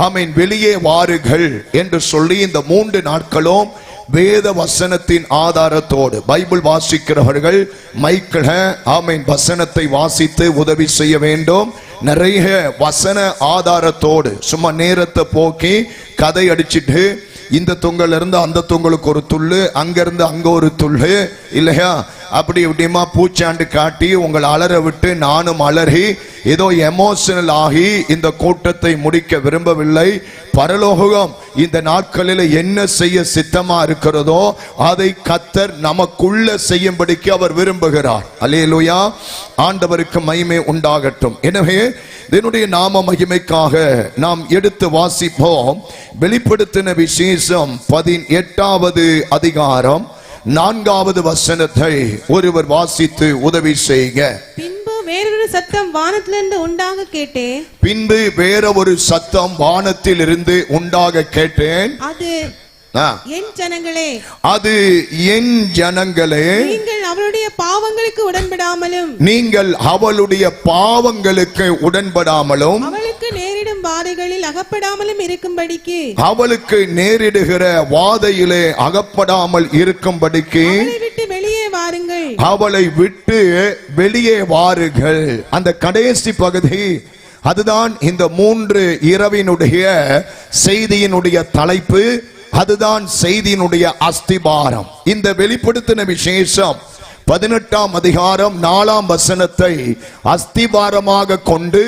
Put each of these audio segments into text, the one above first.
ஆமீன் வெளியே வாருங்கள் என்று சொல்லி இந்த 3 நாட்களும் வேத வசனத்தின் ஆதாரத்தோடு பைபிள் வாசிக்கிறவர்கள் மைக்கில் ஆமீன் வசனத்தை வாசித்து உதவி செய்ய வேண்டும். நிறைய வசன ஆதாரத்தோடு சும்மா நேரத்தை போக்கி கதை அடிச்சிட்டு இந்த தொங்கல் இருந்து அந்த தொங்கலுக்கு ஒரு துள்ளு, அங்கிருந்து அங்க ஒரு துள்ளு இல்லையா, அப்படி இப்படிமா பூச்சாண்டு காட்டி உங்களை அலற விட்டு நானும் அலறி ஏதோ எமோஷனல் ஆகி இந்த கூட்டத்தை முடிக்க விரும்பவில்லை. பரலோகம் இந்த நாட்களில் என்ன செய்ய சித்தமா இருக்கிறதோ அதை கர்த்தர் நமக்குள்ள செய்யும்படிக்கு அவர் விரும்புகிறார். அல்லேலூயா, ஆண்டவருக்கு மகிமை உண்டாகட்டும். எனவே என்னுடைய நாம மகிமைக்காக நாம் எடுத்து வாசிப்போம். வெளிப்படுத்தின விசேஷம் 18வது அதிகாரம் 4வது வசனத்தை ஒருவர் வாசித்து உதவி செய்க. பின்பு வேறொரு சத்தம் வானத்திலிருந்து உண்டாக கேட்டேன். பின்பு வேற ஒரு சத்தம் வானத்தில் இருந்து உண்டாக கேட்டேன். அது என் ஜனங்களே, அது என் ஜனங்களே, நீங்கள் அவளுடைய பாவங்களுக்கு உடன்படாமலும், நீங்கள் அவளுடைய பாவங்களுக்கு உடன்படாமலும், அவளுக்கு நேரிடும் வாதைகளில் அகப்படாமலும் இருக்கும்படிக்கு, அவளுக்கு நேரிடுகிற வாதையிலே அகப்படாமல் இருக்கும்படிக்கு அவளை விட்டு வெளியே வாருங்கள், அவளை விட்டு வெளியே வாருங்கள். அந்த கடைசி பகுதி அதுதான் இந்த 3 இரவினுடைய செய்தியினுடைய தலைப்பு. அதுதான் செய்தியினுடைய அஸ்திபாரம். இந்த வெளிப்படுத்தின விசேஷம் 18ஆம் அதிகாரம் 4ஆம் வசனத்தை அஸ்திபாரமாக கொண்டு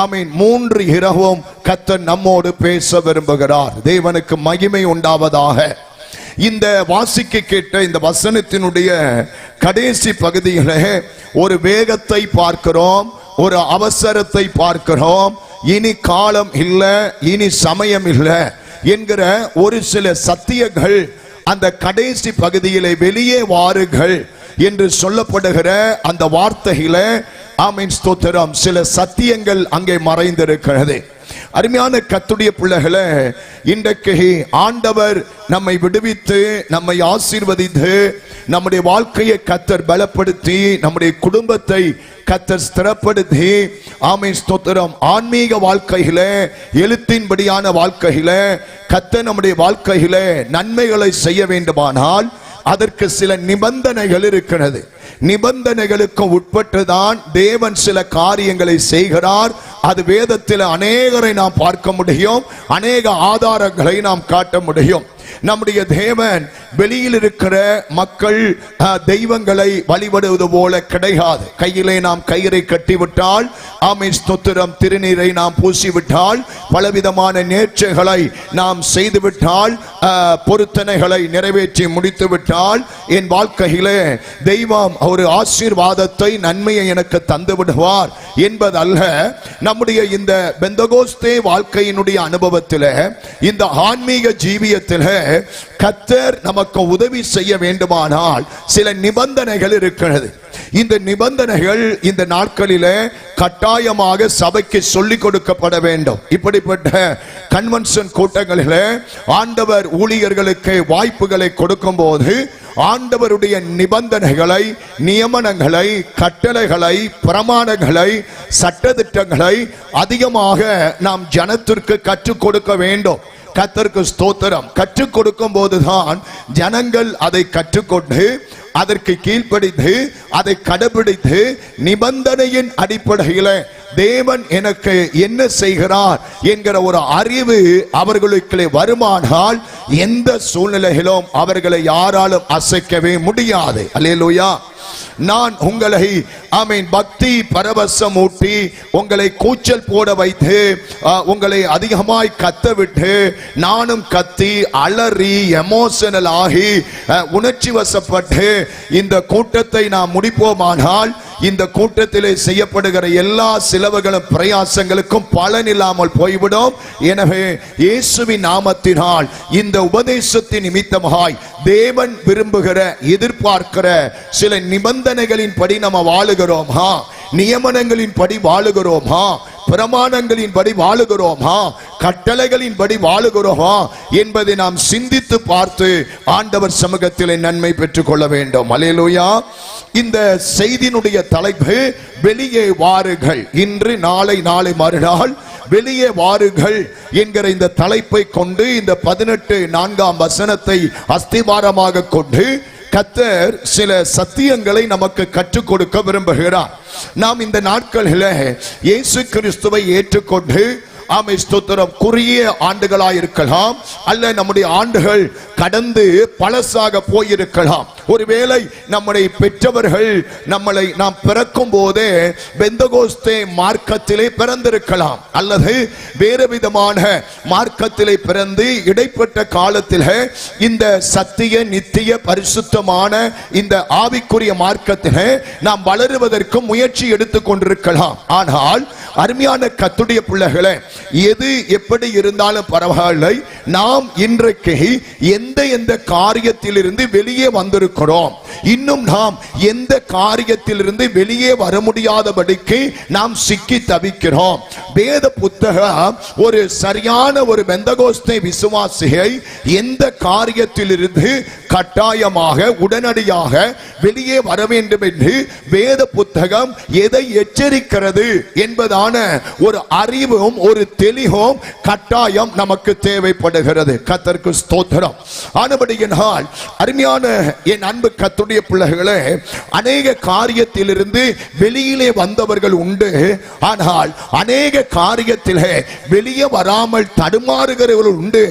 ஆமீன் 3 இரவும் கர்த்தர் நம்மோடு பேச விரும்புகிறார். தேவனுக்கு மகிமை உண்டாவதாக. இந்த வாசிக்க கேட்ட இந்த வசனத்தினுடைய கடைசி பகுதியிலே ஒரு வேகத்தை பார்க்கிறோம், ஒரு அவசரத்தை பார்க்கிறோம். இனி காலம் இல்லை, இனி சமயம் இல்லை என்கிற ஒரு சில சத்தியங்கள் அந்த கடைசி பகுதியிலே வெளியே வாருங்கள் என்று சொல்லப்படுகிற அந்த வார்த்தையில ஆமீன் ஸ்தோத்திரம் சில சத்தியங்கள் அங்கே மறைந்திருக்கிறது. அருமையான கர்த்தருடைய பிள்ளைகளே, இன்றைக்கு ஆண்டவர் நம்மை விடுவித்து நம்மை ஆசீர்வதித்து நம்முடைய வாழ்க்கையை கர்த்தர் பலப்படுத்தி நம்முடைய குடும்பத்தை கர்த்தர் ஸ்திரப்படுத்தி ஆமீன் ஸ்தோத்திரம் ஆன்மீக வாழ்க்கையில எழுத்தின்படியான வாழ்க்கையில கர்த்தர் நம்முடைய வாழ்க்கையில நன்மைகளை செய்ய வேண்டுமானால் அதற்கு சில நிபந்தனைகள் இருக்கிறது. நிபந்தனைகளுக்கு உட்பட்டுதான் தேவன் சில காரியங்களை செய்கிறார். அது வேதத்தில் அநேகரை நாம் பார்க்க முடியும், அநேக ஆதாரங்களை நாம் காட்ட முடியும். நம்முடைய தேவன் வெளியில் இருக்கிற மக்கள் தெய்வங்களை வழிபடுவது போல கிடையாது. கையிலே நாம் கயிறை கட்டிவிட்டால் ஆமீன் ஸ்தோத்திரம் திருநீரை நாம் பூசிவிட்டால் பலவிதமான நேர்ச்சைகளை நாம் செய்துவிட்டால் பொருத்தனைகளை நிறைவேற்றி முடித்து விட்டால் என் வாழ்க்கையிலே தெய்வம் ஒரு ஆசீர்வாதத்தை நன்மையை எனக்கு தந்து விடுவார் என்பதல்ல. நம்முடைய இந்த பெந்தகோஸ்தே வாழ்க்கையினுடைய அனுபவத்தில் இந்த ஆன்மீக ஜீவியத்தில் கர்த்தர் நமக்கு உதவி செய்ய வேண்டுமானால் சில நிபந்தனைகள் இருக்கிறது. இந்த நிபந்தனைகள் இந்த நாட்களிலே கட்டாயமாக சபைக்கு சொல்லிக் கொடுக்கப்பட வேண்டும். இப்படிப்பட்ட கன்வென்ஷன் கூட்டங்களிலே ஆண்டவர் ஊழியர்களுக்கு வாய்ப்புகளை கொடுக்கும் போது ஆண்டவருடைய நிபந்தனைகளை, நியமனங்களை, கட்டளைகளை, பிரமாணங்களை, சட்டதிட்டங்களை அதிகமாக நாம் ஜனத்திற்கு கற்றுக் கொடுக்க வேண்டும். கர்த்தருக்கு ஸ்தோத்திரம். கற்றுக் கொடுக்கும் போதுதான் ஜனங்கள் அதை கற்றுக்கொண்டு அதற்கு கீழ்ப்படித்து அதை கடைபிடித்து நிபந்தனையின் அடிப்படையில் தேவன் எனக்கு என்ன செய்கிறார் என்கிற ஒரு அறிவு அவர்களுக்கு வருமானால் எந்த சூழ்நிலையிலும் அவர்களை யாராலும் அசைக்கவே முடியாது. அல்லேலூயா. நான் உங்களை ஆமீன் பக்தி பரவசம் ஊட்டி உங்களை கூச்சல் போட வைத்து உங்களை அதிகமாய் கத்த விட்டு நானும் கத்தி அலறி எமோஷனல் ஆகி உணர்ச்சி வசப்பட்டு இந்த கூட்டத்தை நாம் முடிப்போமானால் இந்த கூட்டத்திலே செய்யப்படுகிற எல்லா செலவுகளும் பிரயாசங்களுக்கும் பலன் இல்லாமல் போய்விடும். எனவே இயேசுவின் நாமத்தினால் இந்த உபதேசத்தின் நிமித்தமாய் தேவன் விரும்புகிற எதிர்பார்க்கிற சில நிபந்தனைகளின் படி நம்ம வாழுகிறோம், நியமனங்களின் படி வாழுகிறோம், பிரமாணங்களின்படி வாழுகிறோமா, கட்டளைகளின்படி வாழுகிறோமா என்பதை நாம் சிந்தித்து பார்த்து ஆண்டவர் சமூகத்திலே நன்மை பெற்றுக் கொள்ள வேண்டும். அல்லேலூயா. இந்த செய்தியினுடைய தலைப்பு வெளியே வாருங்கள். இன்று நாளை மறுநாள் வெளியே வாருங்கள் என்கிற இந்த தலைப்பை கொண்டு இந்த 18:4 வசனத்தை அஸ்திவாரமாக கொண்டு கர்த்தர் சில சத்தியங்களை நமக்கு கற்றுக் கொடுக்க விரும்புகிறார். நாம் இந்த நாட்களில் இயேசு கிறிஸ்துவை ஏற்றுக்கொண்டு ஆமை ஸ்தோத்திரம் குறுகிய ஆண்டுகளாயிருக்கலாம், அல்ல நம்முடைய ஆண்டுகள் கடந்து பழசாக போயிருக்கலாம். ஒருவேளை நம்முடைய பெற்றவர்கள் நாம் பிறக்கும் போதே பெந்தகோஸ்தே மார்க்கத்திலே பிறந்திருக்கலாம், அல்லது வேறு விதமான மார்க்கத்திலே பிறந்து இடைப்பட்ட காலத்தில் இந்த சத்திய நித்திய பரிசுத்தமான இந்த ஆவிக்குரிய மார்க்கத்திலே நாம் வளருவதற்கு முயற்சி எடுத்துக் கொண்டிருக்கலாம். ஆனால் அருமையான கர்த்தருடைய பிள்ளைகளே, எது எப்படி இருந்தாலும் பரவாயில்லை, நாம் இன்றைக்கு எந்த காரியத்திலிருந்து வெளியே வந்திருக்கிறோம், இன்னும் நாம் எந்த காரியத்திலிருந்து வெளியே வர முடியாதபடிக்கு நாம் சிக்கி தவிக்கிறோம். வேத புத்தகம் ஒரு சரியான ஒரு பெந்தகோஸ்தே விசுவாசியை எந்த காரியத்திலிருந்து கட்டாயமாக உடனடியாக வெளியே வர வேண்டும் என்று வேத புத்தகம் எதை எச்சரிக்கிறது என்பதான ஒரு அறிவும் ஒரு தெளிவும் கட்டாயம் நமக்கு தேவைப்படுகிறது. கர்த்தருக்கு ஸ்தோத்திரம். ஆனபடியினால் அருமையான என் அன்பு கர்த்தருடைய பிள்ளைகளே, அநேக காரியத்திலிருந்து வெளியிலே வந்தவர்கள் உண்டு, ஆனால் அநேக காரியத்திலே வெளியே வராமல் தடுமாறுகிறவர்கள் உண்டு.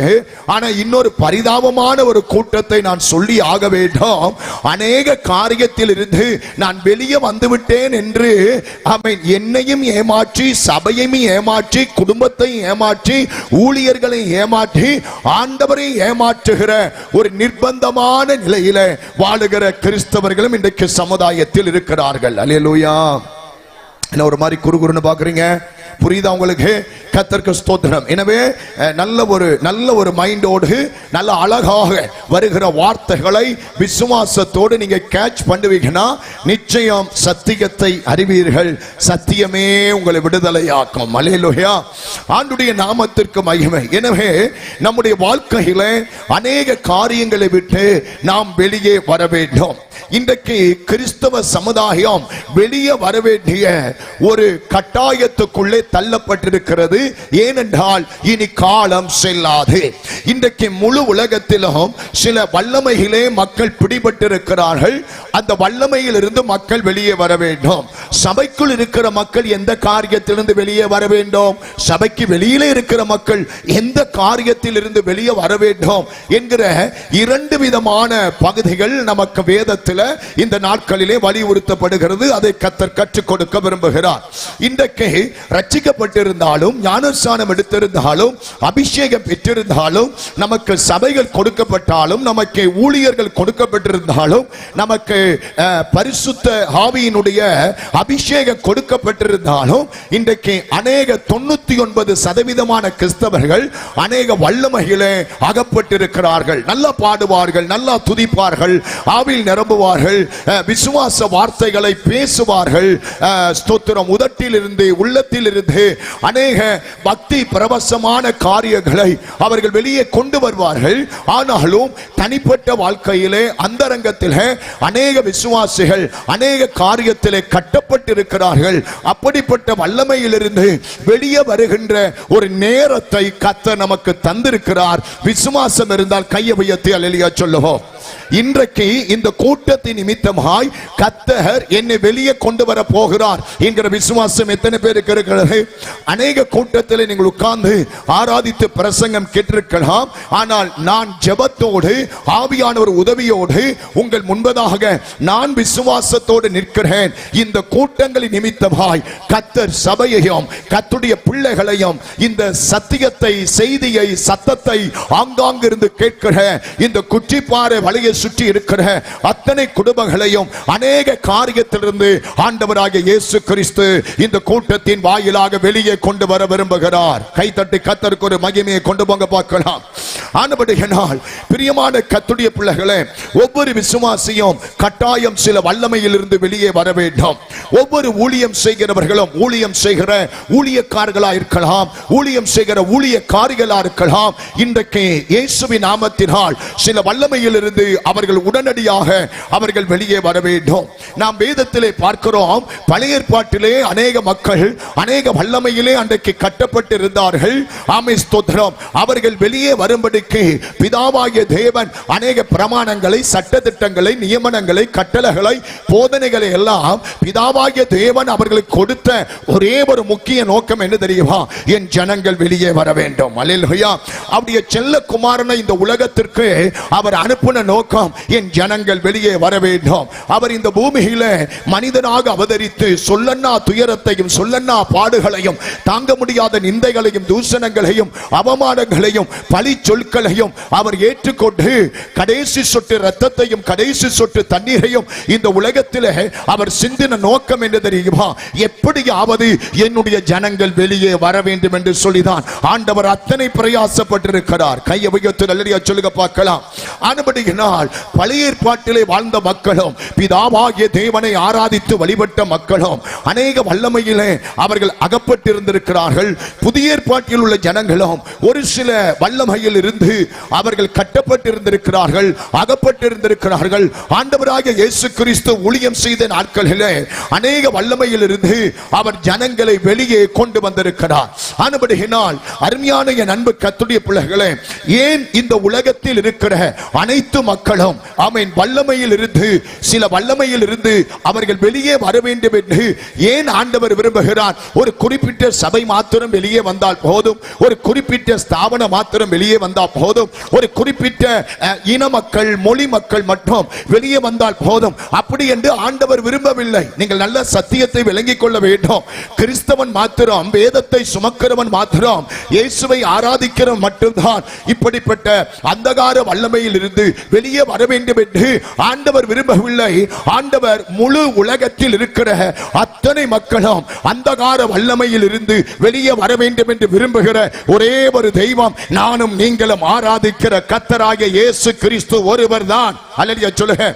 ஆனால் இன்னொரு பரிதாபமான ஒரு கூட்டத்தை நான் சொல்லி ஆக வேண்டும். அநேக காரியத்தில் இருந்து நான் வெளியே வந்துவிட்டேன் என்று என்னையும் ஏமாற்றி, சபையையும் ஏமாற்றி, குடும்பத்தை ஏமாற்றி, ஊழியர்களை ஏமாற்றி, ஆண்டவரை ஏமாற்றுகிற ஒரு நிர்பந்தமான நிலையில வாழுகிற கிறிஸ்தவர்களும் இன்றைக்கு சமுதாயத்தில் இருக்கிறார்கள். அல்லேலூயா. என்ன ஒரு மாதிரி குறுகுறுன்னு பாக்குறீங்க? புரியுதா உங்களுக்கு? கர்த்தருக்கு ஸ்தோத்திரம். எனவே நல்ல ஒரு மைண்டோடு நல்ல அழகாக வருகிற வார்த்தைகளை விசுவாசத்தோடு நீங்க கேட்ச் பண்ணுவீங்கன்னா நிச்சயம் சத்தியத்தை அறிவீர்கள். சத்தியமே உங்களை விடுதலையாக்கும். அல்லேலூயா. ஆண்டவருடைய நாமத்திற்கு மகிமை. எனவே நம்முடைய வாழ்க்கையில அநேக காரியங்களை விட்டு நாம் வெளியே வர வேண்டும். இன்றைக்கு கிறிஸ்தவ சமுதாயம் வெளியே வர வேண்டிய ஒரு கட்டாயத்துக்குள்ளே தள்ளப்பட்டிருக்கிறது. ஏனென்றால் இனி காலம் செல்லாது. இன்றைக்கு முழு உலகத்திலும் சில வல்லமைகளே மக்கள் பிடிபட்டிருக்கிறார்கள். அந்த வல்லமையில் இருந்து மக்கள் வெளியே வர வேண்டும். சபைக்குள் இருக்கிற மக்கள் எந்த காரியத்திலிருந்து வெளியே வர வேண்டும், சபைக்கு வெளியிலே இருக்கிற மக்கள் எந்த காரியத்தில் இருந்து வெளியே வர வேண்டும் என்கிற இரண்டு விதமான பகுதிகள் நமக்கு வேதத்தில் இந்த நாட்களிலே வலியுறுத்தப்படுகிறது. அதை கர்த்தர் கற்றுக் கொடுக்க விரும்புகிறார். இன்றைக்கு ரட்சிக்கப்பட்டிருந்தாலும், ஞானஸ்நானம் எடுத்திருந்தாலும், அபிஷேகம் பெற்றிருந்தாலும், நமக்கு சபைகள் கொடுக்கப்பட்டாலும், நமக்கு ஊழியர்கள் கொடுக்கப்பட்டிருந்தாலும், நமக்கு பரிசுத்த ஆவியினுடைய அபிஷேகம் கொடுக்கப்பட்டிருந்தாலும், இன்றைக்கு அநேக 99% கிறிஸ்தவர்கள் அநேக வல்லமையிலே அகப்பட்டிருக்கிறார்கள். நல்லா பாடுவார்கள், நல்லா துதிப்பார்கள், ஆவியில் நிரம்புவார்கள், விசுவாச வார்த்தைகளை பேசுவார்கள். ஸ்தோத்திரம். உதட்டில் இருந்து உள்ளத்தில் இருந்து அநேக பக்தி பிரவசமான காரியங்களை அவர்கள் வெளியே கொண்டு வருவார்கள். ஆனாலும் தனிப்பட்ட வாழ்க்கையிலே அந்தரங்கத்திலே அநேக விசுவாசிகள் அநேக காரியத்திலே கட்டப்பட்டிருக்கிறார்கள். அப்படிப்பட்ட வல்லமையிலிருந்து வெளியே வருகின்ற ஒரு நேரத்தை கர்த்தர் நமக்கு தந்திருக்கிறார். விசுவாசம் இருந்தால் கையை உயர்த்தி அல்லேலூயா சொல்லுவோம். இன்றைக்கு இந்த கூட்டத்தின் நிமித்தமாய் கர்த்தர் என்னை வெளியே கொண்டு வர போகிறார் என்கிற விசுவாசம் எத்தனை பேருக்கு இருக்கிறது? அநேக கூட்டத்தில் நீங்கள் உட்கார்ந்து ஆராதித்து பிரசங்கம் கேட்டிருக்கலாம். ஆனால் நான் ஜெபத்தோடு ஆவியானவர் உதவியோடு உங்கள் முன்பதாக நான் விசுவாசத்தோடு நிற்கிறேன். இந்த கூட்டங்களின் நிமித்தமாய் கர்த்தர் சபையையும் கர்த்தருடைய பிள்ளைகளையும் இந்த சத்தியத்தை, செய்தியை, சத்தத்தை ஆங்காங்கிருந்து கேட்கிற இந்த குற்றிப்பாறை வழியை சுற்றி இருக்கிற அத்தனை குடும்பங்களையும் அநேக காரியத்திலிருந்து ஆண்டவராகிய இயேசு கிறிஸ்து இந்த கூட்டத்தின் வாயிலாக வெளியே கொண்டு வர விரும்புகிறார். கைத்தட்டி கர்த்தருக்கு ஒரு மகிமையை கொண்டு போங்க பார்க்கலாம். ஆனபடியால் பிரியமான கர்த்தருடைய பிள்ளைகளே, ஒவ்வொரு விசுவாசியும் கட்டாயம் சில வல்லமையில் இருந்து வெளியே வர வேண்டும். ஒவ்வொரு ஊழியம் செய்கிறவர்களும் ஊழியம் செய்கிற ஊழியக்காரர்களா இருக்கலாம், ஊழியம் செய்கிற ஊழியக்காரிகளா இருக்கலாம். இன்றைக்கு இயேசுவின் நாமத்தினால் சில வல்லமையில் இருந்து அவர்கள் உடனடியாக அவர்கள் வெளியே வர வேண்டும். நாம் வேதத்திலே பார்க்கிறோம், பழைய ஏற்பாட்டிலே அநேக மக்கள் அநேக வல்லமையிலே அன்றைக்கு கட்டப்பட்டு இருந்தார்கள். ஆமென், ஸ்தோத்திரம். அவர்கள் வெளியே வரும்படிக்கு பிதாவாகிய தேவன் அநேக பிரமாணங்களை, சட்டதிட்டங்களை, நியமனங்களை, கட்டளைகளை, போதனைகளை எல்லாம் பிதாவாகிய தேவன் அவர்களுக்கு கொடுத்த ஒரே ஒரு முக்கிய நோக்கம் என்ன தெரியுமா? என் ஜனங்கள் வெளியே வர வேண்டும். அல்லேலூயா. அவருடைய செல்ல குமாரனை இந்த உலகத்திற்கு அவர் அனுப்பின நோக்கம் என் ஜனங்கள் வெளியே வர வேண்டும். அவர் இந்த பூமியில மனிதனாக அவதரித்து சொல்லன்னா துயரத்தையும் சொல்லன்னா பாடுகளையும் தாங்க முடியாத நிந்தைகளையும் தூஷணங்களையும் அவமானங்களையும் பழி சொற்களையும் அவர் ஏற்றுக்கொண்டு கடைசி சொட்டு ரத்தத்தையும் கடைசி சொட்டு தண்ணீரையும் இந்த உலகத்திலே அவர் சிந்தின நோக்கம் என்ன தெரியுமா? எப்படியாவது என்னுடைய ஜனங்கள் வெளியே வர வேண்டும் என்று சொல்லிதான் ஆண்டவர் அத்தனை பிரயாசப்பட்டிருக்கிறார். கையை வைத்து நல்லடியா சொல்லுங்க பார்க்கலாம். ஆனபடியினால் பழைய ஏற்பாட்டிலே வாழ்ந்த மக்களும் பிதாவாகிய தேவனை ஆராதித்து வழிபட்ட மக்களும் அநேக வல்லமையிலே அவர்கள் அகப்பட்டிருந்திருக்கிறார்கள். புதிய ஏற்பாட்டில் உள்ள ஜனங்களும் ஒரு சில வல்லமையில் இருந்து அவர்கள் கட்டப்பட்டிருந்திருக்கிறார்கள், அகப்பட்டிருந்திருக்கிறார்கள். ஆண்டவராகிய இயேசு கிறிஸ்து ஊழியம் செய்த நாட்களிலே அநேக வல்லமையில் இருந்து அவர் ஜனங்களை வெளியே கொண்டு வந்திருக்கிறார். ஆனபடியினால் அருமையான என் அன்பு கர்த்தருடைய பிள்ளைகளே, ஏன் இந்த உலகத்தில் இருக்கிற அனைத்து மக்களும் ஆமென் வல்லமையில் இருந்து சில வல்லமையில் இருந்து அவர்கள் வெளியே வர வேண்டும் என்று ஏன் ஆண்டவர் விரும்புகிறார்? ஒரு குறிப்பிட்ட சபை மாத்திரம் வெளியே வந்தால் போதும், ஒரு குறிப்பிட்ட ஸ்தாபனம் மாத்திரம் வெளியே வந்தால் போதும், ஒரு குறிப்பிட்ட இன மக்கள் மொழி மக்கள் மட்டும் வெளியே வந்தால் போதும், அப்படி என்று ஆண்டவர் விரும்பவில்லை. நீங்கள் நல்ல சத்தியத்தை விளங்கிக் கொள்ள வேண்டும். கிறிஸ்தவன் மாத்திரம், வேதத்தை சுமக்கிறவன் மாத்திரம், இயேசுவை ஆராதிக்கிறவன் மட்டும்தான் இப்படிப்பட்ட அந்தகார வல்லமையில் இருந்து வெளியே வர வேண்டும் என்று ஆண்டவர் விரும்பவில்லை. ஆண்டவர் முழு உலகத்தில் இருக்கிற அத்தனை மக்களும் அந்தகார வல்லமையில் இருந்து வெளியே வர வேண்டும் என்று விரும்புகிற ஒரே ஒரு தெய்வம் நானும் நீங்களும் ஆராதிக்கிற கர்த்தராகிய இயேசு கிறிஸ்து ஒருவர் தான். அல்லேலூயா சொல்லுங்க.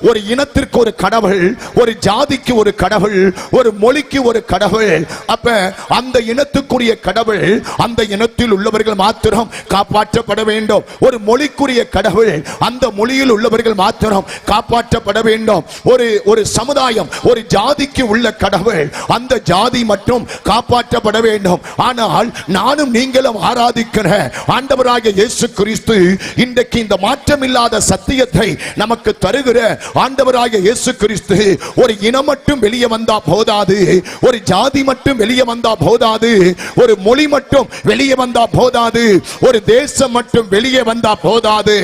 ஒரு இனத்திற்கு ஒரு கடவுள், ஒரு ஜாதிக்கு ஒரு கடவுள், ஒரு மொழிக்கு ஒரு கடவுள். அப்ப அந்த இனத்துக்குரிய கடவுள் அந்த இனத்தில் உள்ளவர்கள் மாத்திரம் காப்பாற்றப்பட வேண்டும். ஒரு மொழிக்குரிய கடவுள் அந்த மொழியில் உள்ளவர்கள் மாத்திரம் காப்பாற்றப்பட வேண்டும். ஒரு சமுதாயம், ஒரு ஜாதிக்கு உள்ள கடவுள் அந்த ஜாதி மட்டும் காப்பாற்றப்பட வேண்டும். ஆனால் நானும் நீங்களும் ஆராதிக்கிற ஆண்டவராகிய இயேசு கிறிஸ்து இன்றைக்கு இந்த மாற்றமில்லாத சத்தியத்தை நமக்கு தருகிற ஆண்டவராகிய இயேசு கிறிஸ்து ஒரு இனம் மட்டும் வெளியே வந்தா போதாது, ஒரு ஜாதி மட்டும் வெளியே வந்தா போதாது, ஒரு மொழி மட்டும் வெளியே வந்தா போதாது, ஒரு தேசம் மட்டும் வெளியே வந்தா போதாது.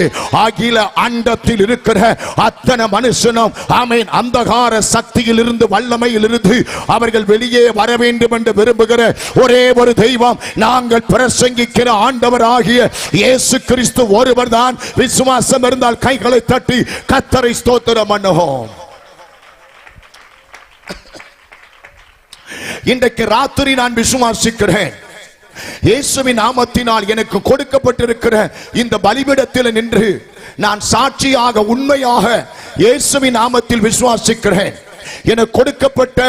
அகில அண்டத்தில் இருக்கிற அத்தனை மனுஷனும் ஆமென் அந்தகார சக்தியில் இருந்து வல்லமையில் இருந்து அவர்கள் வெளியே வர வேண்டும் என்று விரும்புகிற ஒரே ஒரு தெய்வம் நாங்கள் பிரசங்கிக்கிற ஆண்டவராகிய இயேசு கிறிஸ்து ஒருவர் தான். விசுவாசம் இருந்தால் கைகளை தட்டி கர்த்தரை ஸ்தோத்திரம் பண்ணுவோம். இன்றைக்கு ராத்திரி நான் விசுவாசிக்கிறேன், இயேசுவின் நாமத்தினால் எனக்கு கொடுக்கப்பட்டிருக்கிற இந்த பலிபீடத்தில் நின்று நான் சாட்சியாக உண்மையாக இயேசுவின் நாமத்தில் விசுவாசிக்கிறேன். எனக்கு கொடுக்கப்பட்ட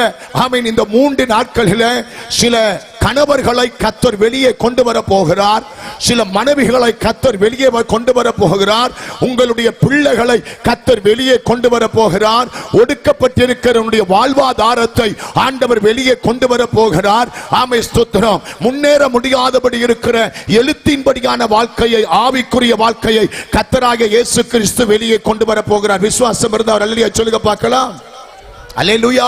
ஆமென் இந்த 3 நாட்களில் சில கணவர்களை கர்த்தர் வெளியே கொண்டு வர போகிறார், சில மனைவிகளை கர்த்தர் வெளியே கொண்டு வர போகிறார், உங்களுடைய பிள்ளைகளை கர்த்தர் வெளியே கொண்டு வர போகிறார், ஒடுக்கப்பட்டிருக்கிற வாழ்வாதாரத்தை ஆண்டவர் வெளியே கொண்டு வர போகிறார். ஆமென் ஸ்தோத்திரம். முன்னேற முடியாதபடி இருக்கிற எழுத்தின்படியான வாழ்க்கையை, ஆவிக்குரிய வாழ்க்கையை கர்த்தராகிய இயேசு கிறிஸ்து வெளியே கொண்டு வர போகிறார். விசுவாசம் இருந்தால் அல்லேலூயா சொல்லுங்க பார்க்கலாம். அல்லேலூயா.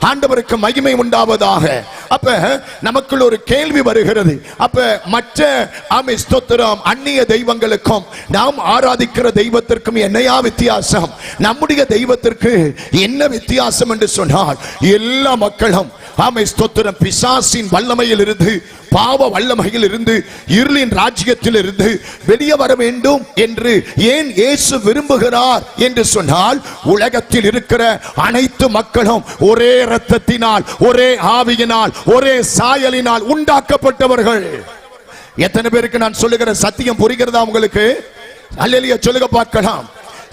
ஆண்டவருக்கு மகிமை உண்டாவதாக. அப்ப நமக்குள்ள ஒரு கேள்வி வருகிறது, அப்ப மற்ற ஆமென் ஸ்தோத்திரம் அந்நிய தெய்வங்களுக்கும் நாம் ஆராதிக்கிற தெய்வத்திற்கும் என்னையா வித்தியாசம்? நம்முடைய தெய்வத்திற்கு என்ன வித்தியாசம் என்று சொன்னால் எல்லா மக்களும் ஆமை ஸ்தோத்திரம், பிசாசின் வல்லமையில் இருந்து, பாவ வல்லமையில் இருந்து, இருளின் ராஜ்யத்தில் இருந்து வெளியே வர வேண்டும் என்று ஏன் இயேசு விரும்புகிறார் என்று சொன்னால், உலகத்தில் இருக்கிற அனைத்து மக்களும் ஒரே இரத்தத்தினால், ஒரே ஆவியினால், ஒரே சாயலினால் உண்டாக்கப்பட்டவர்கள். எத்தனை பேருக்கு நான் சொல்லுகிற சத்தியம் புரிகிறதா உங்களுக்கு? அல்லேலூயா சொல்லுங்க பார்க்கலாம்.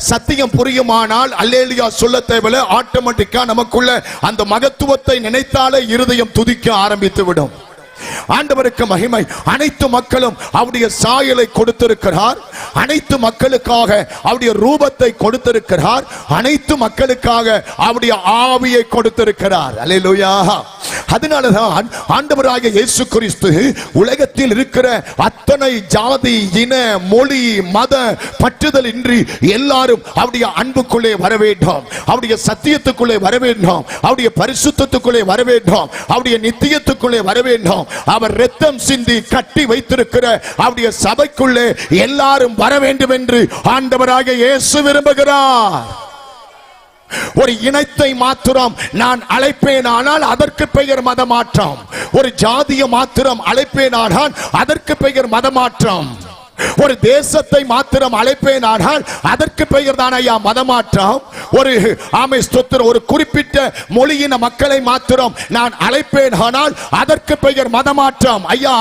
சத்தியம் புரியுமானால் அல்லேலூயா சொல்ல தேவையில்லை, ஆட்டோமேட்டிக்கா நமக்குள்ள அந்த மகத்துவத்தை நினைத்தாலே இருதயம் துதிக்க ஆரம்பித்து விடும். ஆண்டவருக்கு மகிமை. அனைத்து மக்களும் அவருடைய சாயலை கொடுத்திருக்கிறார், அனைத்து மக்களுக்காக அவருடைய ரூபத்தை கொடுத்திருக்கிறார், அனைத்து மக்களுக்காக அவருடைய ஆவியை கொடுத்திருக்கிறார். அல்லேலூயா. அதனாலதான் ஆண்டவராகிய இயேசு கிறிஸ்து உலகத்தில் இருக்கிற அத்தனை ஜாதி, இன, மொழி, மத பற்றுதல் இன்றி எல்லாரும் அவருடைய அன்புக்குள்ளே வர வேண்டும், அவருடைய சத்தியத்துக்குள்ளே வர வேண்டும், அவருடைய பரிசுத்தத்துக்குள்ளே வர வேண்டும், அவருடைய நித்தியத்துக்குள்ளே வர வேண்டும். அவர் இரத்தம் சிந்தி கட்டி வைத்திருக்கிற அவருடைய சபைக்குள்ளே எல்லாரும் வர வேண்டும் என்று ஆண்டவராகிய இயேசு விரும்புகிறார். ஒரு இனத்தை மாத்திரம் நான் அழைப்பேனானால் அதற்கு பெயர் மதமாற்றம். ஒரு ஜாதிய மாத்திரம் அழைப்பேனானால் அதற்கு பெயர் மதமாற்றம். ஒரு தேசத்தை மாத்திரம் அழைப்பேனானால் அதற்கு பெயர் தான் ஐயா மதமாற்றம். ஒரு ஆமை ஸ்தோத்திரம், ஒரு குறிப்பிட்ட மொழியின மக்களை மாத்திரம் நான் அழைப்பேனானால் அதற்கு பெயர் மதமாற்றம். ஐயா,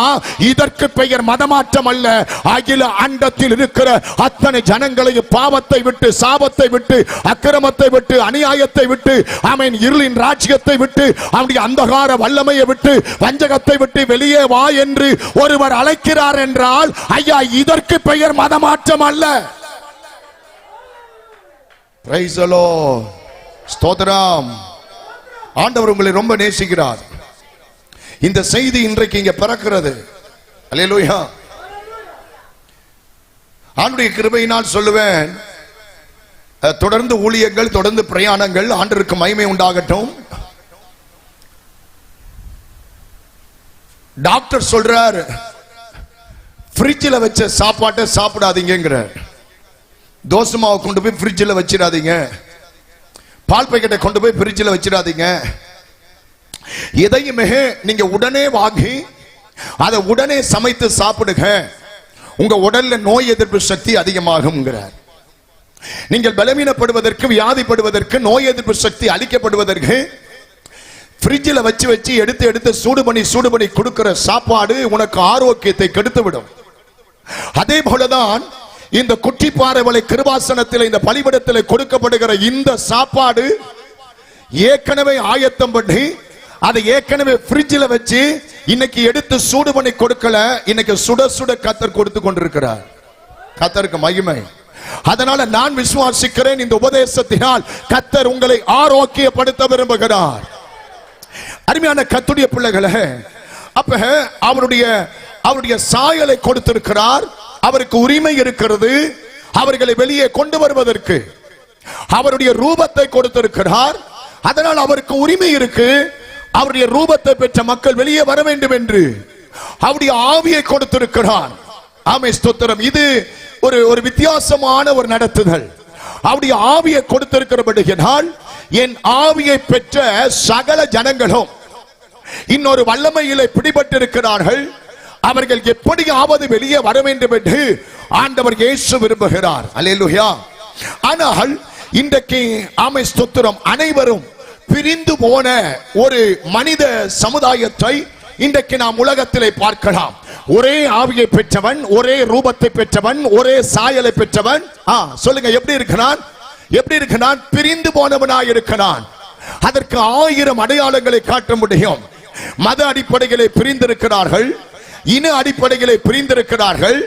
இதற்கு பெயர் மதமாற்றம் அல்ல. அகில அண்டத்தில் இருக்கிற அத்தனை ஜனங்களையும் பாவத்தை விட்டு, சாபத்தை விட்டு, அக்கிரமத்தை விட்டு, அநியாயத்தை விட்டு, ஆமென், இருளின் ராஜ்யத்தை விட்டு, அவனுடைய அந்தகார வல்லமையை விட்டு, வஞ்சகத்தை விட்டு வெளியே வா என்று ஒருவர் அழைக்கிறார் என்றால் ஐயா இதற்கு பெயர் மதமாற்றம் அல்ல. Praise the Lord. ஸ்தோத்திரம். ஆண்டவர் உங்களை ரொம்ப நேசிக்கிறார். இந்த செய்தி இன்றைக்கு இங்க பிறக்கிறது. அல்லேலூயா. ஆண்டவருடைய கிருபையினால் சொல்லுவேன், தொடர்ந்து ஊழியங்கள், தொடர்ந்து பிரயாணங்கள். ஆண்டவருக்கு மகிமை உண்டாகட்டும். டாக்டர் சொல்றார், ஃப்ரிட்ஜில் வச்ச சாப்பாட்டை சாப்பிடாதீங்கிறார். தோசை மாவை கொண்டு போய் ஃப்ரிட்ஜில் வச்சிடாதீங்க, பால் பாக்கெட்டை கொண்டு போய் ஃப்ரிட்ஜில் வச்சிடாதீங்க. எதையுமே நீங்க உடனே வாங்கி அதை உடனே சமைத்து சாப்பிடுங்க, உங்க உடல்ல நோய் எதிர்ப்பு சக்தி அதிகமாகும்ங்கிறார். நீங்கள் பலவீனப்படுவதற்கு, வியாதிப்படுவதற்கு, நோய் எதிர்ப்பு சக்தி அளிக்கப்படுவதற்கு ஃப்ரிட்ஜில் வச்சு வச்சு எடுத்து எடுத்து சூடு பண்ணி கொடுக்கிற சாப்பாடு உனக்கு ஆரோக்கியத்தை கெடுத்துவிடும். அதே போலதான் இந்த குட்டிப்பாறைவளை கிருபாசனத்தில், இந்த பலிபீடத்தில் கொடுக்கப்படுகிற இந்த சாப்பாடு ஏற்கனவே ஆயத்தம் பண்ணி அதை ஏற்கனவே ஃப்ரிட்ஜில் வச்சு இன்னைக்கு எடுத்து சூடு பண்ணி கொடுக்கல, இன்னைக்கு சுட சுட கர்த்தர் கொடுத்து கொண்டிருக்கிறார். கர்த்தருக்கு மகிமை. அதனால நான் விசுவாசிக்கிறேன், இந்த உபதேசத்தினால் கர்த்தர் உங்களை ஆரோக்கியப்படுத்த விரும்புகிறார். அருமையான கர்த்தருடைய பிள்ளைகளே, அப்ப அவருடைய சாயலை கொடுத்திருக்கிறார், அவருக்கு உரிமை இருக்கிறது அவர்களை வெளியே கொண்டு வருவதற்கு. அவருடைய ரூபத்தை கொடுத்திருக்கிறார், அதனால் அவருக்கு உரிமை இருக்கு. அவருடைய ரூபத்தை பெற்ற மக்கள் வெளியே வர வேண்டும் என்று அவருடைய ஆவியை கொடுத்திருக்கிறார். ஆமே ஸ்தோத்திரம். இது ஒரு வித்தியாசமான ஒரு நடத்துதல். அவருடைய ஆவியை கொடுத்திருக்கிறபடியால் என் ஆவியை பெற்ற சகல ஜனங்களும் இன்னொரு வல்லமையிலே பிடிபட்டிருக்கிறார்கள். அவர்கள் எப்படியாவது வெளியே வர வேண்டும் என்று ஆண்டவர் இயேசு விரும்புகிறார். அல்லேலூயா. ஆனால் இன்றைக்கு ஆமை ஸ்தோத்திரம், அனைவரும் பிரிந்து போன ஒரு மனித சமுதாயத்தை இன்றைக்கு நாம் உலகத்திலே பார்க்கலாம். ஒரே ஆவியை பெற்றவன், ஒரே ரூபத்தை பெற்றவன், ஒரே சாயலை பெற்றவன். சொல்லுங்க, எப்படி இருக்கிறான்? எப்படி இருக்கிறான்? பிரிந்து போனவனாய் இருக்கிறான். அதற்கு 1000 அடையாளங்களை காட்ட முடியும். மத அடிப்படைகளை பிரிந்திருக்கிறார்கள், இன அடிப்படைகளை பிரிந்திருக்கிறார்கள்,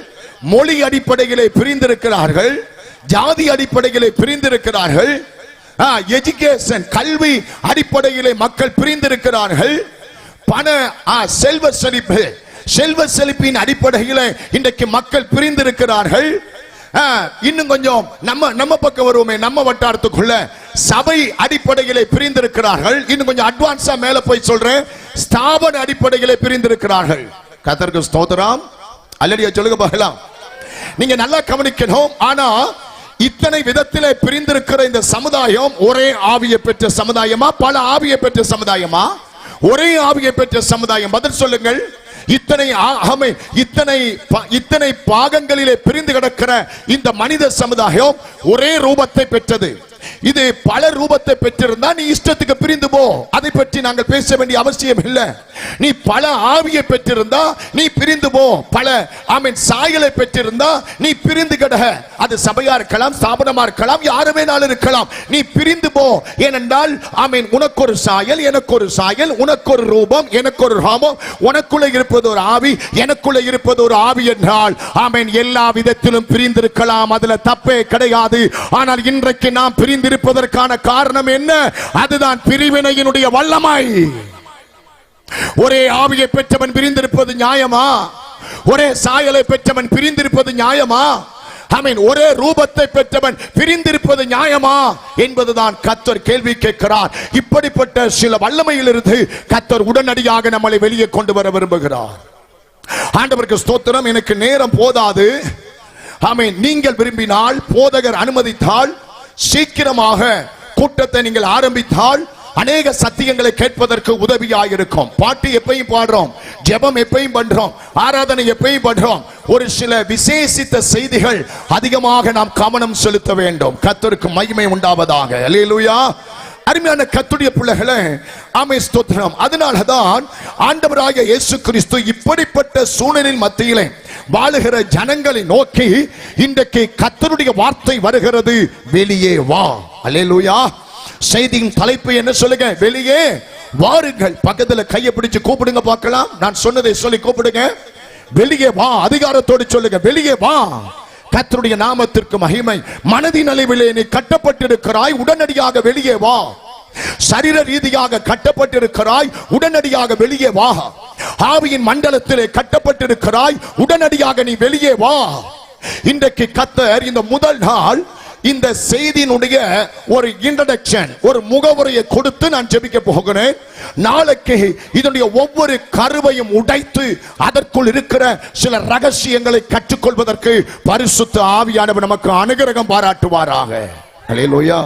மொழி அடிப்படைகளை பிரிந்திருக்கிறார்கள், ஜாதி அடிப்படைகளை பிரிந்திருக்கிறார்கள், எஜுகேஷன் கல்வி அடிப்படையிலே மக்கள் பிரிந்திருக்கிறார்கள். பண செல்வ செழிப்பின் அடிப்படையில் இன்றைக்கு மக்கள் பிரிந்திருக்கிறார்கள். இன்னும் கொஞ்சம் நம்ம பக்கம் வருவோமே, நம்ம வட்டாரத்துக்குள்ள சபை அடிப்படைகளை பிரிந்திருக்கிறார்கள். இன்னும் கொஞ்சம் அட்வான்ஸா மேல போய் சொல்றேன், ஸ்தாபன அடிப்படைகளை பிரிந்திருக்கிறார்கள். கர்த்தருக்கு ஸ்தோத்திரம். அல்லேலூயா சொல்லுங்க பார்க்கலாம். நீங்க நல்லா கவனிக்கணும். ஆனா இத்தனை விதத்திலே பிரிந்திருக்கிற இந்த சமுதாயம் ஒரே ஆவியை பெற்ற சமுதாயமா, பல ஆவியை பெற்ற சமுதாயமா? ஒரே ஆவியை பெற்ற சமுதாயம். பதில் சொல்லுங்கள். இத்தனை பாகங்களிலே பிரிந்து கிடக்கிற இந்த மனித சமுதாயம் ஒரே ரூபத்தை பெற்றது. இது பல ரூபத்தை பெற்றிருந்தா நீ இஷ்டத்துக்கு பிரிந்து போ, அதை பற்றி நாங்கள் பேச வேண்டிய அவசியம் இல்லை. நீ பல ஆவியை பெற்றிருந்தா நீ பிரிந்து போ, பல சாயலை பெற்றிருந்தா நீ பிரிந்து கிட. அது சபையா இருக்கலாம், ஸ்தாபனமா இருக்கலாம், யாருமே நாள் இருக்கலாம். நீ பிரிந்து போ. ஏனென்றால் உனக்கு ஒரு சாயல், எனக்கு ஒரு சாயல், உனக்கு ஒரு ரூபம், எனக்கு ஒரு ராமம், உனக்குள்ள இருப்பது ஒரு ஆவி, எனக்குள்ள இருப்பது ஒரு ஆவி என்றால் எல்லா விதத்திலும் பிரிந்திருக்கலாம், அதுல தப்பே கிடையாது. ஆனால் இன்றைக்கு நாம் பிரிந்திருப்பதற்கான காரணம் என்ன? அதுதான் பிரிவினையினுடைய வல்லமை. ஒரே ஆவியை பெற்றவன் பிரிந்திருப்பது நியாயமா? ஒரே சாயலை பெற்றவன் பிரிந்திருப்பது நியாயமா? ஒரே ரூபத்தை பெற்றவன் பிரிந்திருப்பது நியாயமா என்பதுதான் கர்த்தர் கேள்வி கேட்கிறார். இப்படிப்பட்ட சில வல்லமையிலிருந்து கர்த்தர் உடனடியாக நம்மளை வெளியே கொண்டு வர விரும்புகிறார். ஆண்டவருக்கு ஸ்தோத்திரம். எனக்கு நேரம் போதாது. நீங்கள் விரும்பினால், போதகர் அனுமதித்தால், சீக்கிரமாக கூட்டத்தை நீங்கள் ஆரம்பித்தால் அநேக சத்தியங்களை கேட்பதற்கு உதவியாயிருக்கும். பாட்டு எப்பயும் பாடுறோம், ஜெபம் எப்பயும் பண்றோம், ஆராதனை எப்பயும் பண்றோம். ஒரு சில விசேஷித்த செய்திகள் அதிகமாக நாம் கவனம் செலுத்த வேண்டும். கர்த்தருக்கு மகிமை உண்டாவதாக. அல்லேலூயா. அருமையான கர்த்தருடைய பிள்ளைகளே, ஆமென், ஸ்தோத்திரம். அதனாலதான் ஆண்டவராகிய இயேசு கிறிஸ்து இப்படிப்பட்ட சூழ்நிலையின் மத்தியிலே வாழுகிற ஜனங்களை நோக்கி இன்றைக்கு கர்த்தருடைய வார்த்தை வருகிறது, வெளியே வா. அல்லேலூயா. செய்தியின் தலைப்பு என்ன சொல்லுங்க? வெளியே வாருங்கள். பக்கத்துல கையை பிடிச்சு கூப்பிடுங்க பார்க்கலாம். நான் சொன்னதை சொல்லி கூப்பிடுங்க. வெளியே வா. அதிகாரத்தோடு சொல்லுங்க, வெளியே வா. கர்த்தருடைய நாமத்திற்கு மகிமை. மனதின் அளவிலே நீ கட்டப்பட்டிருக்கிறாய், உடனடியாக வெளியே வா. சரீர ரீதியாக கட்டப்பட்டிருக்கிறாய், உடனடியாக வெளியே வா. ஆவியின் மண்டலத்திலே கட்டப்பட்டிருக்கிறாய், உடனடியாக நீ வெளியே வா. இன்றைக்கு கர்த்தர் இந்த முதல் நாள் இந்த செய்தியினுடைய ஒரு இன்ட்ரோடக்ஷன், ஒரு முகவுரையை கொடுத்து நான் ஜெபிக்க போகிறேன். நாளைக்கு இதனுடைய ஒவ்வொரு கருவையும் உடைத்து அதற்குள் இருக்கிற சில ரகசியங்களை கற்றுக்கொள்வதற்கு பரிசுத்த ஆவியானவர் நமக்கு அனுகிரகம் பாராட்டுவாராக. அல்லேலூயா.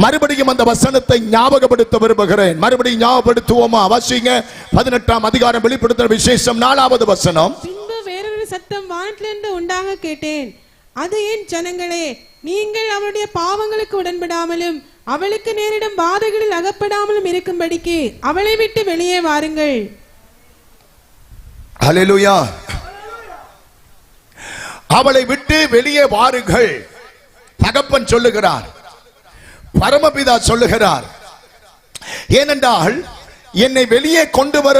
மறுபடியும் அந்த வசனத்தை ஞாபகப்படுத்த விரும்புகிறேன். மறுபடியும் ஞாபகப்படுத்துவோமா? வாசிங்க. 18ஆம் அதிகாரம், வெளிப்படுத்தின விசேஷம் 4வது வசனம். பின்பு வேறொரு சத்தம் வானத்திலிருந்து உண்டாக கேட்டேன். அது என் ஜனங்களே, நீங்கள் அவளுடைய பாவங்களுக்கு உடன்படாமலும் அவளுக்கு நேரிடும் பாதைகளில் அகப்படாமலும் இருக்கும்படிக்கு அவளை விட்டு வெளியே வாருங்கள். அல்லேலூயா. அவளை விட்டு வெளியே வாருங்கள். தகப்பன் சொல்லுகிறார், பரமபிதா சொல்லுகிறார். ஏனென்றால் என்னை வெளியே கொண்டு வர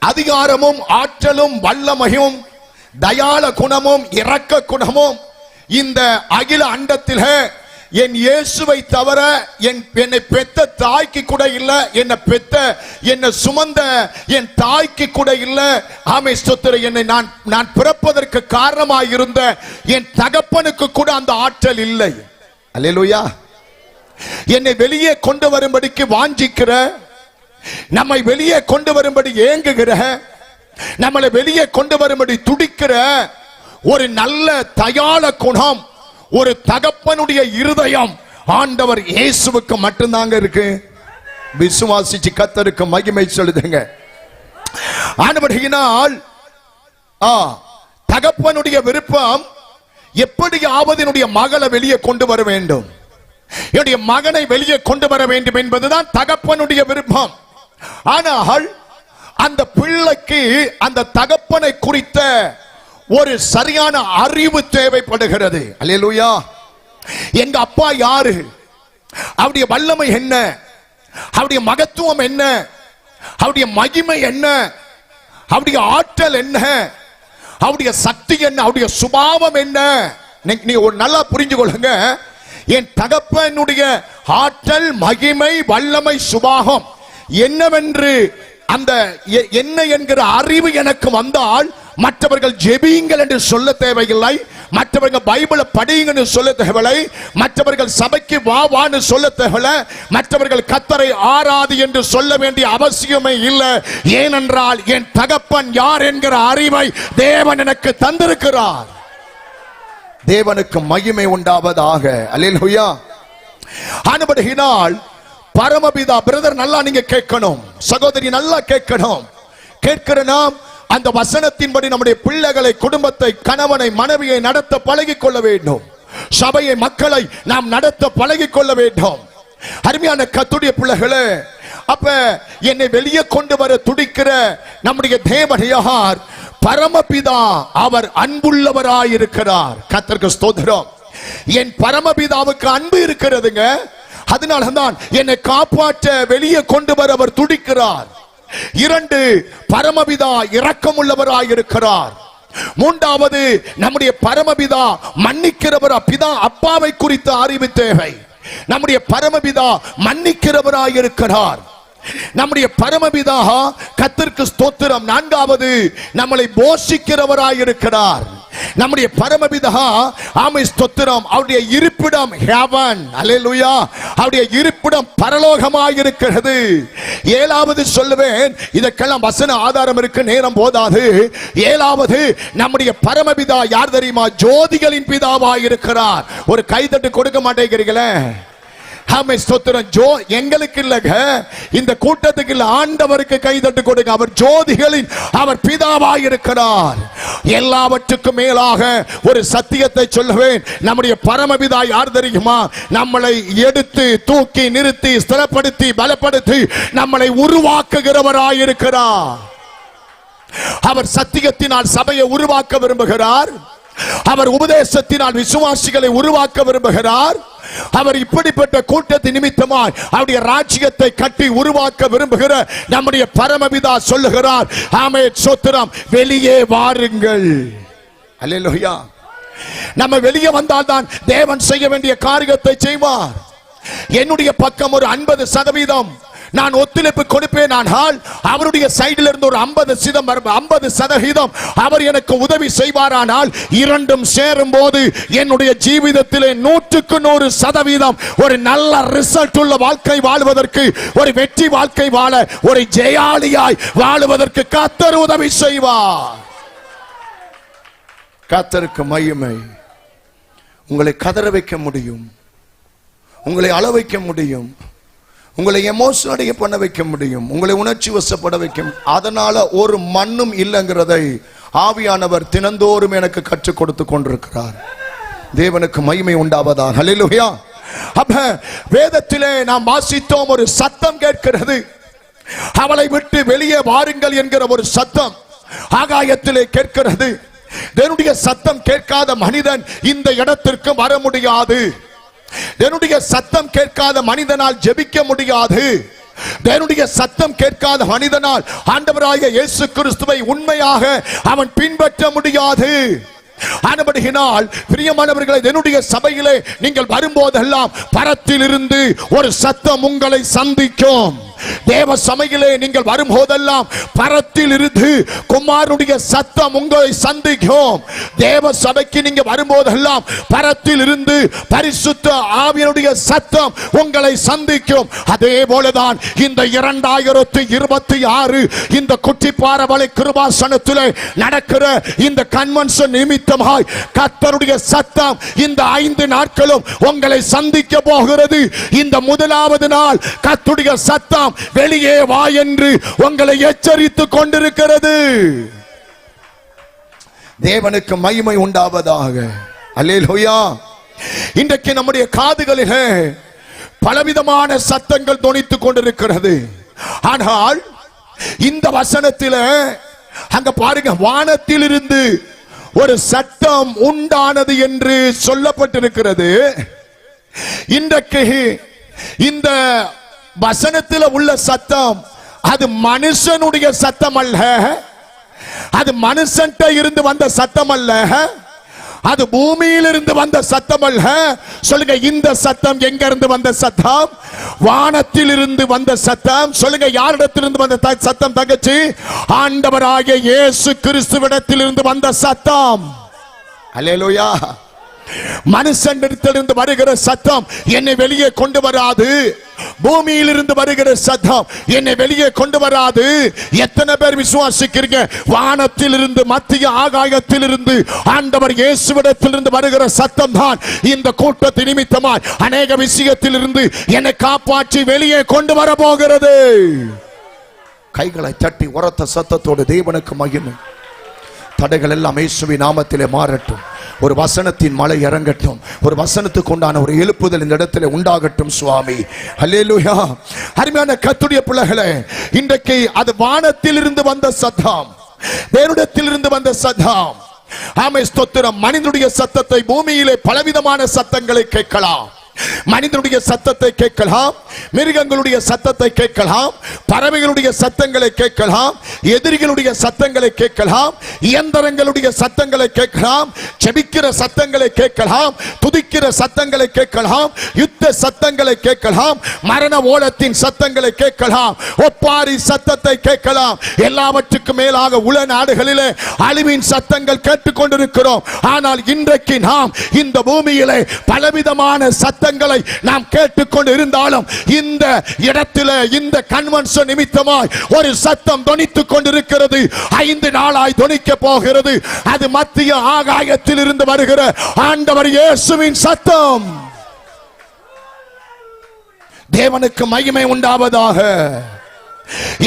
அதிகாரமும் ஆற்றலும் வல்லமையும் தயாள குணமும் இரக்க குணமும் இந்த அகில அண்டத்தில் என் இயேசுவை தவிர என்னை பெத்த தாய்க்கு கூட இல்ல, என்னை சுமந்த என் தாய்க்கு கூட இல்ல. ஆமை ஸ்தோத்திரம். என்னை நான் பிறப்பதற்கு காரணமாயிருந்த என் தகப்பனுக்கு கூட அந்த ஆற்றல் இல்லை. அல்லேலூயா. என்னை வெளியே கொண்டு வரும்படிக்கு வாஞ்சிக்கிற, நம்மை வெளியே கொண்டு வரும்படி ஏங்குகிற, நம்மளை வெளியே கொண்டு வரும்படி துடிக்கிற ஒரு நல்ல தயாள குணம், ஒரு தகப்பனுடைய இருதயம் ஆண்டவர் இயேசுவுக்கு மட்டும்தாங்க இருக்கு. விசுவாசிச்சு கர்த்தருக்கு மகிமை சொல்லுதுங்க. ஆனபடியினால் தகப்பனுடைய விருப்பம் எப்படியாவது என்னுடைய மகளை வெளியே கொண்டு வர வேண்டும், என்னுடைய மகனை வெளியே கொண்டு வர வேண்டும் என்பதுதான் தகப்பனுடைய விருப்பம். ஆனால் அந்த பிள்ளைக்கு அந்த தகப்பனை குறித்த ஒரு சரியான அறிவு தேவைப்படுகிறது. அல்லேலூயா. எங்க அப்பா யாரு, அவருடைய வல்லமை என்ன, அவருடைய மகத்துவம் என்ன, அவருடைய மகிமை என்ன, அவருடைய ஆற்றல் என்ன, அவருடைய சக்தி என்ன, அவருடைய சுபாவம் என்ன. நீ ஒரு நல்லா புரிஞ்சு கொள்ளுங்க. என் தகப்பனுடைய ஆற்றல், மகிமை, வல்லமை, சுபாவம் என்னவென்று அந்த என்ன என்கிற அறிவு எனக்கு வந்தால் மற்றவர்கள் ஜெபியுங்கள் என்று சொல்ல தேவையில்லை, மற்றவர்கள் பைபிளை படியுங்கள் என்று சொல்ல தேவையில்லை, மற்றவர்கள் சபைக்கு வா வான்னு சொல்ல தேவையில்லை, மற்றவர்கள் கர்த்தரை ஆராதி என்று சொல்ல வேண்டிய அவசியமே இல்லை. ஏனென்றால் என் தகப்பன் யார் என்கிற அறிவை தேவன் எனக்கு தந்திருக்கிறார். தேவனுக்கு மகிமை உண்டாவதாக. அல்லேலூயா. ஆனபடியினால் பரமபிதா. பிரதர் நல்லா நீங்க கேட்கணும், சகோதரி நல்லா கேட்கணும். கேட்கிற நாம் அந்த வசனத்தின்படி நம்முடைய பிள்ளைகளை, குடும்பத்தை, கணவனை, மனைவியை நடத்த பழகிக் கொள்ள வேண்டும். சபையை, மக்களை நாம் நடத்த பழகிக் கொள்ள வேண்டும். அருமையான கர்த்தருடைய பிள்ளைகளே, அப்ப என்னை வெளியே கொண்டு வர துடிக்கிற நம்முடைய தேவன் யார்? பரமபிதா. அவர் அன்புள்ளவராயிருக்கிறார். கர்த்தருக்கு ஸ்தோத்திரம். என் பரமபிதாவுக்கு அன்பு இருக்கிறதுங்க. அதனாலதான் என்னை காப்பாற்ற வெளியே கொண்டு வர அவர் துடிக்கிறார். 2, பரமபிதா இரக்கமுள்ளவராயிருக்கிறார். 3வது, நம்முடைய பரமபிதா மன்னிக்கிறவர். பிதா அப்பாவை குறித்த அறிவு தேவை. நம்முடைய பரமபிதா மன்னிக்கிறவராயிருக்கிறார். நம்முடைய பரமபிதா கர்த்தருக்கு ஸ்தோத்திரம். 4வது, நம்மளை போஷிக்கிறவராயிருக்கிறார். நம்முடைய பரமபிதா, ஆமை ஸ்தோத்திரம், அவருடைய இருப்பிடம் ஹெவன். அல்லேலூயா. அவருடைய இருப்பிடம் பரலோகமாயிருக்கிறது. 7வது சொல்லுவேன், இதற்கெல்லாம் வசன ஆதாரம் இருக்கு, நேரம் போதாது. 7வது, நம்முடைய பரமபிதா யார் தெரியுமா? ஜோதிகளின் பிதாவாயிருக்கிறார். ஒரு கைதட்டு கொடுக்க மாட்டேங்கிறீங்களே. ஆமே ஸ்தோத்திரம். எங்களுக்கு இல்லங்க, இந்த கூட்டத்துக்கு இல்ல, ஆண்டவருக்கு கைதட்டு கொடுங்க. அவர் ஜோதிகளின், அவர் பிதாவாயிருக்கிறார். எல்லாவற்றுக்கும் மேலாக ஒரு சத்தியத்தை சொல்லுவேன். நம்முடைய பரமபிதா யார் தெரியுமா? நம்மளை எடுத்து தூக்கி நிறுத்தி ஸ்திரப்படுத்தி பலப்படுத்தி நம்மளை உருவாக்குகிறவராயிருக்கிறார். அவர் சத்தியத்தினால் சபையை உருவாக்க விரும்புகிறார். அவர் உபதேசத்தினால் விசுவாசிகளை உருவாக்க விரும்புகிறார். அவர் இப்படிப்பட்ட கூட்டத்தின் நிமித்தமாய் அவருடைய ராஜ்யத்தை கட்டி உருவாக்க விரும்புகிற நம்முடைய பரமபிதா சொல்லுகிறார், ஆமென் ஸ்தோத்திரம், வெளியே வாருங்கள். அல்லேலூயா. நம்ம வெளியே வந்தால்தான் தேவன் செய்ய வேண்டிய காரியத்தை செய்வார். என்னுடைய பக்கம் ஒரு 50% நான் ஒத்துழைப்பு கொடுப்பேன். ஆனால் அவருடைய சைடில் இருந்து ஒரு 50% அவர் எனக்கு உதவி செய்வாரானால், இரண்டும் சேரும் போது என்னுடைய ஜீவிதத்திலே 100% ஒரு நல்ல ரிசல்ட் உள்ள வாழ்க்கை வாழ்வதற்கு, ஒரு வெற்றி வாழ்க்கை வாழ, ஒரு ஜெயாலியாய் வாழுவதற்கு கர்த்தர் உதவி செய்வார். கர்த்தருக்கு மகிமை. உங்களை கதற வைக்க முடியும், உங்களை அழ வைக்க முடியும், உங்களை எமோஷனல் பண்ண வைக்க முடியும், உங்களை உணர்ச்சி வசப்பட வைக்க. அதனால ஒரு மண்ணும் இல்லைங்கிறதை ஆவியானவர் தினந்தோறும் எனக்கு கற்றுக் கொடுத்து கொண்டிருக்கிறார். தேவனுக்கு மகிமை உண்டாவதாக. ஹல்லேலூயா. அப்ப வேதத்திலே நாம் வாசித்தோம், ஒரு சத்தம் கேட்கிறது. அவளை விட்டு வெளியே வாருங்கள் என்கிற ஒரு சத்தம் ஆகாயத்திலே கேட்கிறது. தேவனுடைய சத்தம் கேட்காத மனிதன் இந்த இடத்திற்கு வர முடியாது. தேவனுடைய சத்தம் கேட்காத மனிதனால் ஜெபிக்க முடியாது. தேவனுடைய சத்தம் கேட்காத மனிதனால் ஆண்டவராகிய இயேசு கிறிஸ்துவை உண்மையாக அவன் பின்பற்ற முடியாது. ஆனபடியினால் பிரியமானவர்களே, தேவனுடைய சபையிலே நீங்கள் வரும்போதெல்லாம் பரத்திலிருந்து ஒரு சத்தம் உங்களை சந்திக்கும். தேவ சபையிலே நீங்கள் வரும்போதெல்லாம் பரத்தில் இருந்து குமாரனுடைய சத்தம் உங்களை சந்திக்கும். தேவ சபைக்கு நீங்க வரும்போதெல்லாம் பரத்தில் இருந்து பரிசுத்த ஆவியனுடைய சத்தம் உங்களை சந்திக்கும். அதே போலதான் இந்த 2026 இந்த குட்டிப்பாறவளை கிருபாசனத்திலே நடக்கிற இந்த கன்வென்ஷன் நிமித்தமாய் கர்த்தருடைய சத்தம் இந்த 5 நாட்களும் உங்களை சந்திக்க போகிறது. இந்த முதலாவது நாள் கர்த்தருடைய சத்தம் வெளியே வா என்று உங்களை எச்சரித்துக் கொண்டிருக்கிறது. தேவனுக்கு மகிமை உண்டாவதாக. அல்லேலூயா. இன்றைக்கு நம்முடைய காதுகளிலே பலவிதமான சத்தங்கள் தொனித்துக் கொண்டிருக்கிறது. ஆனால் இந்த வசனத்திலே அங்க பாருங்க, வானத்தில் இருந்து ஒரு சத்தம் உண்டானது என்று சொல்லப்பட்டிருக்கிறது. இன்றைக்கு இந்த வசனத்தில் உள்ள சத்தம் அது மனுஷனுடைய சத்தம் அல்ல, அது மனுஷன்ட்ட இருந்து வந்த சத்தம் அல்ல, அது பூமியிலிருந்து வந்த சத்தம் அல்ல. சொல்லுங்க, இந்த சத்தம் எங்க இருந்து வந்த சத்தம்? வானத்தில் இருந்து வந்த சத்தம். சொல்லுங்க, யாரிடத்திலிருந்து வந்த சத்தம்? தங்கச்சி, ஆண்டவராகிய இயேசு கிறிஸ்துவிடத்திலிருந்து வந்த சத்தம். அல்லேலூயா. மனுஷனிடத்திலிருந்து வருகிற சத்தம் என்னை வெளியே கொண்டு வராது. பூமியில் இருந்து வருகிற சத்தம் என்னை வெளியே கொண்டு வராது. எத்தனை பேர் விசுவாசிக்கிறீங்க? வானத்தில் இருந்து, மத்திய ஆகாயத்தில் இருந்து, ஆண்டவர் இயேசுவிடத்தில் இருந்து வருகிற சத்தம் தான் இந்த கூட்டத்தின் நிமித்தமாய் அநேக விஷயத்தில் இருந்து என்னை காப்பாற்றி வெளியே கொண்டு வர போகிறது. கைகளை தட்டி உரத்த சத்தத்தோடு தேவனுக்கு மகிமை. தடைகள் எல்லாம் இயேசுவின் நாமத்திலே மாறட்டும். ஒரு வசனத்தின் மழை இறங்கட்டும். ஒரு வசனத்துக்கு உண்டான ஒரு எழுப்புதல் இந்த இடத்துல உண்டாகட்டும் சுவாமி. அல்லேலூயா. அருமையான கர்த்தருடைய பிள்ளைகளே, இன்றைக்கு அது வானத்தில் இருந்து வந்த சத்தம், தேவனிடத்தில் இருந்து வந்த சத்தம். ஆமென், ஸ்தோத்திரம். மனிதனுடைய சத்தத்தை பூமியிலே பலவிதமான சத்தங்களை கேட்கலாம். மனிதனுடைய சத்தத்தை கேட்கலாம், மிருகங்களுடைய சத்தத்தை கேட்கலாம், பறவைகளுடைய சத்தங்களை கேட்கலாம், எதிரிகளுடைய சத்தங்களை கேட்கலாம், இயந்திரங்களுடைய சத்தங்களை கேட்கலாம், செபிக்கிற சத்தங்களை கேட்கலாம், துதிக்கிற சத்தங்களை கேட்கலாம், யுத்த சத்தங்களை கேட்கலாம், மரண ஓலத்தின் சத்தங்களை கேட்கலாம், ஒப்பாரி சத்தத்தை கேட்கலாம். எல்லாவற்றுக்கும் மேலாக உலக நாடுகளிலே அழிவின் சத்தங்கள் கேட்டுக்கொண்டிருக்கிறோம். ஆனால் இன்றைக்கு நாம் இந்த பூமியிலே பலவிதமான சத்தங்களை நாம் கேட்டுக்கொண்டு இருந்தாலும் இந்த இடத்திலே இந்த கன்வென்ஷன் நிமித்தமாய் ஒரு சத்தம் தொனித்துக் கொண்டிருக்கிறது. 5 நாளாய் தொனிக்க போகிறது. அது மத்திய ஆகாயத்தில் இருந்து வருகிற ஆண்டவர் இயேசுவின் சத்தம். தேவனுக்கு மகிமை உண்டாவதாக.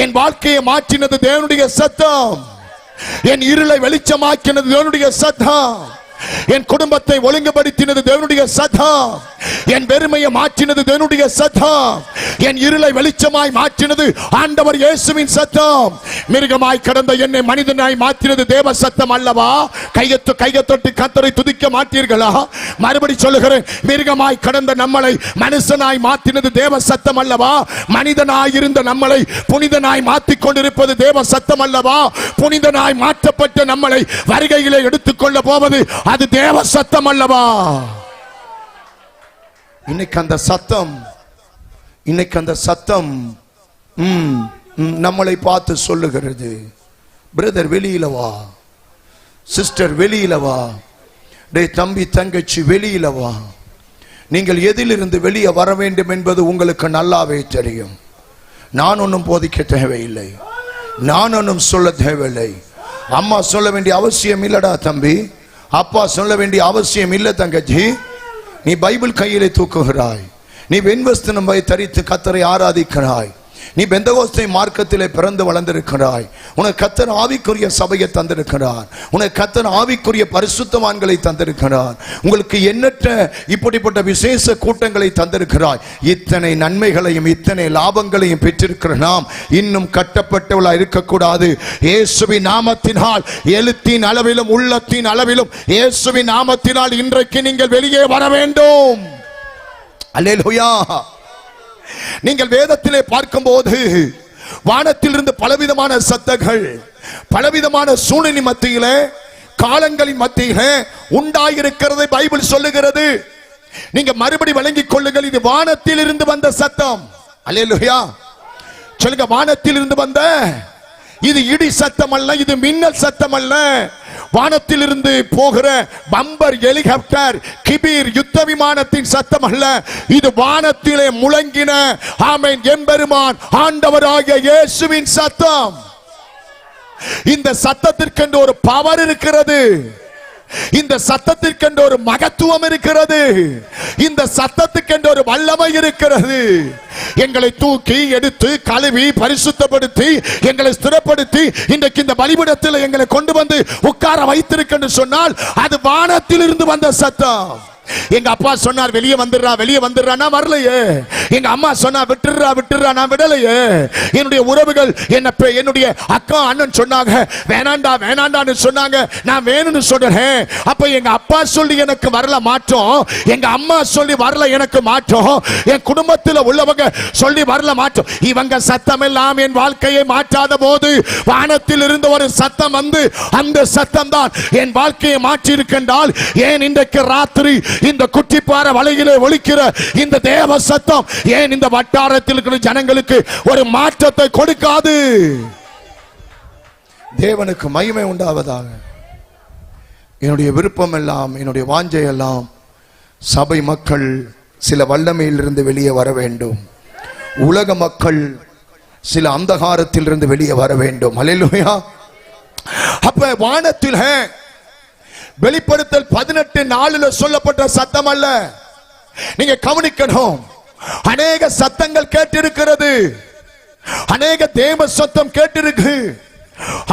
என் வாழ்க்கையை மாற்றினது தேவனுடைய சத்தம். என் இருளை வெளிச்சமாக்கினது தேவனுடைய சத்தம். என் குடும்பத்தை ஒழுங்குபடுத்தினது தேவனுடைய சத்தம். என் வெறுமையை மாற்றினது தேவனுடைய சத்தம். என் இருளை வெளிச்சமாய் மாற்றினது ஆண்டவர் இயேசுவின் சத்தம். மிருகமாய் கடந்த என்னை மனிதனாய் மாற்றினது தேவ சத்தம் அல்லவா? கையத்தொட்டு கர்த்தரை துதிக்க மாட்டீர்களா? மறுபடி சொல்லுகிறேன், மிருகமாய் கடந்த நம்மளை மனுஷனாய் மாற்றினது தேவ சத்தம் அல்லவா? மனிதனாய் இருந்த நம்மளை புனிதனாய் மாற்றிக் கொண்டிருப்பது தேவ சத்தம் அல்லவா? புனிதனாய் மாற்றப்பட்ட நம்மளை வருகையிலே எடுத்துக்கொள்ள போவது அது தேவ சத்தம் அல்லவா? இன்னைக்கு அந்த சத்தம் நம்மளை பார்த்து சொல்லுகிறது, பிரதர் வெளியில வா, சிஸ்டர் வெளியில வா, டே தம்பி தங்கச்சி வெளியில வா. நீங்கள் எதிலிருந்து வெளியே வர வேண்டும் என்பது உங்களுக்கு நல்லாவே தெரியும். நான் ஒன்றும் போதிக்க தேவையில்லை, நான் ஒன்றும் சொல்ல தேவையில்லை. அம்மா சொல்ல வேண்டிய அவசியம் இல்லடா தம்பி, அப்பா சொல்ல வேண்டிய அவசியம் இல்லை தங்கச்சி. நீ பைபிள் கையிலே தூக்குகிறாய், நீ வெண்வஸ்திரம் தரித்து கர்த்தரை ஆராதிக்கிறாய், நீ பெந்தகோஸ்தை மார்க்கத்திலே பிறந்து வளர்ந்திருக்கிறாய். உனக்கு கர்த்தர் ஆவிக்குரிய சபையை தந்திருக்கிறார், உனக்கு கர்த்தர் ஆவிக்குரிய பரிசுத்தவான்களை தந்திருக்கிறார், உங்களுக்கு எண்ணற்ற இப்படிப்பட்ட விசேஷ கூட்டங்களை தந்திருக்கிறாய். இத்தனை நன்மைகளையும் இத்தனை லாபங்களையும் பெற்றிருக்கிற நாம் இன்னும் கட்டப்பட்டவளா இருக்கக்கூடாது. இயேசுவின் நாமத்தினால் எழுத்தின் அளவிலும் உள்ளத்தின் அளவிலும் இயேசுவின் நாமத்தினால் இன்றைக்கு நீங்கள் வெளியே வர வேண்டும். அல்லேலூயா. நீங்கள் வேதத்திலே பார்க்கும்போது வானத்திலிருந்து பலவிதமான சத்தங்கள் பலவிதமான சூழ்நிலை மத்தியிலே காலங்களின் மத்தியிலே உண்டாயிருக்கிறதை பைபிள் சொல்லுகிறது. நீங்க மறுபடி வழங்கிக் கொள்ளுங்கள், இது வானத்தில் இருந்து வந்த சத்தம். அல்லேலூயா. சொல்லுங்க, வானத்தில் இருந்து வந்த. இது இடி சத்தம் அல்ல, இது மின்னல் சத்தம் அல்ல. வானத்தில் இருந்து போகிற பம்பர், ஹெலிகாப்டர், கிபீர், யுத்த விமானத்தின் சத்தம் அல்ல. இது வானத்திலே முழங்கின ஆமென் எம்பெருமான் ஆண்டவராகிய இயேசுவின் சத்தம். இந்த சத்தத்திற்கென்று ஒரு பவர் இருக்கிறது, இந்த சத்தத்திற்கென்று ஒரு மகத்துவம் இருக்கிறது, இந்த சத்தத்துக்கென்று ஒரு வல்லமை இருக்கிறது. எங்களை தூக்கி எடுத்து கழுவி பரிசுத்தப்படுத்தி எங்களை ஸ்திரப்படுத்தி இன்றைக்கு இந்த பலிபீடத்தில் எங்களை கொண்டு வந்து உட்கார வைத்திருக்க சொன்னால் அது வானத்தில் இருந்து வந்த சத்தம். எங்க அப்பா சொன்னார் வெளியே வந்துடுறா வெளியே வந்துடுறா, நான் வரலையே. எங்க அம்மா சொன்னா விட்டுடுறா விட்டுடுறா, நான் விடலையே. என்னுடைய உறவுகள் என்னுடைய அக்கா அண்ணன் சொன்னாங்க வேணாண்டா வேணாண்டான்னு சொன்னாங்க, நான் வேணும்னு சொல்றேன். அப்ப எங்க அப்பா சொல்லி எனக்கு வரல மாற்றம், எங்க அம்மா சொல்லி வரல எனக்கு மாற்றம், என் குடும்பத்தில் உள்ளவங்க சொல்லி வரல மாற்றம். இவங்க சத்தம் எல்லாம் என் வாழ்க்கையை மாற்றாத போது வானத்தில் இருந்து ஒரு சத்தம் வந்து அந்த சத்தம் தான் என் வாழ்க்கையை மாற்றி இருக்கின்றால் ஏன் இன்றைக்கு ராத்திரி இந்த குட்டிப்பாற வலையிலே ஒலிக்கிற இந்த தேவ சத்தம் ஏன் இந்த வட்டாரத்தில் இருக்கிற ஜனங்களுக்கு ஒரு மாற்றத்தை கொடுக்காது? தேவனுக்கு மகிமை உண்டாவதாக. என்னுடைய விருப்பம் எல்லாம் என்னுடைய வாஞ்சை எல்லாம் சபை மக்கள் சில வல்லமையிலிருந்து வெளியே வர வேண்டும். உலக மக்கள் சில அந்தகாரத்தில் இருந்து வெளியே வர வேண்டும். அல்லேலூயா. அப்ப வானத்தில் வெளிப்படுத்தல் 18:4 சொல்லப்பட்ட சத்தம் அல்ல. நீங்க கவனிக்கணும். அநேக சத்தங்கள் கேட்டிருக்கிறது, அநேக தேவ சத்தம் கேட்டிருக்கு.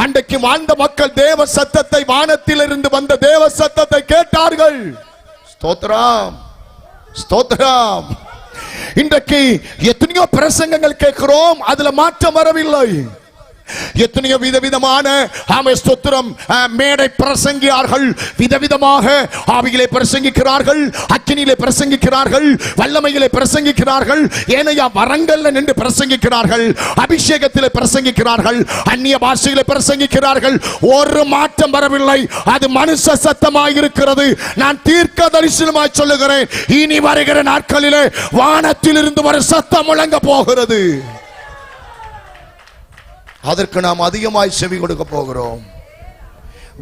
அன்றைக்கு வாழ்ந்த மக்கள் தேவ சத்தத்தை, வானத்தில் இருந்து வந்த தேவ சத்தத்தை கேட்டார்கள். ஸ்தோத்திரம், ஸ்தோத்திரம். இன்றைக்கு எத்தனையோ பிரசங்கங்கள் கேட்கிறோம், அதுல மாற்றம் வரவில்லை. எத்தனையோ விதவிதமான ஸ்தோத்திரம் மேடை பிரசங்கியார்கள் விதவிதமாக ஆவியிலே பிரசங்கிக்கிறார்கள், அக்கினியிலே பிரசங்கிக்கிறார்கள், வல்லமையிலே பிரசங்கிக்கிறார்கள், ஏனையா வரங்கள்ல நின்று பிரசங்கிக்கிறார்கள், அபிஷேகத்திலே பிரசங்கிக்கிறார்கள், அந்நிய பாஷையிலே பிரசங்கிக்கிறார்கள். ஒரு மாற்றம் வரவில்லை. அது மனுஷ சத்தமாய் இருக்கிறது. நான் தீர்க்க தரிசனமாய் சொல்லுகிறேன், இனி வருகிற நாட்களிலே வானத்தில் இருந்து ஒரு சத்தம் முழங்க போகிறது. அதற்கு நாம் அதிகமாய் செவி கொடுக்க போகிறோம்.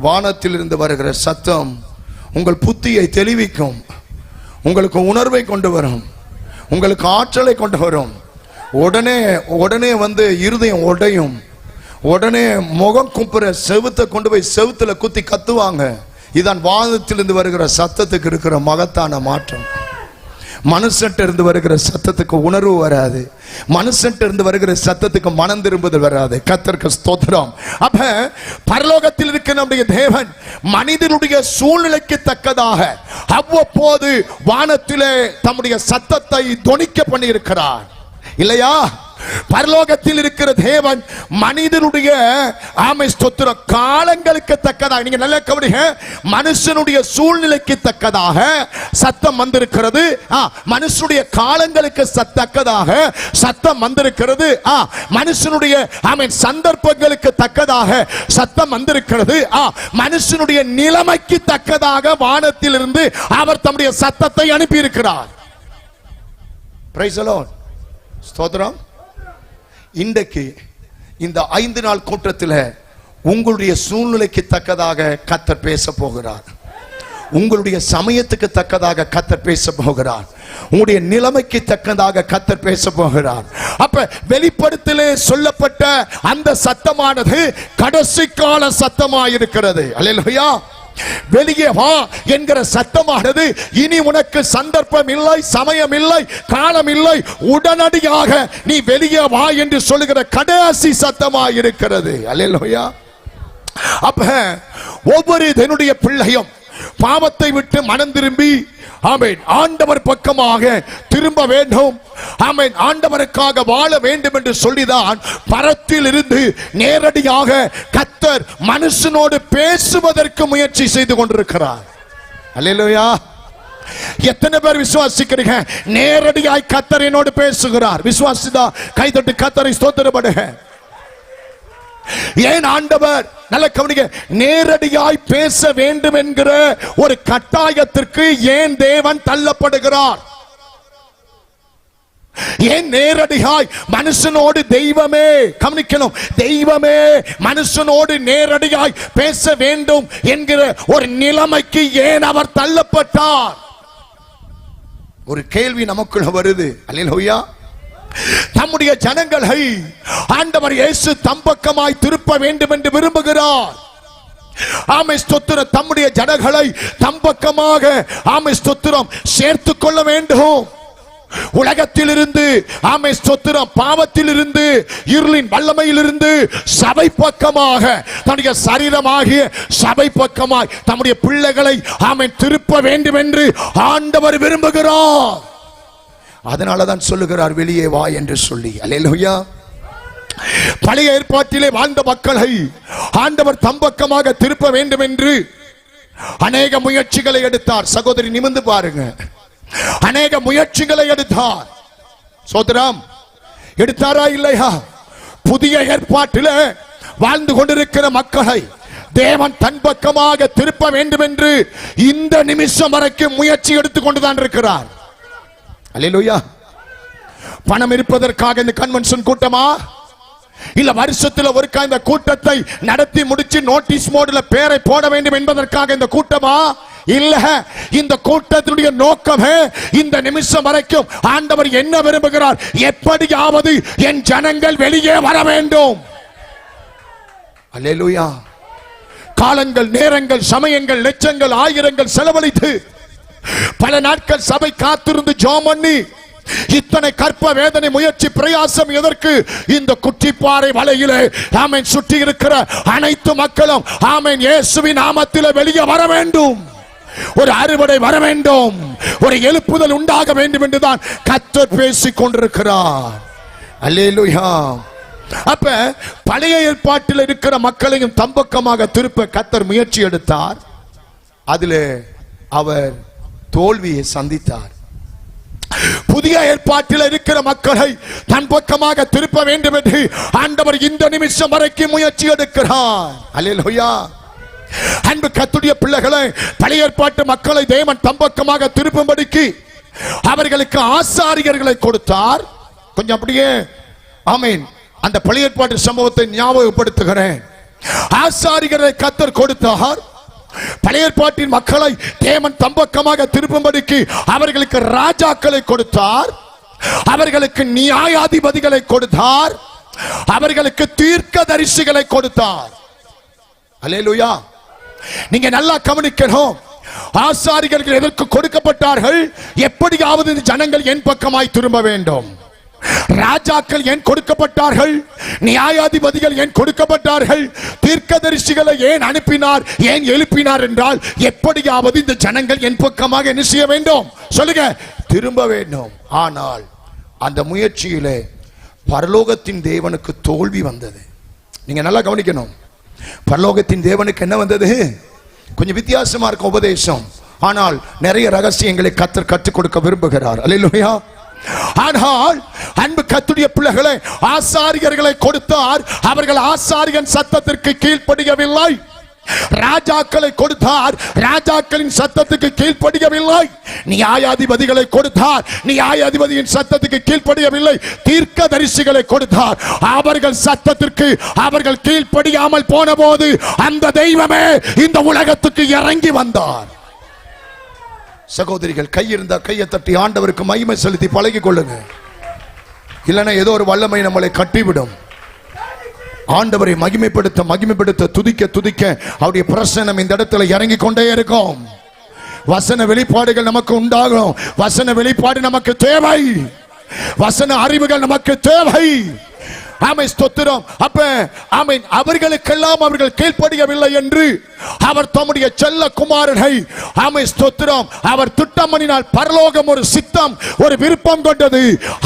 வானத்தில் இருந்து வருகிற சத்தம் உங்கள் புத்தியை தெளிவிக்கும், உங்களுக்கு உணர்வை கொண்டு வரும், உங்களுக்கு ஆற்றலை கொண்டு வரும். உடனே வந்து இருதயம் உடையும், உடனே முகம் குப்புற செவுத்தை கொண்டு போய் செவுத்துல குத்தி கத்துவாங்க. இதான் வானத்திலிருந்து வருகிற சத்தத்துக்கு இருக்கிற மகத்தான மாற்றம். மனுஷன்ட்ட இருந்து வருகிற சத்தத்துக்கு உணர்வு வராது, மனுஷன்ட்ட இருந்து வருகிற சத்தத்துக்கு மனம் திரும்புதல் வராது. கர்த்தருக்கு ஸ்தோத்திரம். அப்ப பரலோகத்தில் இருக்கிற நம்முடைய தேவன் மனிதனுடைய சூழ்நிலைக்கு தக்கதாக அவ்வப்போது வானத்திலே தம்முடைய சத்தத்தை தொனிக்க பண்ணி இருக்கிறார் இல்லையா? பரலோகத்தில் இருக்கிற தேவன் மனிதனுடைய ஸ்தோத்திர காலங்களுக்கு தக்கதாக, நீங்க நல்ல கவனிங்க, மனுஷனுடைய சூழ்நிலைக்கு தக்கதாக சத்தம் வந்திருக்கிறது. மனுஷனுடைய காலங்களுக்கு தக்கதாக சத்தம் வந்திருக்கிறது. மனுஷனுடைய சந்தர்ப்பங்களுக்கு தக்கதாக சத்தம் வந்திருக்கிறது. மனுஷனுடைய நிலைமைக்கு தக்கதாக வானத்திலிருந்து அவர் தம்முடைய சத்தத்தை அனுப்பி இருக்கிறார். Praise the Lord. ஸ்தோத்திரம். இன்றைக்கு இந்த 5 நாள் கூட்டத்தில் உங்களுடைய சூழ்நிலைக்கு தக்கதாக கர்த்தர் பேச போகிறார். உங்களுடைய சமயத்துக்கு தக்கதாக கர்த்தர் பேச போகிறார். உங்களுடைய நிலைமைக்கு தக்கதாக கர்த்தர் பேச போகிறார். அப்ப வெளிப்படுத்தலே சொல்லப்பட்ட அந்த சத்தமானது கடைசி கால சத்தமாயிருக்கிறது. அல்லேலூயா. வெளியே வா என்கிற சத்தமானது இனி உனக்கு சந்தர்ப்பம் இல்லை, சமயம் இல்லை, காலம் இல்லை, உடனடியாக நீ வெளியே வா என்று சொல்லுகிற கடைசி சத்தமாய் இருக்கிறது. அல்லேலூயா. அப்ப ஒவ்வொரு தன்னுடைய பிள்ளையும் பாவத்தை விட்டு மனம் திரும்பி ஆமென் ஆண்டவர் பக்கமாக திரும்ப வேண்டும், ஆமென் ஆண்டவருக்காக வாழ வேண்டும் என்று சொல்லிதான் பரத்தில் இருந்து நேரடியாக கர்த்தர் மனுஷனோடு பேசுவதற்கு முயற்சி செய்து கொண்டிருக்கிறார். அல்லேலூயா. எத்தனை பேர் விசுவாசிக்கிறீங்க? நேரடியாய் கர்த்தர் என்னோடு பேசுகிறார். விசுவாசிதா கைதட்டி கர்த்தரை ஸ்தோத்திரப்படுங்க. ஏன் ஆண்டவர் நல்ல கவனிக்க நேரடியாய் பேச வேண்டும் என்கிற ஒரு கட்டாயத்திற்கு ஏன் தேவன் தள்ளப்படுகிறார்? ஏன் நேரடியாய் மனுஷனோடு தெய்வமே, கவனிக்கணும், தெய்வமே மனுஷனோடு நேரடியாய் பேச வேண்டும் என்கிற ஒரு நிலைமைக்கு ஏன் அவர் தள்ளப்பட்டார்? ஒரு கேள்வி நமக்குள்ள வருது. அல்லேலூயா. தம்முடைய ஜனங்களை ஆண்டவர் இயேசு தம்பக்கமாய் திருப்ப வேண்டும் என்று விரும்புகிறார். ஆமென் ஸ்தோத்திரம். தம்முடைய ஜனங்களை தம்பக்கமாக ஆமென் ஸ்தோத்திரம் சேர்த்துக் கொள்ள வேண்டும். உலகத்தில் இருந்து ஆமென் ஸ்தோத்திரம் பாவத்தில் இருந்து இருளின் வல்லமையில் இருந்து சபை பக்கமாக தன்னுடைய சரீரமாகிய சபை பக்கமாய் தம்முடைய பிள்ளைகளை ஆமென் திருப்ப வேண்டும் என்று ஆண்டவர் விரும்புகிறார். அதனாலதான் சொல்லுகிறார் வெளியே வா என்று சொல்லி. அல்லேலூயா. பழைய ஏற்பாட்டிலே வாழ்ந்த மக்களை ஆண்டவர் தம்பக்கமாக திருப்ப வேண்டும் என்று அநேக முயற்சிகளை எடுத்தார். சகோதரி நிமிர்ந்து பாருங்க, அநேக முயற்சிகளை எடுத்தார். சோதரம் எடுத்தாரா இல்லையா? புதிய ஏற்பாட்டிலே வாழ்ந்து கொண்டிருக்கிற மக்களை தேவன் தன் பக்கமாக திருப்ப வேண்டும் என்று இந்த நிமிஷம் வரைக்கும் முயற்சி எடுத்துக் கொண்டுதான் இருக்கிறார். அல்லேலூயா. பணம் இருப்பதற்காக இந்த கன்வென்ஷன் கூட்டமா, இல்ல வருஷத்துல ஒருக்கா இந்த கூட்டத்தை நடத்தி முடிச்சு நோட்டீஸ் மோட்ல பேரை போட வேண்டும் என்பதற்காக இந்த கூட்டமா, இல்ல, இந்த கூட்டத்தினுடைய நோக்கமே இந்த நிமிஷம் வரைக்கும் ஆண்டவர் என்ன விரும்புகிறார், எப்படியாவது என் ஜனங்கள் வெளியே வர வேண்டும். அல்லேலூயா. காலங்கள், நேரங்கள், சமயங்கள், லட்சங்கள், ஆயிரங்கள் செலவழித்து பல நாட்கள் சபை காத்திருந்து ஜெபம் பண்ணி இத்தனை கற்ப வேதனை, முயற்சி, பிரயாசம் எதற்கு? இந்த குட்டிப்பாறை வலையிலே ஆமென் சுற்றி இருக்கிற அனைத்து மக்களும் ஆமென் இயேசுவின் நாமத்திலே வெளியே வர வேண்டும். ஒரு அறுவடை வர வேண்டும், ஒரு எழுப்புதல் உண்டாக வேண்டும் என்றுதான் கர்த்தர் பேசிக் கொண்டிருக்கிறார். அல்லேலூயா. அப்ப பழைய ஏற்பாட்டில் இருக்கிற மக்களையும் தம்பக்கமாக திருப்ப கர்த்தர் முயற்சி எடுத்தார். அதிலே அவர் தோல்வியை சந்தித்தார். புதிய ஏற்பாட்டில் இருக்கிற மக்களை தன் பக்கமாக திருப்ப வேண்டும் என்று ஆண்டவர் இந்த நிமிஷம் வரைக்கும் முயற்சி எடுக்கிறார். அல்லேலூயா. அன்பு கர்த்தருடைய பிள்ளைகளை, பழைய ஏற்பாட்டு மக்களை தேவன் தம் பக்கமாக திருப்பும்படிக்கு அவர்களுக்கு ஆசாரியர்களை கொடுத்தார். கொஞ்சம் அப்படியே ஆமென் அந்த பழைய ஏற்பாட்டு சம்பவத்தை ஞாபகப்படுத்துகிறேன். ஆசாரியர்களை கர்த்தர் கொடுத்தார். பழைய ஏற்பாட்டின் மக்களை தேவன் தம்பக்கமாக திருப்பும்படிக்கு அவர்களுக்கு ராஜாக்களை கொடுத்தார், அவர்களுக்கு நியாயாதிபதிகளை கொடுத்தார், அவர்களுக்கு தீர்க்கதரிசிகளை கொடுத்தார். அல்லேலூயா. நீங்க நல்லா கவனிக்கணும். ஆசாரியர்கள் எதற்கு கொடுக்கப்பட்டார்கள்? எப்படியாவது ஜனங்கள் என் பக்கமாய் திரும்ப வேண்டும். ராஜாக்கள் ஏன் கொடுக்கப்பட்டார்கள்? நியாயாதிபதிகள் ஏன் கொடுக்கப்பட்டார்கள்? தீர்க்கதரிசிகளை ஏன் அனுப்பினார், ஏன் எழுப்பினார் என்றால் எப்படியாவது இந்த ஜனங்கள் என் பக்கமாக என்ன செய்ய வேண்டும்? சொல்லுங்க, திரும்ப வேண்டும். ஆனால் அந்த முயற்சியிலே பரலோகத்தின் தேவனுக்கு தோல்வி வந்தது. நீங்க நல்லா கவனிக்கணும். பரலோகத்தின் தேவனுக்கு என்ன வந்தது? கொஞ்சம் வித்தியாசமா இருக்கும் உபதேசம், ஆனால் நிறைய ரகசியங்களை கர்த்தர் கற்றுக் கொடுக்க விரும்புகிறார். அல்லேலூயா. ஆனால் அன்பு கர்த்தருடைய பிள்ளைகளை, ஆசாரியர்களை கொடுத்தார். அவர்கள் ஆசாரியன் சத்தத்திற்கு கீழ்ப்படியவில்லை. ராஜாக்களை கொடுத்தார், ராஜாக்களின் சத்தத்துக்கு கீழ்ப்படியவில்லை. நியாயாதிபதிகளை கொடுத்தார், நியாயாதிபதியின் சத்தத்துக்கு கீழ்ப்படியவில்லை. தீர்க்கதரிசிகளை கொடுத்தார், அவர்கள் சத்தத்திற்கு அவர்கள் கீழ்ப்படியாமல் போன போது அந்த தெய்வமே இந்த உலகத்துக்கு இறங்கி வந்தார். சகோதரிகள், கையிருந்தா கையை தட்டி ஆண்டவருக்கு மகிமை செலுத்தி பழகி கொள்ளுங்க. இல்லைன்னா ஏதோ ஒரு வல்லமை நம்மளை கட்டிவிடும். ஆண்டவரை மகிமைப்படுத்த துதிக்க துதிக்க அவருடைய பிரசன்னம் இந்த இடத்துல இறங்கி கொண்டே இருக்கும். வசன வெளிப்பாடுகள் நமக்கு உண்டாகும். வசன வெளிப்பாடு நமக்கு தேவை. வசன அறிவுகள் நமக்கு தேவை. ஆமென், ஸ்தோத்திரம். அப்ப ஆமென், அவர்களுக்கெல்லாம் அவர்கள் கீழ்ப்படியவில்லை என்று அவர் தம்முடைய செல்ல குமாரனை ஆமென், ஸ்தோத்திரம், அவர் திட்டம் பண்ணினால் பரலோகம் ஒரு சித்தம், ஒரு விருப்பம் கொண்டது.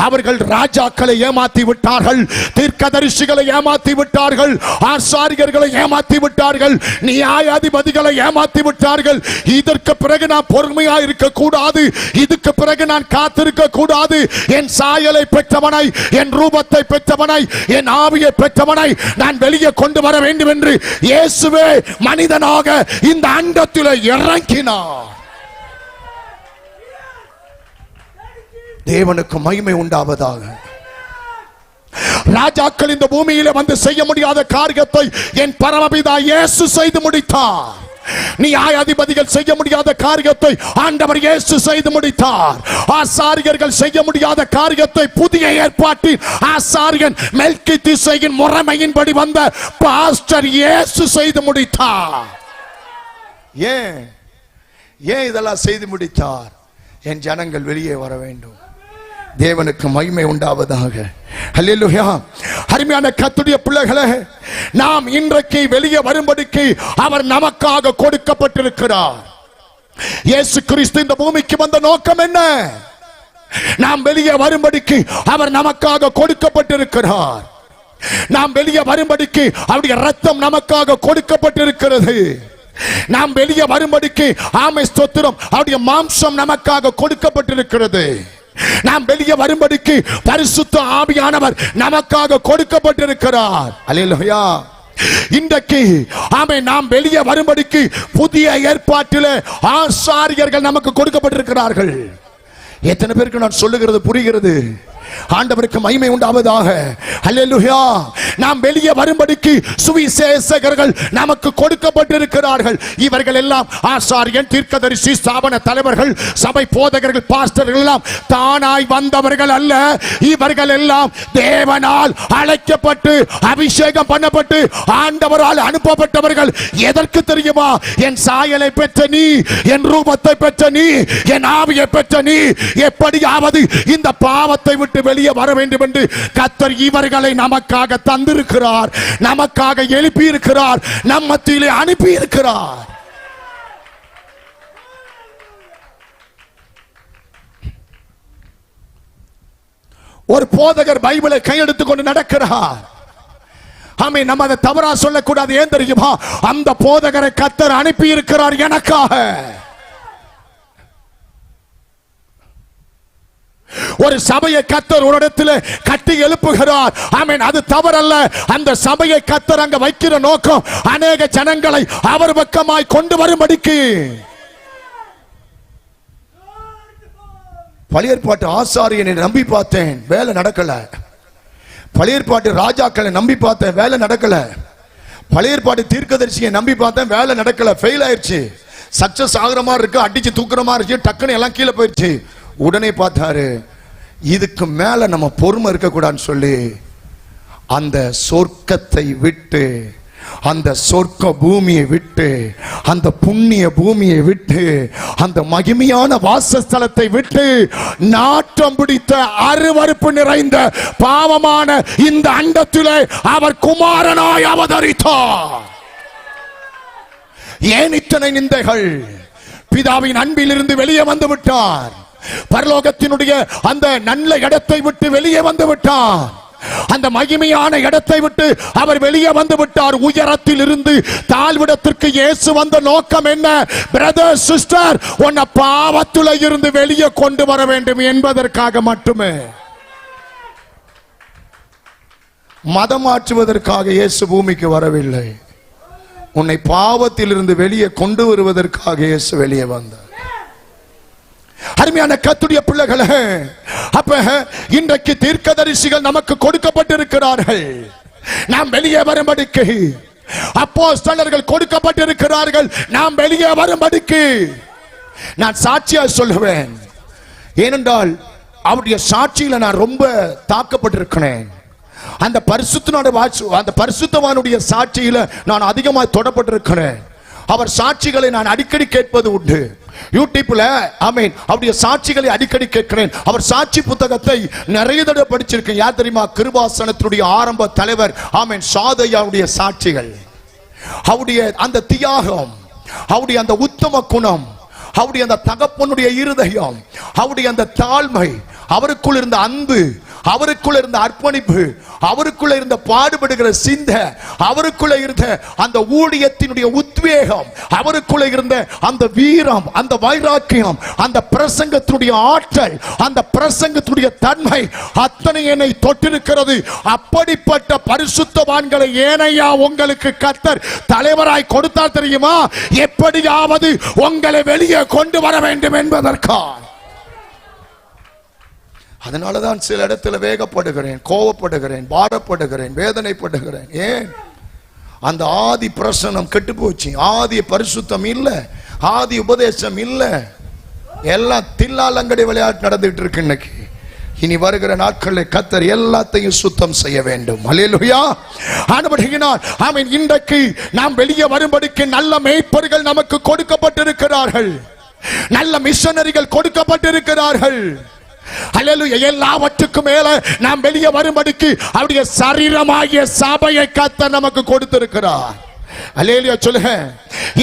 அவர்கள் ராஜாக்களை ஏமாத்தி விட்டார்கள், தீர்க்கதரிசிகளை ஏமாத்தி விட்டார்கள், ஆசாரியர்களை ஏமாத்தி விட்டார்கள், நியாயாதிபதிகளை ஏமாத்தி விட்டார்கள். இதற்கு பிறகு நான் பொறுமையா இருக்க கூடாது, இதுக்கு பிறகு நான் காத்திருக்க கூடாது. என் சாயலை பெற்றவனை, என் ரூபத்தை பெற்றவனை, என் ஆவியை பெற்றவனை நான் வெளியே கொண்டு வர வேண்டும் என்று இயேசுவே மனிதனாக இந்த அண்டத்தில் இறங்கினார். தேவனுக்கு மகிமை உண்டாவதாக. ராஜாக்கள் இந்த பூமியில வந்து செய்ய முடியாத காரியத்தை என் பரமபிதா இயேசு செய்து முடித்தார். நியாயாதிபதிகள் செய்ய முடியாத காரியத்தை ஆண்டவர் இயேசு செய்து முடித்தார். ஆசாரியர்கள் செய்ய முடியாத காரியத்தை புதிய ஏற்பாட்டில் ஆசாரியன் மெல்கிசேதேக்கின் முறைமையின்படி வந்த பாஸ்டர் இயேசு செய்து முடித்தார். ஏன் இதெல்லாம் செய்து முடித்தார்? என் ஜனங்கள் வெளியே வர வேண்டும். தேவனுக்கு மகிமை உண்டாவதாக. அல்லேலூயா. அருமையான கர்த்தருடைய பிள்ளைகளே, நாம் இன்றைக்கு வெளியே வரும்படிக்கு அவர் நமக்காக கொடுக்கப்பட்டிருக்கிறார். இயேசு கிறிஸ்து இந்த பூமிக்கு வந்த நோக்கம் என்ன? நாம் வெளியே வரும்படிக்கு அவர் நமக்காக கொடுக்கப்பட்டிருக்கிறார். நாம் வெளியே வரும்படிக்கு அவருடைய ரத்தம் நமக்காக கொடுக்கப்பட்டிருக்கிறது. நாம் வெளியே வரும்படிக்கு ஆமென், ஸ்தோத்திரம், அவருடைய மாம்சம் நமக்காக கொடுக்கப்பட்டிருக்கிறது. நாம் வெளியே வரும்படிக்கு பரிசுத்த ஆவியானவர் நமக்காக கொடுக்கப்பட்டிருக்கிறார். அல்லேலூயா. இன்றைக்கு ஆமென், நாம் வெளியே வரும்படிக்கு புதிய ஏற்பாட்டிலே ஆசாரியர்கள் நமக்கு கொடுக்கப்பட்டிருக்கிறார்கள். எத்தனை பேருக்கு நான் சொல்லுகிறது புரிகிறது? ஆண்டவருக்கு மகிமை உண்டாவதாக. அல்லேலூயா. நாம் வெளியே வரும்படிக்கு சுவிசேஷகர்கள் நமக்கு கொடுக்கப்பட்டிருக்கிறார்கள். இவர்கள் எல்லாம் ஆசாரியன், தீர்க்கதரிசி, ஸ்தாபன தலைவர்கள், சபை போதகர்கள், பாஸ்டர்கள் எல்லாம் தானாய் வந்தவர்கள் அல்ல. இவர்கள் எல்லாம் தேவனால் அழைக்கப்பட்டு அபிஷேகம் பண்ணப்பட்டு ஆண்டவரால் அனுப்பப்பட்டவர்கள். எதற்கு தெரியுமா? என் சாயலை பெற்ற நீ, என் ரூபத்தை பெற்ற நீ, என் ஆவியை பெற்ற நீ எப்படியாவது இந்த பாவத்தை விட்டு வெளியே வர வேண்டும் என்று கர்த்தர் இவர்களை நமக்காக தந்திருக்கிறார், நமக்காக எழுப்பி இருக்கிறார், நம் மத்தியிலே அனுப்பி இருக்கிறார். ஒரு போதகர் பைபிளை கையெடுத்துக் கொண்டு நடக்கிறார். ஆமென். நம்ம அதை தவறா சொல்லக்கூடாது. ஏன் தெரியுமா? அந்த போதகரை கர்த்தர் அனுப்பி இருக்கிறார் எனக்காக. ஒரு சபையை கர்த்தர் ஒரு இடத்துல கட்டி எழுப்புகிறார். ஆமென். அது தவறல்ல. அந்த சபையை கர்த்தர் அங்க வைக்கிற நோக்கம் அநேக ஜனங்களை அவர் பக்கமாய் கொண்டு வரும்படிக்கு. பழைய ஏற்பாட்டு ஆசாரியனை நம்பி பார்த்தேன், வேலை நடக்கல. பழைய ஏற்பாட்டு ராஜாக்களை நம்பி பார்த்தேன், வேலை நடக்கல. பழைய ஏற்பாட்டு தீர்க்கதரிசியை நம்பி பார்த்தேன், வேலை நடக்கல, ஃபெயில் ஆயிடுச்சு. சக்சஸ் ஆகுற மாதிரி இருக்கு, அடிச்சு தூக்குற மாதிரி இருக்கு, டக்குன்னு எல்லாம் கீழே போயிடுச்சு. உடனே பார்த்தாரு, இதுக்கு மேல நம்ம பொறுமை இருக்கக்கூடாதுன்னு சொல்லி அந்த சொர்க்கத்தை விட்டு, அந்த சொர்க்க பூமியை விட்டு, அந்த புண்ணிய பூமியை விட்டு, அந்த மகிமையான வாசஸ்தலத்தை விட்டு, நாட்டம் பிடித்த அருவருப்பு நிறைந்த பாவமான இந்த அண்டத்திலே அவர் குமாரனாய் அவதரித்தார். ஏன் இத்தனை நிந்தைகள்? பிதாவின் அன்பிலிருந்து வெளியே வந்து விட்டார். பரலோகத்தினுடைய அந்த நல்ல இடத்தை விட்டு வெளியே வந்து விட்டார். அந்த மகிமையான இடத்தை விட்டு அவர் வெளியே வந்து விட்டார். உயரத்தில் இருந்து தாழ்விடத்திற்கு இயேசு வந்த நோக்கம் என்ன? பிரதர், சிஸ்டர், உன்னை பாவத்துல இருந்து வெளியே கொண்டு வர வேண்டும் என்பதற்காக மட்டுமே. மதம் மாற்றுவதற்காக இயேசு பூமிக்கு வரவில்லை. உன்னை பாவத்தில் இருந்து வெளியே கொண்டு வருவதற்காக இயேசு வெளியே வந்தார். அருமையான கர்த்தருடைய பிள்ளைகளே, அப்ப இன்றைக்கு தீர்க்கதரிசிகள் நமக்கு கொடுக்கப்பட்டிருக்கிறார்கள். நாம் வெளியே வரும்படிக்கு அப்போஸ்தலர்கள் கொடுக்கப்பட்டிருக்கிறார்கள். நாம் வெளியே வரும்படிக்கு. நான் சாட்சியா சொல்லுவேன். ஏனென்றால் அவருடைய சாட்சியில நான் ரொம்ப தாக்கப்பட்டிருக்கிறேன். அந்த பரிசுத்தவானுடைய சாட்சியில நான் அதிகமாக தொடப்பட்டிருக்கிறேன். அவர் சாட்சிகளை நான் அடிக்கடி கேட்பது உண்டு. யூடியூப்ல ஆமென் அவருடைய சாட்சிகளை அடிக்கடி கேட்கிறேன். அவர் சாட்சி புத்தகத்தை நிறைய தடவை படிச்சிருக்கேன். யார் தெரியுமா? கிருபாசனத்துடைய ஆரம்ப தலைவர் ஆமென் சாதையாவுடைய சாட்சிகள், அவருடைய அந்த தியாகம், அவருடைய அந்த உத்தம குணம், அவருடைய அந்த தகப்பனுடைய இருதயம், அவருடைய அந்த தாழ்மை, அவருக்குள் இருந்த அன்பு, அவருக்குள்ள இருந்த அர்ப்பணிப்பு, அவருக்குள்ள இருந்த பாடுபடுகிற சிந்தை, அவருக்குள்ள இருந்த அந்த ஊழியத்தினுடைய உத்வேகம், அவருக்குள்ள இருந்த அந்த வீரம், அந்த வைராக்கியம், அந்த பிரசங்கத்துடைய ஆற்றல், அந்த பிரசங்கத்துடைய தன்மை அத்தனை என்னை தொட்டிருக்கிறது. அப்படிப்பட்ட பரிசுத்தவான்களை ஏனையா உங்களுக்கு கர்த்தர் தலைவராய் கொடுத்தால் தெரியுமா? எப்படியாவது உங்களை வெளியே கொண்டு வர வேண்டும் என்பதற்காக. அதனாலதான் சில இடத்துல வேகப்படுகிறேன், கோவப்படுகிறேன், பாரப்படுகிறேன், வேதனைப்படுகிறேன். ஏன்? அந்த ஆதி பிரசனம் கெட்டு போச்சு. ஆதி பரிசுத்தம் இல்ல, ஆதி உபதேசம் இல்ல. எல்லாம் தில்லாலங்கடி விளையாட்டு நடந்துட்டு இருக்கு இன்னைக்கு. இனி வருகிற நாட்களில் கர்த்தர் எல்லாத்தையும் சுத்தம் செய்ய வேண்டும். அல்லேலூயா. ஆனபடியினால் ஆமென் இன்றைக்கு நாம் வெளியே வரும்படிக்கு நல்ல மேய்ப்பர்கள் நமக்கு கொடுக்கப்பட்டிருக்கிறார்கள். நல்ல மிஷனரிகள் கொடுக்கப்பட்டிருக்கிறார்கள். அல்லேலூயா. எல்லாவற்றுக்கும் மேல நாம் வெளியே வரும்படிக்கு அவருடைய சரீரமாகிய சபையை கர்த்தர் நமக்கு கொடுத்திருக்கிறார். அல்லேலூயா சொல்லுங்க.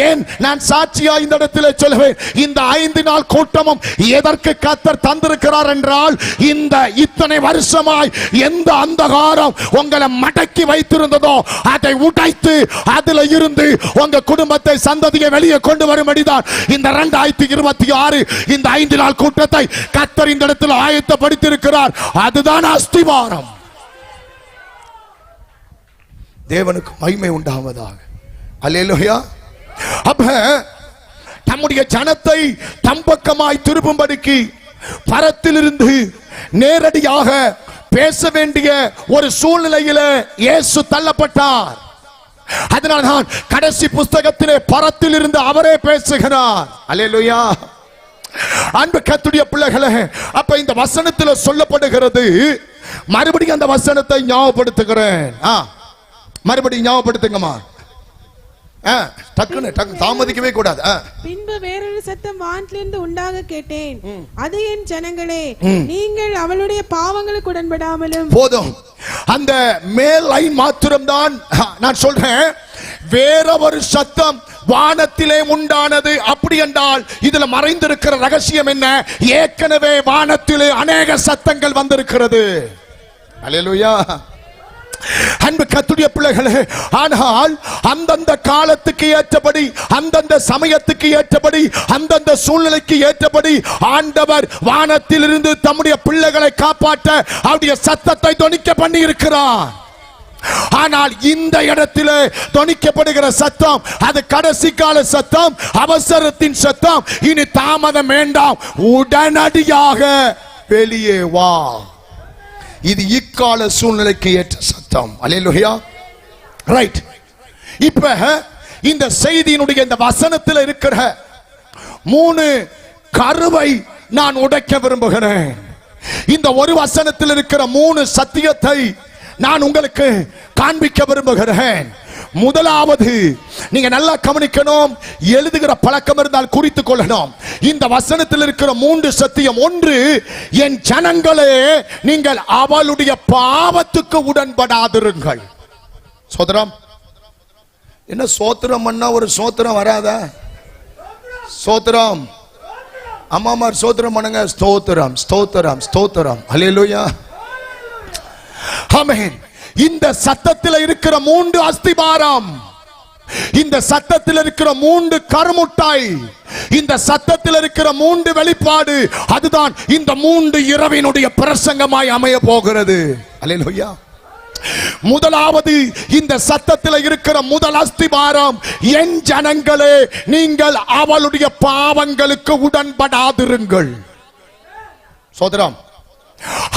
ஏன் நான் சாட்சியா இந்த இடத்துல சொல்லுவேன், இந்த 5 நாள் கூட்டமும் எதற்கு கர்த்தர் தந்திருக்கிறார் என்றால், இந்த இத்தனை வருஷமாய் எந்த அந்தகாரம் உங்களை மடக்கி வைத்திருந்ததோ அதை உடைத்து அதுல இருந்து உங்க குடும்பத்தை, சந்ததியை வெளியே கொண்டு வரும்படிதான் இந்த 2026 இந்த 5 நாள் கூட்டத்தை கர்த்தர் இந்த இடத்துல ஆயத்தப்படுத்தியிருக்கிறார். அதுதான் அஸ்திவாரம். தேவனுக்கு மகிமை உண்டாவதாக. அல்லேலூயா. அப்ப நம்முடைய ஜனத்தை தம்பக்கமாய் திருப்பும்படிக்கு பரத்திலிருந்து நேரடியாக பேச வேண்டிய ஒரு சூழ்நிலையில இயேசு தள்ளப்பட்டார். அதனால்தான் கடைசி புஸ்தகத்திலே பரத்தில் இருந்து அவரே பேசுகிறார். அல்லேலூயா. அன்பு கர்த்தருடைய பிள்ளைகளே, அப்ப இந்த வசனத்துல சொல்லப்படுகிறது, மறுபடியும் அந்த வசனத்தை ஞாபகப்படுத்துகிறேன். மறுபடியும் ஞாபகப்படுத்துங்கம்மா. டக்குன்னு தாமதிக்கவே கூடாது. பின்பு வேறொரு சத்தம் வானத்திலிருந்து உண்டாக கேட்டேன், அது என் ஜனங்களே, நீங்கள் அவளுடைய பாவங்களுக்கு உடன்படாமலும். போதும், அந்த மேல் லைன் மாத்திரம்தான் நான் சொல்றேன். வேற ஒரு சத்தம் வானத்திலே உண்டானது. அப்படி என்றால் இதுல மறைந்திருக்கிற ரகசியம் என்ன? ஏற்கனவே வானத்திலே அநேக சத்தங்கள் வந்திருக்கிறது. அல்லேலூயா. அன்பு கர்த்தருடைய பிள்ளைகளே, ஆனால் அந்தந்த காலத்துக்கு ஏற்றபடி, அந்தந்த சமயத்துக்கு ஏற்றபடி, அந்தந்த சூழ்நிலைக்கு ஏற்றபடி ஆண்டவர் வானத்திலிருந்து தம்முடைய பிள்ளைகளை காப்பாற்ற அவருடைய சத்தத்தை தொனிக்க பண்ணி இருக்கிறார். ஆனால் இந்த இடத்திலே தொனிக்கப்படுகிற சத்தம் அது கடைசி கால சத்தம், அவசரத்தின் சத்தம். இனி தாமதம் வேண்டாம், உடனடியாக வெளியே வா. இது இக்கால சூழ்நிலைக்கு ஏற்ற சத்தம். அல்லேலூயா. ரைட். இப்ப இந்த செய்தியினுடைய இந்த வசனத்தில் இருக்கிற 3 கருவை நான் உடைக்க விரும்புகிறேன். இந்த ஒரு வசனத்தில் இருக்கிற 3 சத்தியத்தை நான் உங்களுக்கு காண்பிக்க விரும்புகிறேன். முதலாவது, நீங்க நல்லா கவனிக்கணும், எழுதுகிற பழக்கம் இருந்தால் குறித்துக் கொள்ளணும். இந்த வசனத்தில் இருக்கிற 3 சத்தியம். ஒன்று, என் ஜனங்களே, நீங்கள் அவளுடைய பாவத்துக்கு உடன்படாதிருங்கள். சோத்திரம். என்ன சோத்திரம் பண்ணா ஒரு சோத்திரம் வராதா? சோத்திரம். அம்மாமார் சோத்திரம் பண்ணுங்க. ஸ்தோத்திரம், ஸ்தோத்திரம், ஸ்தோத்திரம். அல்லேலூயா. ஆமென். இந்த சத்தத்தில் இருக்கிற 3 அஸ்திபாரம், இந்த சத்தத்தில் இருக்கிற 3 கருமுட்டாய், இந்த சத்தத்தில் இருக்கிற 3 வெளிப்பாடு, அதுதான் இந்த 3 இரவினுடைய பிரசங்கமாய் அமைய போகிறது. அல்லேலூயா. முதலாவது, இந்த சத்தத்தில் இருக்கிற முதல் அஸ்திபாரம், என் ஜனங்களே, நீங்கள் அவளுடைய பாவங்களுக்கு உடன்படாதிருங்கள். சோதரம்,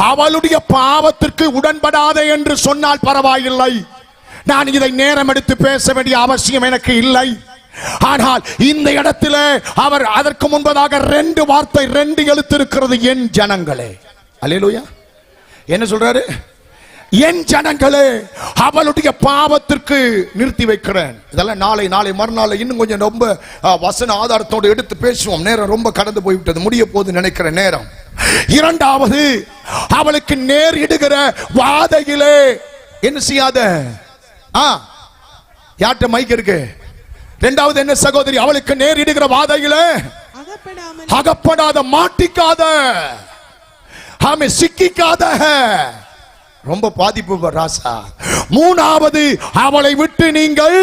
அவளுடைய பாவத்திற்கு உடன்படாதே என்று சொன்னால் பரவாயில்லை, நான் இதை நேரம் எடுத்து பேச வேண்டிய அவசியம் எனக்கு இல்லை. ஆனால் இந்த இடத்திலே அவர் அதற்கு முன்பதாக 2 வார்த்தை, 2 எழுத்து இருக்கிறது, என் ஜனங்களே. அல்லேலூயா. என்ன சொல்றாரு? என் ஜனங்களே, அவளுடைய பாவத்திற்கு நிறுத்தி வைக்கிறேன். இதெல்லாம் நாளை மறுநாள் இன்னும் கொஞ்சம் ரொம்ப வசன ஆதாரத்தோடு எடுத்து பேசுவோம். நேரம் ரொம்ப கடந்து போய்விட்டது, முடிய போது நினைக்கிற நேரம். இரண்டாவது, அவளுக்கு நேரிடுகிற வாதையிலே என்ன செய்யாத. யார்கிட்ட மைக் இருக்கு? இரண்டாவது என்ன சகோதரி? அவளுக்கு நேரிடுகிற வாதையிலே அகப்படாத, மாட்டிக்காத, ஆமே, சிக்கிக்காத. ரொம்ப பாதிப்பு ராசா. மூணாவது, அவளை விட்டு நீங்கள்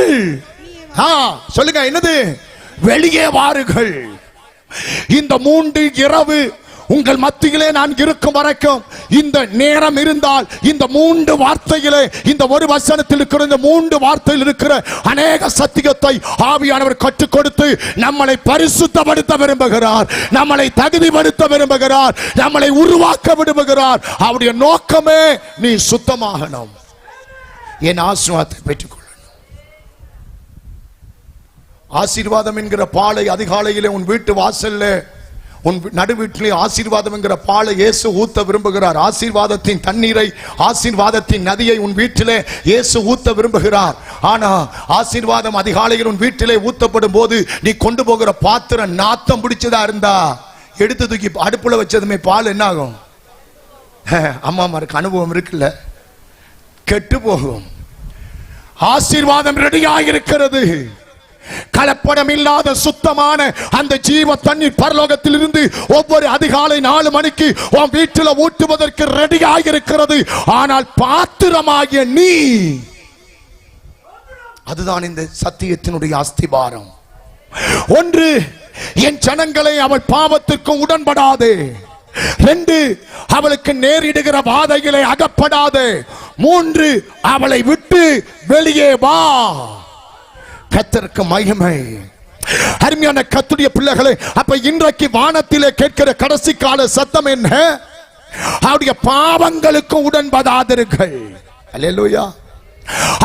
சொல்லுங்க, என்னது? வெளியே வாருங்கள். இந்த 3 இரவு உங்கள் மத்தியிலே நான் இருக்கும் வரைக்கும், இந்த நேரம் இருந்தால், இந்த 3 வார்த்தையிலே, இந்த ஒரு வசனத்தில் இருக்கிற இந்த 3 வார்த்தையில் இருக்கிற அநேக சத்தியத்தை ஆவியானவர் கற்றுக் கொடுத்து நம்மளை பரிசுத்தப்படுத்த விரும்புகிறார், நம்மளை தகுதிப்படுத்த விரும்புகிறார், நம்மளை உருவாக்க விரும்புகிறார். அவருடைய நோக்கமே நீ சுத்தமாகணும், என் ஆசீர்வாதத்தை பெற்றுக்கொள்ளணும். ஆசீர்வாதம் என்கிற பாலை அதிகாலையிலே உன் வீட்டு வாசல்ல, உன் நடு வீட்டிலே ஆசீர்வாதம் என்கிற பாலை இயேசு ஊத்த விரும்புகிறார். ஆசீர்வாதத்தின் தண்ணீரை, ஆசீர்வாதத்தின் நதியை உன் வீட்டிலே இயேசு ஊத்த விரும்புகிறார். ஆனா ஆசீர்வாதம் அதிகாலையில் உன் வீட்டிலே ஊத்தப்படும் போது நீ கொண்டு போகிற பாத்திரம் நாத்தம் பிடிச்சதா இருந்தா, எடுத்து தூக்கி அடுப்புல வச்சதுமே பால் என்ன ஆகும்? அம்மாமாருக்கு அனுபவம் இருக்குல்ல, கெட்டு போகும். ஆசீர்வாதம் ரெடியாக இருக்கிறது. கலப்படம் இல்லாத சுத்தமான அந்த ஜீவ தண்ணீர் பரலோகத்தில் இருந்து ஒவ்வொரு அதிகாலை 4 மணிக்கு உன் வீட்டில் ஊற்றுவதற்கு ரெடியாக இருக்கிறது. ஆனால் பாத்திரமாகிய நீ, அதுதான் இந்த சத்தியத்தினுடைய அஸ்திபாரம். ஒன்று, என் ஜனங்களை அவள் பாவத்திற்கு உடன்படாதே. 2, அவளுக்கு நேரிடுகிற வாதைகளை அகப்படாதே. 3, அவளை விட்டு வெளியே வா. கர்த்தருக்கு மகிமை. அருமையான கர்த்தருடைய பிள்ளைகளே, அப்ப இன்றைக்கு வானத்திலே கேட்கிற கடைசி கால சத்தம் என்ன? அவருடைய பாவங்களுக்கு உடன்படாதிருங்கள். அல்லேலூயா.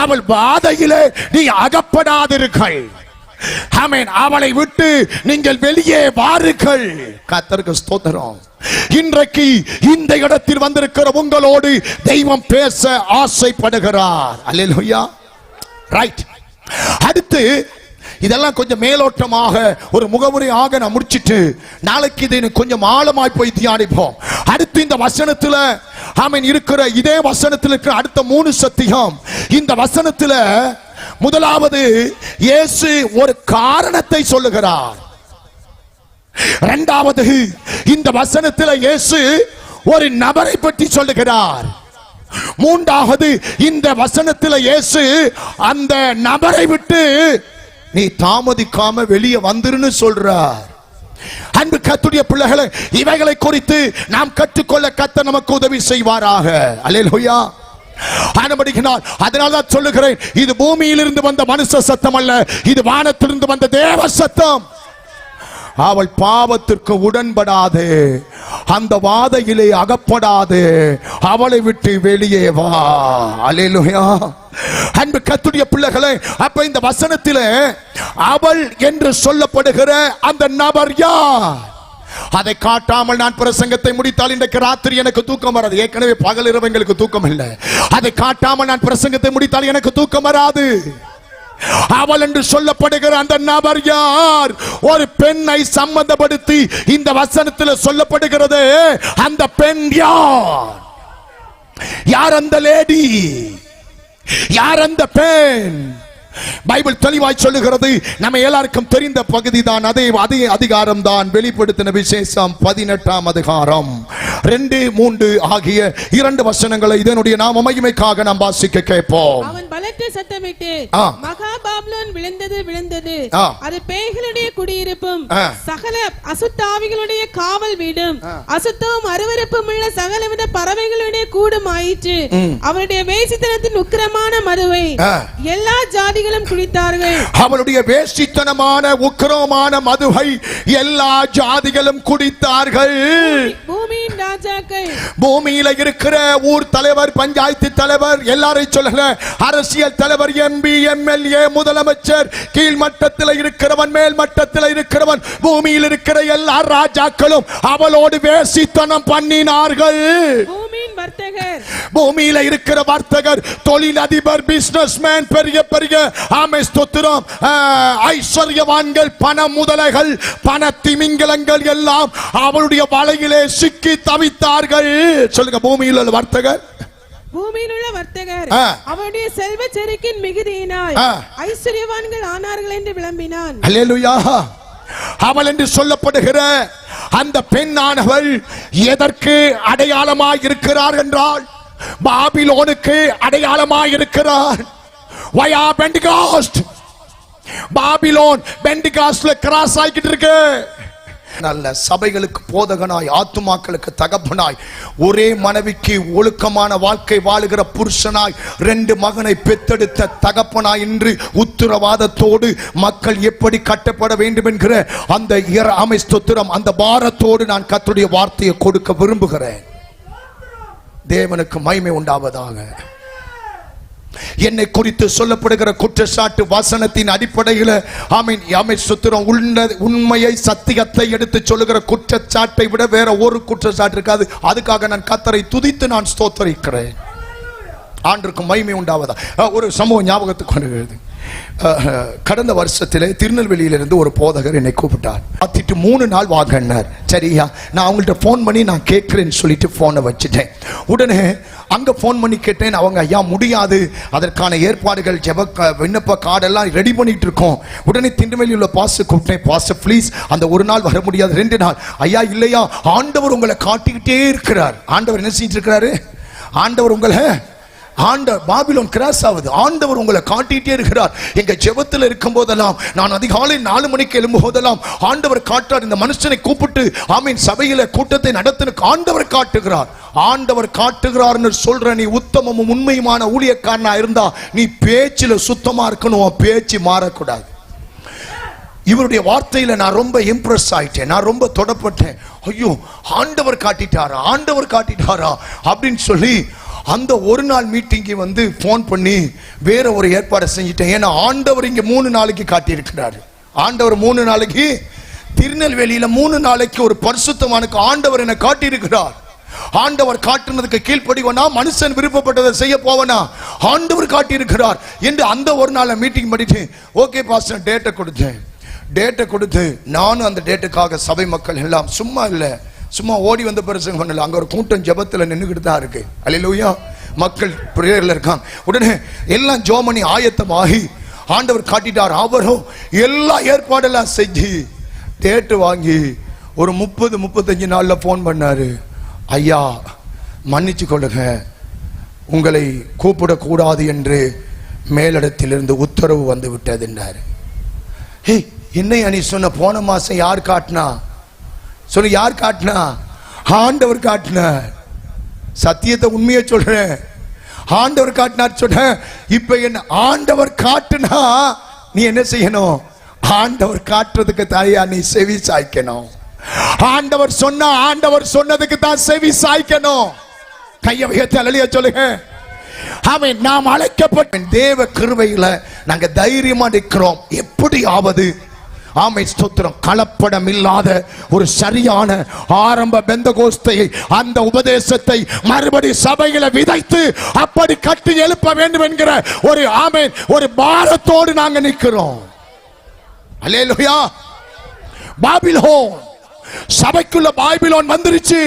அவள் வாதையிலே நீ அகப்படாதிருங்கள். ஆமென். அவளை விட்டு நீங்கள் வெளியே வாருங்கள். கர்த்தருக்கு ஸ்தோத்திரம். இன்றைக்கு இந்த இடத்தில் வந்திருக்கிற உங்களோடு தெய்வம் பேச ஆசைப்படுகிறார். அல்லேலூயா. ரைட். அடுத்து இதெல்லாம் கொஞ்சம் மேலோட்டமாக ஒரு முகமுறையாக நான் முடிச்சிட்டு நாளைக்கு இதை கொஞ்சம் ஆழமாய் போய் தியானிப்போம். அடுத்து இந்த வசனத்துல ஆமென் இருக்கிற இதே வசனத்தில் இருக்கிற அடுத்த 3 சத்தியம். இந்த வசனத்துல முதலாவது இயேசு ஒரு காரணத்தை சொல்லுகிறார். இரண்டாவது இந்த வசனத்தில் இயேசு ஒரு நபரை பற்றி சொல்லுகிறார். மூன்றாவது இந்த வசனத்தில் இயேசு அந்த நபரை விட்டு நீ தாமதிக்காம வெளியே வந்துருன்னு சொல்றார். அன்பு கர்த்தருடைய பிள்ளைகளே, இவைகளை குறித்து நாம் கற்றுக்கொள்ள கர்த்தர் நமக்கு உதவி செய்வாராக. அல்லேலூயா. அதனால்தான் சொல்லுகிறேன், இது பூமியிலிருந்து வந்த மனுஷ சத்தம் அல்ல, இது வானத்திலிருந்து வந்த தேவ சத்தம். அவள் பாவத்திற்கு உடன்படாது, அந்த வாதையிலே அகப்படாது, அவளை விட்டு வெளியே வா. அல்லேலூயா. அன்பு கர்த்தருடைய பிள்ளைகளே, அப்ப இந்த வசனத்திலே அவள் என்று சொல்லப்படுகிற அந்த நபர் யார்? அதை காட்டாமல் நான் பிரசங்கத்தை முடித்தால் இன்றைக்கு ராத்திரி எனக்கு தூக்கம் வராது. ஏற்கனவே பகல் இரவு எங்களுக்கு தூக்கம் இல்லை. அதை காட்டாமல் நான் பிரசங்கத்தை முடித்தால் எனக்கு தூக்கம் வராது. அவள் என்று சொல்லப்படுகிற அந்த நபர் யார்? ஒரு பெண்ணை சம்பந்தப்படுத்தி இந்த வசனத்தில் சொல்லப்படுகிறது. அந்த பெண் யார்? யார் அந்த லேடி? யார் அந்த பெண்? பைபிள் தெளிவாய் சொல்லுகிறது. நம்ம எல்லாருக்கும் தெரிந்த பகுதி தான், அதே அதிகாரம் தான் வெளிப்படுத்தின விசேஷம் 18ஆம் அதிகாரம் 2, 3 ஆகிய 2 வசனங்களை இதனுடைய நாம மகிமைக்காக நாம் வாசிக்க கேட்போம். அவன் பலத்த சத்தமிட்டு மகா பாபிலோன் விழுந்தது விழுந்தது, அது பேய்களுடைய குடியிருப்பும் சகல அசுத்தாவிகளுடைய காவல் வீடும் அசுத்தமும் அருவருப்பும் உள்ள சகலவித பறவைகளுடைய கூடும் ஆயிற்று. அவருடைய வேசித்தனத்தின் உக்கிரமான மதுவை எல்லா ஜாதி குடித்தார்கள். அவளுடைய வேசித்தனமான உக்கிரமான மதுவை எல்லா ஜாதிகளும் குடித்தார்கள். பூமியின் ராஜாக்கள், பூமியில இருக்கிற ஊர் தலைவர், பஞ்சாயத்து தலைவர், எல்லாரையும் சொல்லல, அரசியல் தலைவர், எம்பி, எம்எல்ஏ, முதலமைச்சர், கீழ் மட்டத்தில் இருக்கிறவன், மேல் மட்டத்தில் இருக்கிறவன், பூமியில் இருக்கிற எல்லா ராஜாக்களும் அவளோடு வேசித்தனம் பண்ணினார்கள். பூமியில இருக்கிற வர்த்தகர், தொழிலதிபர், பிசினஸ்மேன், பெரிய பெரிய ஸ்தோத்திரம் ஐஸ்வர்யவான்கள், பண முதலைகள், பண திமிங்கலங்கள் எல்லாம் அவளுடைய வலையிலே சிக்கி தவித்தார்கள். சொல்லுங்க, பூமியில் உள்ள வர்த்தகர், பூமியில் உள்ள வர்த்தகர் அவருடைய செல்வ செருக்கின் மிகுதியினால் ஐஸ்வர்யவான்கள் ஆனார்கள் என்று விளம்பினான். அல்லேலூயா. அவள் என்று சொல்லப்படுகிற அந்த பெண்ணானவள் எதற்கு அடையாளமாய் இருக்கிறார் என்றால், பாபிலோனுக்கு அடையாளமாய் இருக்கிறார். வயா பெண்டிகாஸ்ட், பாபிலோன் பெண்டிகாஸ்ட்ல கிராஸ் ஆகிட்டு இருக்கு. நல்ல சபைகளுக்கு போதகனாய், ஆத்துமாக்களுக்கு தகப்பனாய், ஒரே மனைவிக்கு ஒழுக்கமான வாழ்க்கை வாழுகிற புருஷனாய், 2 மகனை பெத்தெடுத்த தகப்பனாய் என்று உத்தரவாதத்தோடு மக்கள் எப்படி கட்டப்பட வேண்டும் என்கிற அந்த ஸ்தோத்திரம், அந்த பாரத்தோடு நான் கர்த்தருடைய வார்த்தையை கொடுக்க விரும்புகிறேன். தேவனுக்கு மகிமை உண்டாவதாக. என்னை குறித்து சொல்லப்படுகிற குற்றச்சாட்டு வசனத்தின் அடிப்படையில் சுத்திரம் உண்மையை, சத்தியத்தை எடுத்து சொல்லுகிற குற்றச்சாட்டை விட வேற ஒரு குற்றச்சாட்டு இருக்காது. அதுக்காக நான் கர்த்தரை துதித்து நான் ஸ்தோத்திரிக்கிறேன். ஆண்டவருக்கு மகிமை உண்டாவதா. ஒரு சம்பவம் ஞாபகத்துக்கு வருகிறது. கடந்த வருஷத்திலே திருநெல்வேலியிலிருந்து ஒரு போதகர் என்னை கூப்பிட்டார். 3 நாள் வாங்கினார். சரியா, நான் அவங்கள்ட்ட போன் பண்ணி நான் கேட்கிறேன்னு சொல்லிட்டு போனை வச்சுட்டேன். உடனே அங்க போன் பண்ணி கேட்டேன். அவங்க ஐயா முடியாது, அதற்கான ஏற்பாடுகள், விண்ணப்ப கார்டெல்லாம் ரெடி பண்ணிட்டு இருக்கோம். உடனே திருநெல்வேலியில் உள்ள பாஸ்டர் கூப்பிட்டேன். பாஸ்டர் ப்ளீஸ், அந்த 1 நாள் வர முடியாது, 2 நாள். ஐயா இல்லையா, ஆண்டவர் உங்களை காட்டிக்கிட்டே இருக்கிறார். ஆண்டவர் என்ன செஞ்சிட்டு இருக்கிறாரு? ஆண்டவர் உங்களை பாபிலோன் கிராஸ் ஆகுது, ஆண்டவர் உங்களை காட்டிட்டே இருக்கிறார். எங்க ஜெபத்தில் இருக்கும் போதெல்லாம், நான் அதிகாலை 4 மணிக்கு எழும்பும் போதெல்லாம் ஆண்டவர் காட்டுறார். இந்த மனுஷனை கூப்பிட்டு சபையில கூட்டத்தை நடத்தின ஆண்டவர் காட்டுகிறார். ஆண்டவர் காட்டுகிறார்னு சொல்ற நீ உத்தமமும் உண்மையுமான ஊழியக்காரனா இருந்தா நீ பேச்சில சுத்தமா இருக்கணும், பேச்சு மாறக்கூடாது. இவருடைய வார்த்தையில நான் ரொம்ப இம்ப்ரெஸ் ஆயிட்டேன், நான் ரொம்ப தொடப்பட்டேன். ஐயோ, ஆண்டவர் காட்டிட்டாரா, ஆண்டவர் காட்டிட்டாரா அப்படின்னு சொல்லி அந்த ஒரு நாள் மீட்டிங்கு வந்து போன் பண்ணி வேற ஒரு ஏற்பாடு செஞ்சிட்டேன். ஏன்னா ஆண்டவர் இங்க 3 நாளைக்கு காட்டியிருக்கிறாரு. ஆண்டவர் 3 நாளைக்கு திருநெல்வேலியில 3 நாளைக்கு ஒரு பரிசுத்தவானுக்கு ஆண்டவர் என்ன காட்டியிருக்கிறார். ஆண்டவர் காட்டுனதுக்கு கீழ்ப்படிவனா, மனுஷன் விருப்பப்பட்டதை செய்ய போவனா, ஆண்டவர் காட்டியிருக்கிறார் என்று அந்த ஒரு நாள் மீட்டிங் பண்ணிட்டு ஓகே பாஸ்டர் டேட்டை கொடுத்தேன். டேட்டை கொடுத்து நானும் அந்த டேட்டுக்காக சபை மக்கள் எல்லாம் சும்மா இல்லை, சும்மா ஓடி வந்த பிரசங்கம் பண்ணல, அங்க ஒரு கூட்டம் ஜெபத்துல நின்றுகிட்டு தான் இருக்கு. அல்லேலூயா, மக்கள் பிரேயர்ல இருக்காங்க. உடனே எல்லாம் ஜோமணி ஆயத்தமாகி ஆண்டவர் காட்டிட்டார். அவரும் எல்லா ஏற்பாடெல்லாம் செஞ்சு டேட்டு வாங்கி ஒரு 30-35 நாள்ல போன் பண்ணாரு. ஐயா மன்னிச்சு கொள்ளுங்க, உங்களை கூப்பிடக்கூடாது என்று மேலிடத்திலிருந்து உத்தரவு வந்து விட்டது என்றாரு. என்னையா நீ சொன்ன? போன மாசம் யார் காட்டினா சொல்லு, யார் காட்டினா? ஆண்டவர் காட்டினார். சத்தியத்தை உண்மையை சொல்றேன், ஆண்டவர் காட்டினார் சொல்றேன். இப்ப என்ன ஆண்டவர் காட்டுனா நீ என்ன செய்யணும்? ஆண்டவர் காட்டுறதுக்கு தாயா நீ செவி சாய்க்கணும். ஆண்டவர் சொன்னா ஆண்டவர் சொன்னதுக்கு தான் செவி சாய்க்கணும். கையை வைத்து அல்லேலூயா சொல்லுங்க. ஆமென். நாம் அழைக்கப்பட்ட தேவ கிருபையில நாங்க தைரியமா நிற்கிறோம். எப்படியாவது ஆமை ஸ்தோத்திரம், கலப்படம் இல்லாத ஒரு சரியான ஆரம்ப பெந்தகோஸ்தையை, அந்த உபதேசத்தை மறுபடி சபையில விதைத்து அப்படி கட்டி எழுப்ப வேண்டும் என்கிற ஒரு ஆமென் ஒரு பாரத்தோடு நாங்க நிற்கிறோம். அல்லேலூயா. பாபிலோன், சபைக்குள்ள பாபிலோன் வந்துருச்சு,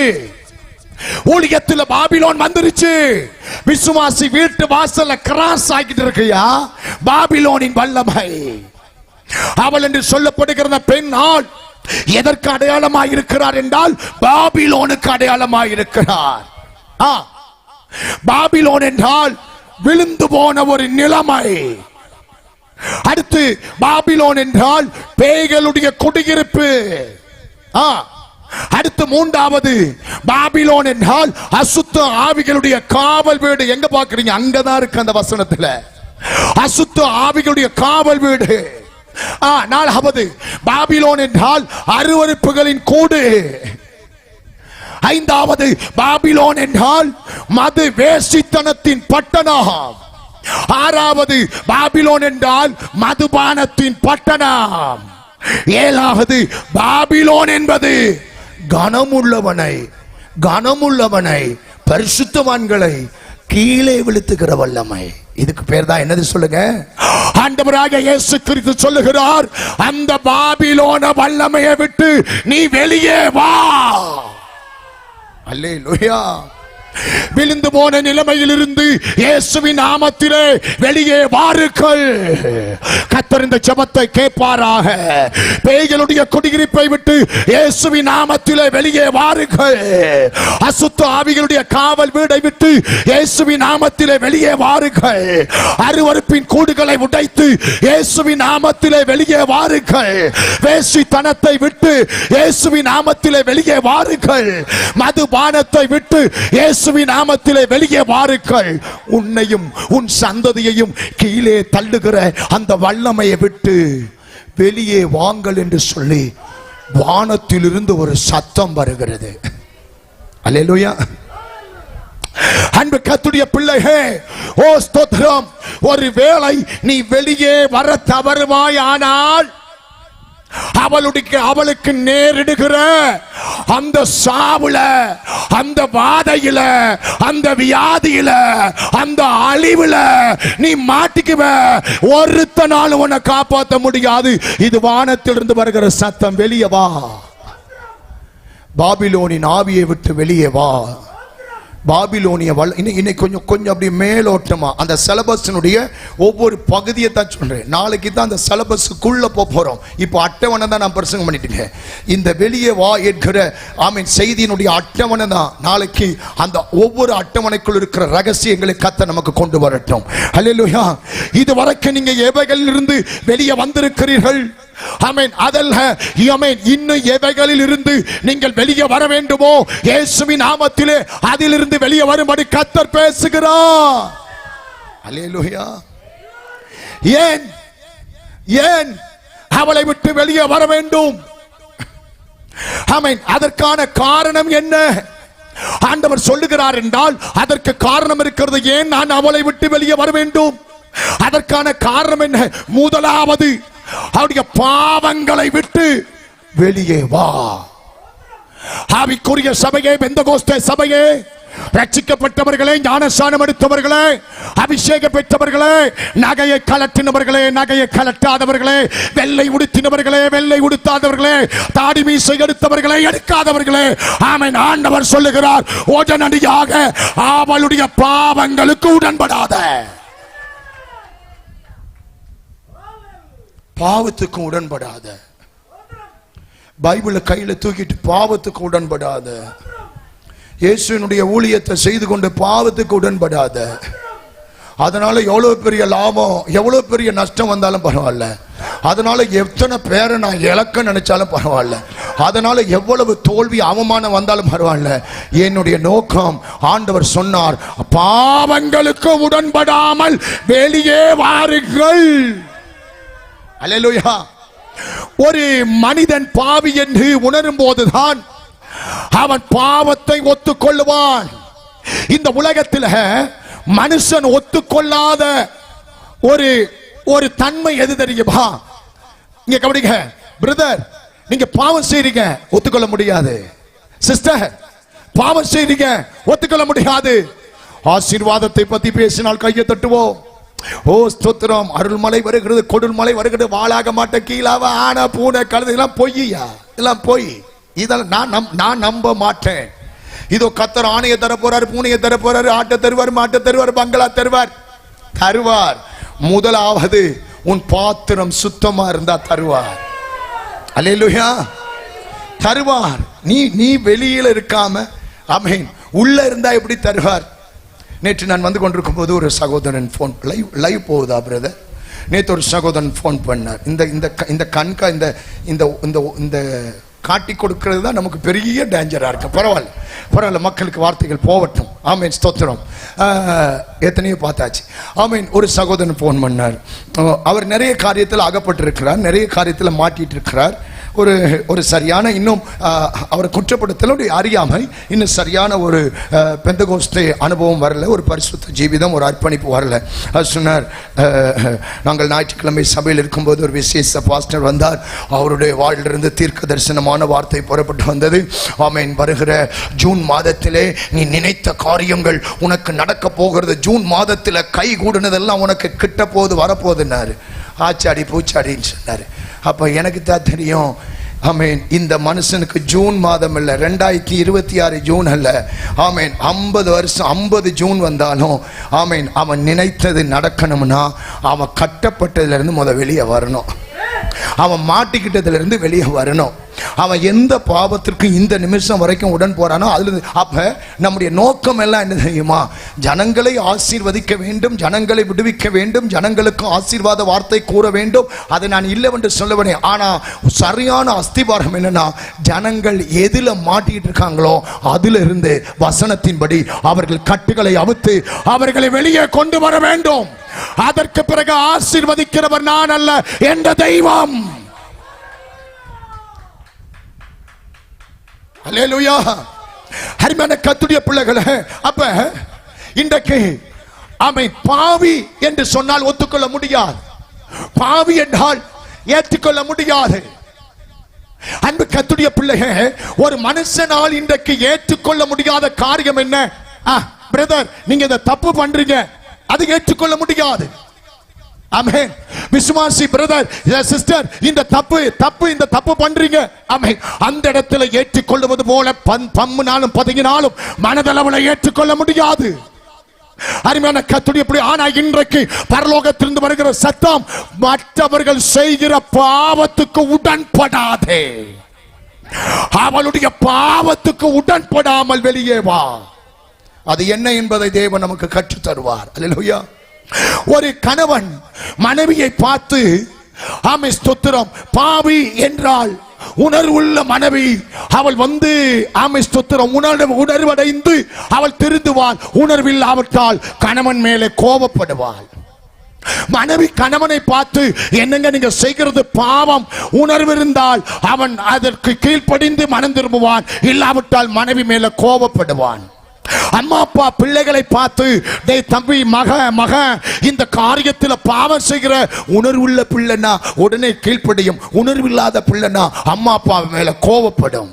ஊழியத்துல பாபிலோன் வந்துருச்சு. விசுவாசி வீட்டு வாசல்ல கிராஸ் ஆகிட்டு இருக்கியா பாபிலோனின் வல்லமை. அவள் என்று சொல்லப்படுகிற பெண் ஆள் எதற்கு அடையாளமாய் இருக்கிறார் என்றால் பாபிலோனுக்கு அடையாளமாய் இருக்கிறார். பாபிலோன் என்றால் விழுந்து போன ஒரு நிலைமை. அடுத்து பாபிலோன் என்றால் பேய்களுடைய குடியிருப்பு. அடுத்து மூன்றாவது பாபிலோன் என்றால் அசுத்த ஆவிகளுடைய காவல் வீடு. எங்க பாக்குறீங்க? அங்கதான் இருக்கு அந்த வசனத்துல, அசுத்த ஆவிகளுடைய காவல் வீடு. நாலாவது பாபிலோன் என்றால் அருவருப்புகளின் கூடு. ஐந்தாவது பாபிலோன் என்றால் மது வேசித்தனத்தின் பட்டணம். ஆறாவது பாபிலோன் என்றால் மதுபானத்தின் பட்டணம். ஏழாவது பாபிலோன் என்பது கனமுள்ளவனை பரிசுத்தவான்களை கீழே விழுத்துகிற வல்லமை. இதுக்கு பேர் தான் என்னது சொல்லுங்க? ஆண்டவராக இயேசு கிறிஸ்து சொல்லுகிறார், அந்த பாபிலோன வல்லமையை விட்டு நீ வெளியே வா. அல்லேலூயா. விழுந்து போன நிலைமையில் இருந்து இயேசுவின் நாமத்திலே வெளியே வாருங்கள். கர்த்தர் இந்த ஜெபத்தை கேட்பாராக. பேய்களுடைய குடியிருப்பை விட்டு இயேசுவின் நாமத்திலே வெளியே வாருங்கள். அசுத்த ஆவிகளுடைய காவல் வீடை விட்டு இயேசுவின் நாமத்திலே வெளியே வாருங்கள். அருவருப்பின் கூடுகளை உடைத்து இயேசுவின் நாமத்திலே வெளியே வாருங்கள். வேசித்தனத்தை விட்டு இயேசுவின் நாமத்திலே வெளியே வாருங்கள். மதுபானத்தை விட்டு இயேசுவின் நாமத்திலே வெளியே வாருங்கள். உன்னையும் உன் சந்ததியையும் கீழே தள்ளுகிற அந்த வல்லமையை விட்டு வெளியே வாங்கள் என்று சொல்லி வானத்திலிருந்து ஒரு சத்தம் வருகிறது. அல்லேலூயா. அன்பு கர்த்தருடைய பிள்ளையே, ஓ ஸ்தோத்திரம். ஒருவேளை நீ வெளியே வர தவறுவாயானால் அவளுக்கு நேரிடுகிற அந்த சாவுல, அந்த வாதையில, அந்த வியாதியில, அந்த அழிவுல நீ மாட்டிக்குவ. ஒருத்தனாலும் உன்னை காப்பாற்ற முடியாது. இது வானத்திலிருந்து வருகிற சத்தம். வெளியே வா, பாபிலோனின் ஆவியை விட்டு வெளியே வா. பாபிலோனிய இன்னைக்கு கொஞ்சம் அப்படி மேலோட்டமா அந்த சிலபஸினுடைய ஒவ்வொரு பகுதியை தான் சொல்றேன். நாளைக்கு தான் அந்த சிலபஸுக்குள்ள போறோம். இப்போ அட்டவணை தான் நான் பிரசங்கம் பண்ணிட்டேன். இந்த வெளியே வா என்கிற செய்தியினுடைய அட்டவணை தான் நாளைக்கு. அந்த ஒவ்வொரு அட்டவணைக்குள் இருக்கிற ரகசியங்களை கர்த்தர் நமக்கு கொண்டு வரட்டும். அல்லேலூயா. இதுவரைக்கும் நீங்க எவைகளில் இருந்து வெளியே வந்திருக்கிறீர்கள்? ஆமென். அதல்ல, ஆமென், இன்னும் எவைகளில் இருந்து நீங்கள் வெளியே வர வேண்டுமோ இயேசுவின் நாமத்திலே அதிலிருந்து வெளியே வரும்படி கர்த்தர் பேசுகிறார். அல்லேலூயா. ஏன் அவளை விட்டு வெளியே வர வேண்டும். ஆமென். அதற்கான காரணம் என்ன? ஆண்டவர் சொல்லுகிறார் என்றால் அதற்கு காரணம் இருக்கிறது. ஏன் நான் அவளை விட்டு வெளியே வர வேண்டும்? அதற்கான காரணம் என்ன? முதலாவது, அவருடைய பாவங்களை விட்டு வெளியே வா. ஆவிக்குரிய சபையே, பெந்தகோஸ்தே சபையே, ரட்சிக்கப்பட்டவர்களே, ஞானஸ்நானம் எடுத்தவர்களே, அபிஷேகம் பெற்றவர்களே, நகையை கலட்டினவர்களே, நகையை கலட்டாதவர்களே, வெள்ளை உடுத்தினவர்களே, வெள்ளை உடுத்தாதவர்களே, தாடி மீசை எடுத்தவர்களே, எடுக்காதவர்களே, ஆமென். ஆண்டவர் சொல்லுகிறார், உடனடியாக அவளுடைய பாவங்களுக்கு உடன்படாத. பாவத்துக்கு உடன்படாத. பைபிளை கையில தூக்கிட்டு பாவத்துக்கு உடன்படாத. இயேசுவினுடைய ஊழியத்தை செய்து கொண்டு பாவத்துக்கு உடன்படாத. அதனால எவ்வளவு பெரிய லாபம், எவ்வளவு பெரிய நஷ்டம் வந்தாலும் பரவாயில்ல. அதனால எத்தனை பேரை நான் இழக்க நினைச்சாலும் பரவாயில்ல. அதனால எவ்வளவு தோல்வி அவமானம் வந்தாலும் பரவாயில்ல. என்னுடைய நோக்கம், ஆண்டவர் சொன்னார், பாவங்களுக்கு உடன்படாமல் வெளியே வாருங்கள். அல்லேலூயா. ஒரு மனிதன் பாவி என்று உணரும் போதுதான் அவன் பாவத்தை ஒத்துக்கொள்ளுவான். இந்த உலகத்தில் மனுஷன் ஒத்துக்கொள்ளாத ஒரு தன்மை எது தெரியுமா? இங்க கவனிங்க பிரதர், நீங்க பாவம் செய்றீங்க, ஒத்துக்கொள்ள முடியாது. சிஸ்டர், பாவம் செய்றீங்க, ஒத்துக்கொள்ள முடியாது. ஆசீர்வாதத்தை பத்தி பேசினால் கையை தட்டுவோம். ஓ ஸ்தோத்திரம், அருள்மலை வருகிறது, கொடுமலை வருகிறது, வாழாக மாட்ட, கீழாவ, ஆன பூனை கழுது, இதெல்லாம் பொய்யா, இதெல்லாம் பொய். இதெல்லாம் நான் நம்ப மாட்டேன். இதோ கர்த்தர் ஆணையை தர போறாரு, பூனையை தர போறாரு, ஆட்டை தருவார், மாட்டை தருவார், பங்களா தருவார். முதலாவது உன் பாத்திரம் சுத்தமா இருந்தா தருவார். அல்லேலூயா. தருவார். நீ வெளியில இருக்காம, ஆமென், உள்ள இருந்தா எப்படி தருவார்? நேற்று நான் வந்து கொண்டிருக்கும் போது ஒரு சகோதரன் போன், லைவ் போகுதா பிரதர்? நேற்று ஒரு சகோதரன் போன் பண்ணார். இந்த கண்கா இந்த காட்டி கொடுக்கிறது தான் நமக்கு பெரிய டேஞ்சரா இருக்கு. பரவாயில்ல, மக்களுக்கு வார்த்தைகள் போகட்டும். ஆமீன், ஸ்தோத்திரம். எத்தனையோ பார்த்தாச்சு. ஆமீன். ஒரு சகோதரன் போன் பண்ணார். அவர் நிறைய காரியத்தில் அகப்பட்டிருக்கிறார், நிறைய காரியத்தில் மாட்டிட்டு இருக்கிறார். ஒரு சரியான, இன்னும் அவரை குற்றப்படுத்தல அறியாமல் இன்னும் சரியான ஒரு பெந்தகோஸ்தே அனுபவம் வரல, ஒரு பரிசுத்த ஜீவிதம், ஒரு அர்ப்பணிப்பு வரல. சொன்னார், நாங்கள் ஞாயிற்றுக்கிழமை சபையில் இருக்கும்போது ஒரு விசேஷ பாஸ்டர் வந்தார். அவருடைய வாழ்லிருந்து தீர்க்க தரிசனமான வார்த்தை புறப்பட்டு வந்தது. ஆமென். வருகிற ஜூன் மாதத்திலே நீ நினைத்த காரியங்கள் உனக்கு நடக்க போகிறது. ஜூன் மாதத்தில் கை கூடுனதெல்லாம் உனக்கு கிட்ட போது வரப்போகுதுன்னாரு. ஆச்சாடி பூச்சாடின்னு சொன்னாரு. அப்ப எனக்கு தான் தெரியும், ஆமேன், இந்த மனுஷனுக்கு ஜூன் மாதம் இல்ல, 2026 ஜூன் அல்ல, ஆமேன், 50 வருஷம் 50 ஜூன் வந்தாலும், ஆமேன், அவன் நினைத்தது நடக்கணும்னா அவன் கட்டப்பட்டதுல இருந்து வெளியே வரணும். அவன் மாட்டிக்கிட்டதுல இருந்து வெளியே வரணும். அவன் எந்த பாவத்திற்கு இந்த நிமிஷம் வரைக்கும் உடன் போறானோ அதுல. அப்ப நம்முடைய நோக்கம் எல்லாம் என்ன தெரியுமா? ஜனங்களை ஆசீர்வதிக்க வேண்டும், ஜனங்களை விடுவிக்க வேண்டும், ஜனங்களுக்கு ஆசீர்வாத வார்த்தை கூற வேண்டும். அதை நான் இல்லவென்று சொல்லவனே. ஆனா சரியான அஸ்திபாரம் என்னன்னா, ஜனங்கள் எதுல மாட்டிட்டு இருக்காங்களோ அதுல இருந்து வசனத்தின்படி அவர்கள் கட்டுகளை அவுத்து அவர்களை வெளியே கொண்டு வர வேண்டும். அதற்கு பிறகு ஆசீர்வதிக்கிறவர் நான் அல்ல, என்ற தெய்வம். அல்லேலூயா. அருமையான கர்த்தருடைய பிள்ளைகளே, அப்ப இன்றைக்கு ஆமென், பாவி என்று சொன்னால் ஒத்துக்கொள்ள முடியாது. பாவி என்றால் ஏற்றுக்கொள்ள முடியாது. அன்பு கர்த்தருடைய பிள்ளைகளே, ஒரு மனுஷனால் இன்றைக்கு ஏற்றுக்கொள்ள முடியாத காரியம் என்ன? பிரதர், நீங்க இதை தப்பு பண்றீங்க, அது ஏற்றுக்கொள்ள முடியாது. ஆமென். விசுவாசி பிரதர், சிஸ்டர், இந்த தப்பு பண்றீங்க, ஆமென், அந்த இடத்துல ஏற்றுக்கொள்வது போல பம்முனாலும் பதுங்கினாலும் மனதளவுல ஏற்றுக்கொள்ள முடியாது. அருமையான கர்த்தருடைய. ஆனா இன்றைக்கு பரலோகத்திலிருந்து வருகிற சத்தம், மற்றவர்கள் செய்கிற பாவத்துக்கு உடன்படாதே, அவளுடைய பாவத்துக்கு உடன்படாமல் வெளியே வா. அது என்ன என்பதை தேவன் நமக்கு கற்றுத் தருவார். அல்லேலூயா. ஒரு கணவன் மனைவியை பார்த்து, ஆமென், ஸ்தோத்திரம், பாவி என்றால் உணர்வுள்ள மனைவி, அவள் வந்து, ஆமென், ஸ்தோத்திரம், உணர்வடைந்து அவள் திருந்துவாள். உணர்வில்லாவிட்டால் கணவன் மேலே கோபப்படுவாள். மனைவி கணவனை பார்த்து என்னங்க நீங்க செய்கிறது பாவம் உணர்வு இருந்தால் அவன் அதற்கு கீழ்ப்படிந்து மனம் திரும்புவான், இல்லாவிட்டால் மனைவி மேல கோபப்படுவான். அம்மா அப்பா பிள்ளைகளை பார்த்து டேய் தம்பி மக இந்த காரியத்தில் பாவம் செய்கிற உணர்வுள்ள பிள்ளைனா உடனே கீழ்ப்படியும், உணர்வில்லாத பிள்ளைனா அம்மா அப்பா மேல கோபப்படும்.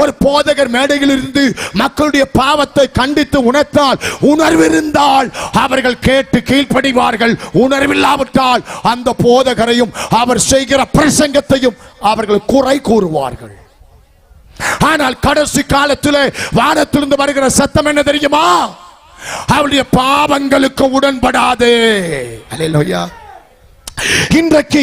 ஒரு போதகர் மேடையில் இருந்து மக்களுடைய பாவத்தை கண்டித்து உணர்த்தால், உணர்விருந்தால் அவர்கள் கேட்டு கீழ்ப்படிவார்கள், உணர்வில்லாவிட்டால் அந்த போதகரையும் அவர் செய்கிற பிரசங்கத்தையும் அவர்கள் குறை கூறுவார்கள். ஆனால் கடைசி காலத்தில் வானத்திலிருந்து வருகிற சத்தம் என்ன தெரியுமா? அவருடைய பாவங்களுக்கு உடன்படாதே. அல்லேலூயா. இன்றைக்கு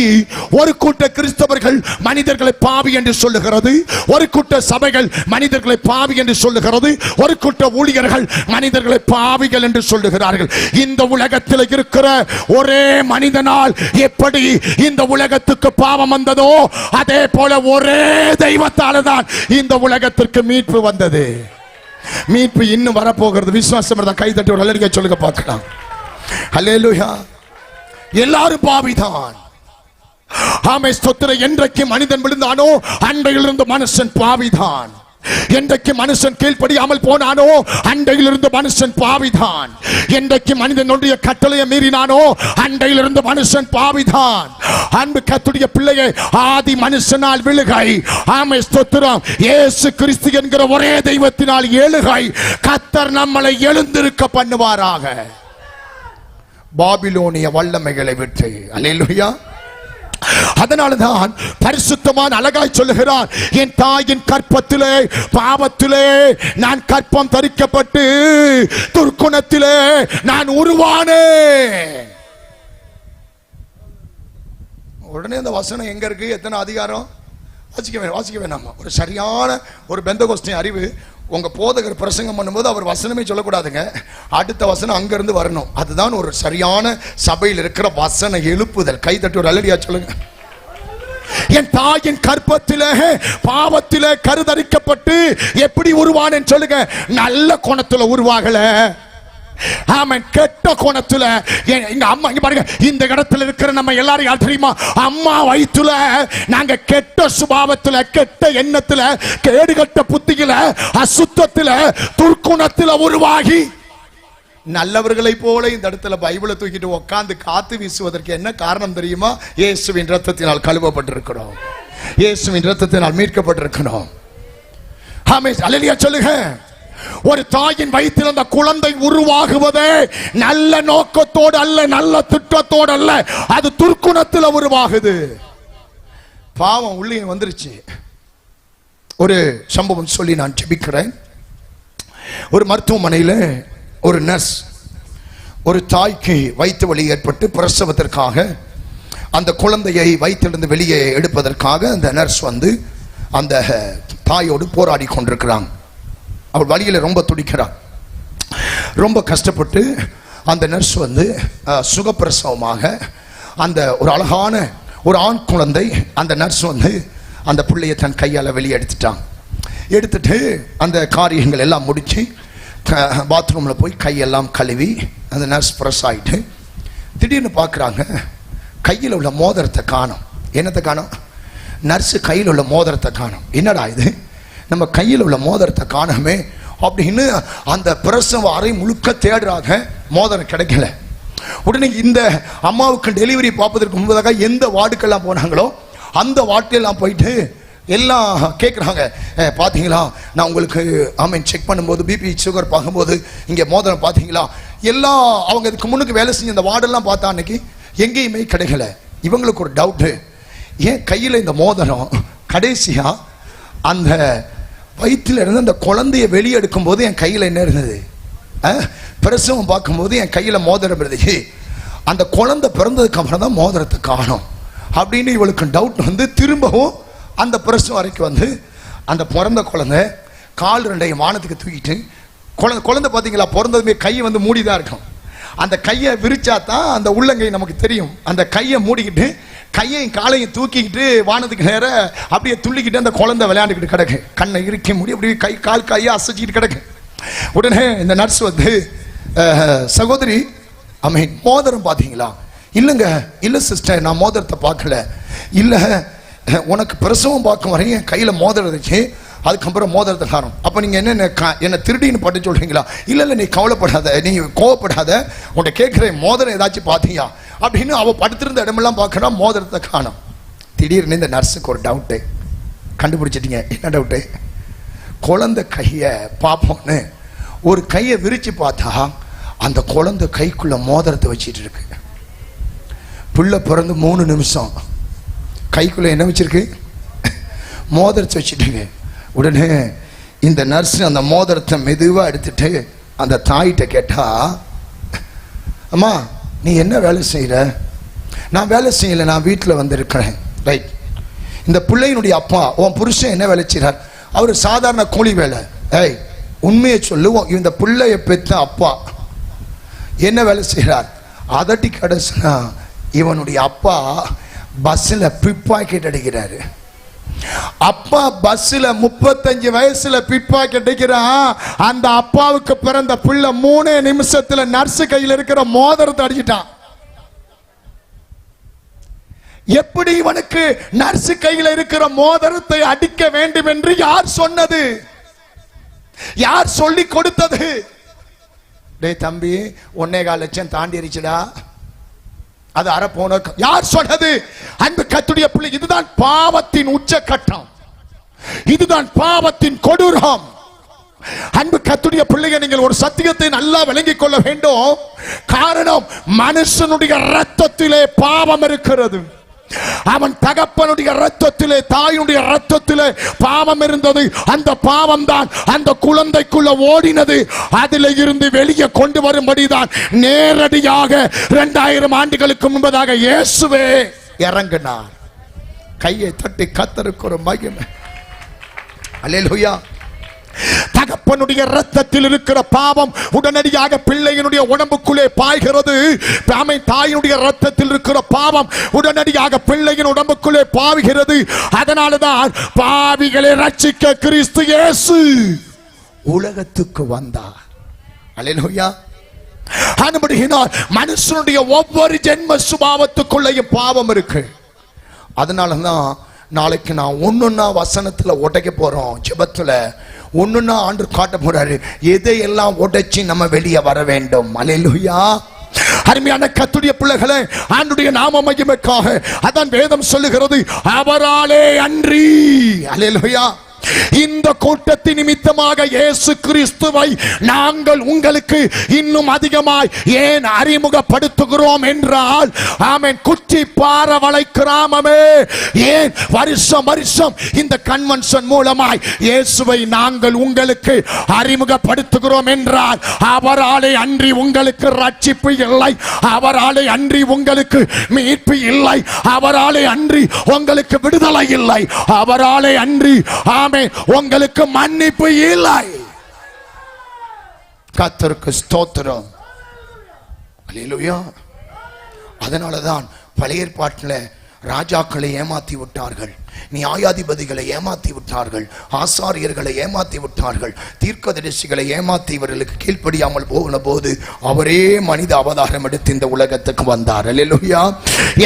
ஒரு கூட்ட கிறிஸ்தவர்கள் மனிதர்களை பாவி என்று சொல்லுகிறது, ஒரு கூட்ட சபைகள் மனிதர்களை பாவி என்று சொல்லுகிறது, ஒரு கூட்ட ஊழியர்கள் மனிதர்களை பாவிகள் என்று சொல்லுகிறார்கள். இந்த உலகத்தில் இருக்கிற ஒரே மனிதனால் எப்படி இந்த உலகத்துக்கு பாவம் வந்ததோ அதே போல ஒரே தெய்வத்தால தான் இந்த உலகத்திற்கு மீட்பு வந்தது. மீட்பு இன்னும் வரப்போகிறது. விசுவாசம் இருந்தா கை தட்டி ஒரு அல்லேலூயா சொல்லுங்க பார்க்கலாம். அல்லேலூயா. எல்லாரும் பாவிதான். ஆமே ஸ்தோத்திரம். என்றைக்கு மனிதன் விழுந்தானோ அன்றையிலிருந்து மனுஷன் பாவிதான். என்றைக்கு மனுஷன் கீழ்ப்படியாமல் போனானோ அன்றையிலிருந்து மனுஷன் பாவிதான். என்றைக்கு மனிதனுடைய கட்டளையை மீறினானோ அன்றையிலிருந்து மனுஷன் பாவிதான். அன்பு கர்த்தருடைய பிள்ளையை, ஆதி மனுஷனால் விழுகை, ஆமே ஸ்தோத்திரம், இயேசு கிறிஸ்து என்கிற ஒரே தெய்வத்தினால் எழுகை. கர்த்தர் நம்மளை எழுந்திருக்க பண்ணுவாராக பாபிலோனிய வல்லமைகளை விட்டு. அல்லேலூயா. அதனால்தான் பரிசுத்தமான அழகாய் சொல்லுகிறார், என் தாயின் கற்பத்திலே பாவத்திலே நான் கற்பம் தரிக்கப்பட்டு துர்க்குணத்திலே நான் உருவானேன். உடனே அந்த வசனம் எங்க இருக்கு? எத்தனை அதிகாரம்? வாசிக்க வேணாமா? ஒரு சரியான ஒரு பெந்தகோஸ்தே அறிவு. உங்க போதகர் பிரசங்கம் பண்ணும்போது அவர் வசனமே சொல்லக்கூடாதுங்க, அடுத்த வசனம் அங்க இருந்து வரணும். அதுதான் ஒரு சரியான சபையில் இருக்கிற வசன எழுப்புதல். கை தட்டி ஒரு அல்லேலூயா சொல்லுங்க. என் தாயின் கற்பத்திலே பாவத்திலே கருதரிக்கப்பட்டு எப்படி உருவானேன்னு சொல்லுங்க. நல்ல கோணத்துல உருவாகல, ஆமென், கெட்ட கோணத்துல. எங்க அம்மா இங்க பாருங்க, இந்த இடத்துல இருக்கிற நம்ம எல்லாரும் யார் தெரியுமா? அம்மா வயிற்றுல நாங்க கெட்ட சுபாவத்துல, கெட்ட எண்ணத்துல, கேடுகட்ட புத்தியில, அசுத்தத்துல, துர்க்குணத்துல உருவாகி நல்லவர்களை போல இந்த இடத்துல பைபிளை தூக்கிட்டு உட்கார்ந்து காத்து வீசுவதற்கு என்ன காரணம் தெரியுமா? இயேசுவின் இரத்தத்தினால் கழுவப்பட்டிருக்கிறோம், இயேசுவின் இரத்தத்தினால் மீட்கப்பட்டிருக்கிறோம். ஆமென், அல்லேலூயா சொல்லுங்க. ஒரு தாயின் வயிற்றில் அந்த குழந்தை உருவாகுவதே நல்ல நோக்கத்தோடு அல்ல, நல்ல திட்டத்தோடு அல்ல, அது துர்க்குணத்தில் உருவாகுது. பாவம் உள்ளே வந்துருச்சு. ஒரு சம்பவம் சொல்லி நான் ஜெபிக்கிறேன். ஒரு மருத்துவமனையில் ஒரு நர்ஸ், ஒரு தாய்க்கு வயிற்று வலி ஏற்பட்டு பிரசவத்திற்காக அந்த குழந்தையை வயிற்றிலிருந்து வெளியே எடுப்பதற்காக அந்த நர்ஸ் வந்து அந்த தாயோடு போராடி கொண்டிருக்கிறாங்க. அவள் வலியில ரொம்ப துடிக்கிறாள். ரொம்ப கஷ்டப்பட்டு அந்த நர்ஸ் வந்து சுகப்பிரசவமாக அந்த ஒரு அழகான ஒரு ஆண் குழந்தை, அந்த நர்ஸ் வந்து அந்த பிள்ளையை தன் கையால் வெளியே எடுத்துட்டு அந்த காரியங்கள் எல்லாம் முடிச்சு பாத்ரூமில் போய் கையெல்லாம் கழுவி அந்த நர்ஸ் ஃப்ரெஷ் ஆகிட்டு திடீர்னு பார்க்குறாங்க, கையில் உள்ள மோதிரத்தை காணோம். என்னத்தை காணோம்? நர்ஸு கையில் உள்ள மோதிரத்தை காணோம். என்னடா இது, நம்ம கையில் உள்ள மோதிரத்தை காணமே அப்படின்னு அந்த பிரசவ அறை முழுக்க தேடுறாங்க, மோதிரம் கிடைக்கல. உடனே இந்த அம்மாவுக்கு டெலிவரி பார்ப்பதற்கு முன்பதாக எந்த வார்டுக்கெல்லாம் போனாங்களோ அந்த வார்டுக்கெல்லாம் போயிட்டு எல்லாம் கேட்குறாங்க, பார்த்தீங்களா நான் உங்களுக்கு ஆமீன் செக் பண்ணும்போது பிபி சுகர் பார்க்கும்போது இங்கே மோதிரம் பார்த்தீங்களா? எல்லாம் அவங்க இதுக்கு முன்னுக்கு வேலை செஞ்சு இந்த வார்டெல்லாம் பார்த்தா அன்னைக்கு எங்கேயுமே கிடைக்கல. இவங்களுக்கு ஒரு டவுட்டு, ஏன் கையில் இந்த மோதிரம் கடைசியாக அந்த வயிற்றில் இருந்து அந்த குழந்தைய வெளியே எடுக்கும் போது என் கையில் என்ன இருந்தது? பிரசவம் பார்க்கும்போது என் கையில் மோதிரம் இருந்துச்சு, அந்த குழந்தை பிறந்ததுக்கு அப்புறம் தான் மோதிரத்தை காணும் அப்படின்னு இவளுக்கு டவுட் வந்து திரும்பவும் அந்த பிரசவம் வரைக்கும் வந்து அந்த பிறந்த குழந்தை கால் ரெண்டையும் வானத்துக்கு தூக்கிட்டு குழந்தை பார்த்தீங்களா, பிறந்ததுமே கையை வந்து மூடிதான் இருக்கும். அந்த கையை விரிச்சா தான் அந்த உள்ளங்கை நமக்கு தெரியும். அந்த கையை மூடிக்கிட்டு கையையும் காலையும் தூக்கிக்கிட்டு வானத்துக்கு நேர அப்படியே துள்ளிக்கிட்டு அந்த குழந்தை விளையாண்டுக்கிட்டு கிடக்கு. கண்ணை இறுக்கி மூடி அப்படியே கை கால் கையை அசைச்சிக்கிட்டு கிடக்கு. உடனே இந்த நர்ஸ் வந்து, சகோதரி அமீன் மோதிரம் பார்த்தீங்களா? இல்லைங்க, இல்லை சிஸ்டர், நான் மோதிரத்தை பார்க்கல. இல்லை, உனக்கு பிரசவம் பார்க்கும் வரையும் என் கையில் மோதிரம் இருந்துச்சு, அதுக்கப்புறம் மோதிரத்தை காரணம். அப்போ நீங்கள் என்ன திருடின்னு பட்டு சொல்கிறீங்களா? இல்லை, நீ கவலைப்படாத, நீ கோவப்படாத, உன்கிட்ட கேட்குறேன், மோதிரம் ஏதாச்சும் பார்த்தியா அப்படின்னு. அவள் படுத்திருந்த இடமெல்லாம் பார்க்கறா, மோதிரத்தை காணும். திடீர்னு இந்த நர்ஸுக்கு ஒரு டவுட்டு. கண்டுபிடிச்சிட்டீங்க என்ன டவுட்டு? குழந்தை கையை பார்ப்போன்னு ஒரு கையை விரிச்சு பார்த்தா அந்த குழந்தை கைக்குள்ள மோதிரத்தை வச்சிட்டு இருக்கு. பிள்ளை பிறந்து 3 நிமிஷம், கைக்குள்ள என்ன வச்சிருக்கு? மோதிரத்தை வச்சுட்டுங்க. உடனே இந்த நர்ஸ் அந்த மோதிரத்தை மெதுவாக எடுத்துட்டு அந்த தாயிட்ட கேட்டா, அம்மா நீ என்ன வேலை செய்கிற? நான் வேலை செய்யலை, நான் வீட்டில் வந்திருக்கிறேன். ரைட். இந்த பிள்ளையினுடைய அப்பா, உன் புருஷன் என்ன வேலை செய்கிறார்? அவர் சாதாரண கூலி வேலை. ஏய், உண்மையை சொல்லுவோம், இந்த பிள்ளைய பெற்ற அப்பா என்ன வேலை செய்கிறார்? அதட்டி கடைசினா இவனுடைய அப்பா பஸ்ஸில் பிக் பாக்கெட் அடிக்கிறாரு. அப்பா பஸ்ஸில் 35 வயசுல பிக் பாக்கெட் அடிக்கிறான். அந்த அப்பாவுக்கு பிறந்த பிள்ளை 3 நிமிஷத்துல நர்ஸ் கையில் இருக்கிற மோதிரத்தை அடிச்சிட்டான். எப்படி இவனுக்கு நர்ஸ் கையில் இருக்கிற மோதிரத்தை அடிக்க வேண்டும் என்று யார் சொன்னது? யார் சொல்லி கொடுத்தது? டேய் தம்பி, 1.25 லட்சம் தாண்டிருச்சுடா, அது அரை போன. யார் சொன்னது? அன்பு கர்த்தருடைய பிள்ளை, இதுதான் பாவத்தின் உச்சகட்டம், இதுதான் பாவத்தின் கொடூரம். அன்பு கர்த்தருடைய பிள்ளையை, நீங்கள் ஒரு சத்தியத்தை நல்லா விளங்கிக் கொள்ள வேண்டும். காரணம், மனுஷனுடைய இரத்தத்திலே பாவம் இருக்கிறது. அவன் தகப்பனுடைய இரத்தத்திலே, தாயுடைய இரத்தத்திலே பாவம் இருந்தது. அந்த பாவம் தான் அந்த குழந்தைக்குள்ள ஓடினது. அதில் இருந்து வெளியே கொண்டு வரும்படிதான் நேரடியாக 2000 ஆண்டுகளுக்கு முன்பதாக இயேசுவே இறங்கினார். கையை தட்டி கர்த்தருக்கு ஒரு மகிமை. அல்லேலூயா. தகப்பனுடைய இரத்தத்தில் இருக்கிற பாவம் உடனடியாக பிள்ளையினுடைய உடம்புக்குள்ளே பாய்கிறது. தாயினுடைய இரத்தத்தில் இருக்கிற பாவம் உடனடியாக பிள்ளையின் உடம்புக்குள்ளே பாய்கிறது. அதனாலதான் பாவிகளை ரட்சிக்க கிறிஸ்து இயேசு உலகத்துக்கு வந்தார். அல்லேலூயா. அனுபடியினால் மனுஷனுடைய ஒவ்வொரு ஜென்ம சுபாவத்துக்குள்ளேயும் பாவம் இருக்கு. அதனாலதான் நாளைக்கு நான் ஒன்னொன்னா வசனத்துல உடைக்க போறோம். ஜெபத்துல ஒன்னொன்னா ஆண்டு காட்ட போறாரு, எதையெல்லாம் உடைச்சு நம்ம வெளியே வர வேண்டும். அல்லேலூயா. அருமையான கர்த்தருடைய பிள்ளைகளே, ஆண்டுடைய நாம மகிமைக்காக அதான் வேதம் சொல்லுகிறது, அவராலே அன்றி. அல்லேலூயா. இந்த கூட்டத்தின் நிமித்தமாக இயேசு கிறிஸ்துவை நாங்கள் உங்களுக்கு இன்னும் அதிகமாய் ஏன் அறிமுகப்படுத்துகிறோம் என்றால், ஆமென், குச்சிப்பாரவளை கிராமமே, ஏன் வருஷம் வருஷம் இந்த கன்வென்ஷன் மூலமாய் இயேசுவை நாங்கள் உங்களுக்கு அறிமுகப்படுத்துகிறோம் என்றால், அவராலே அன்றி உங்களுக்கு ரட்சிப்பு இல்லை, அவராலே அன்றி உங்களுக்கு மீட்பு இல்லை, அவராலே அன்றி உங்களுக்கு விடுதலை இல்லை, அவராலே அன்றி உங்களுக்கு மன்னிப்பு இல்லை. கர்த்தருக்கு ஸ்தோத்திரம். அல்லேலூயா. அதனாலதான் பழைய ஏற்பாட்டில் ராஜாக்களை ஏமாத்தி விட்டார்கள், நியாயாதிபதிகளை ஏமாத்தி விட்டார்கள், ஆசாரியர்களை ஏமாத்தி விட்டார்கள், தீர்க்கதரிசிகளை ஏமாத்தி இவர்களுக்கு கீழ்ப்படியாமல் போன போது அவரே மனித அவதாரம் எடுத்து இந்த உலகத்துக்கு வந்தார். அல்லேலூயா.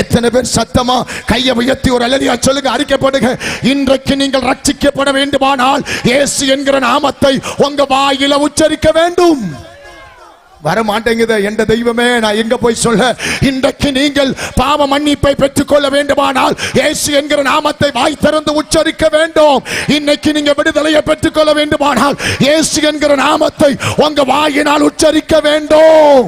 எத்தனை பேர் சத்தமா கையை உயர்த்தி ஒரு அல்லேலூயா சொல்லுங்க, அறிக்கைப்படுங்க. இன்றைக்கு நீங்கள் ரட்சிக்கப்பட வேண்டுமானால் இயேசு என்கிற நாமத்தை உங்க வாயில உச்சரிக்க வேண்டும். வர மாட்டேங்குது என்ற தெய்வமே, நான் எங்க போய் சொல்ல? இன்றைக்கு நீங்கள் பாவ மன்னிப்பை பெற்றுக்கொள்ள வேண்டுமானால் இயேசு என்கிற நாமத்தை வாய் திறந்து உச்சரிக்க வேண்டும். இன்னைக்கு நீங்க விடுதலையை பெற்றுக்கொள்ள வேண்டுமானால் இயேசு என்கிற நாமத்தை உங்க வாயினால் உச்சரிக்க வேண்டும்.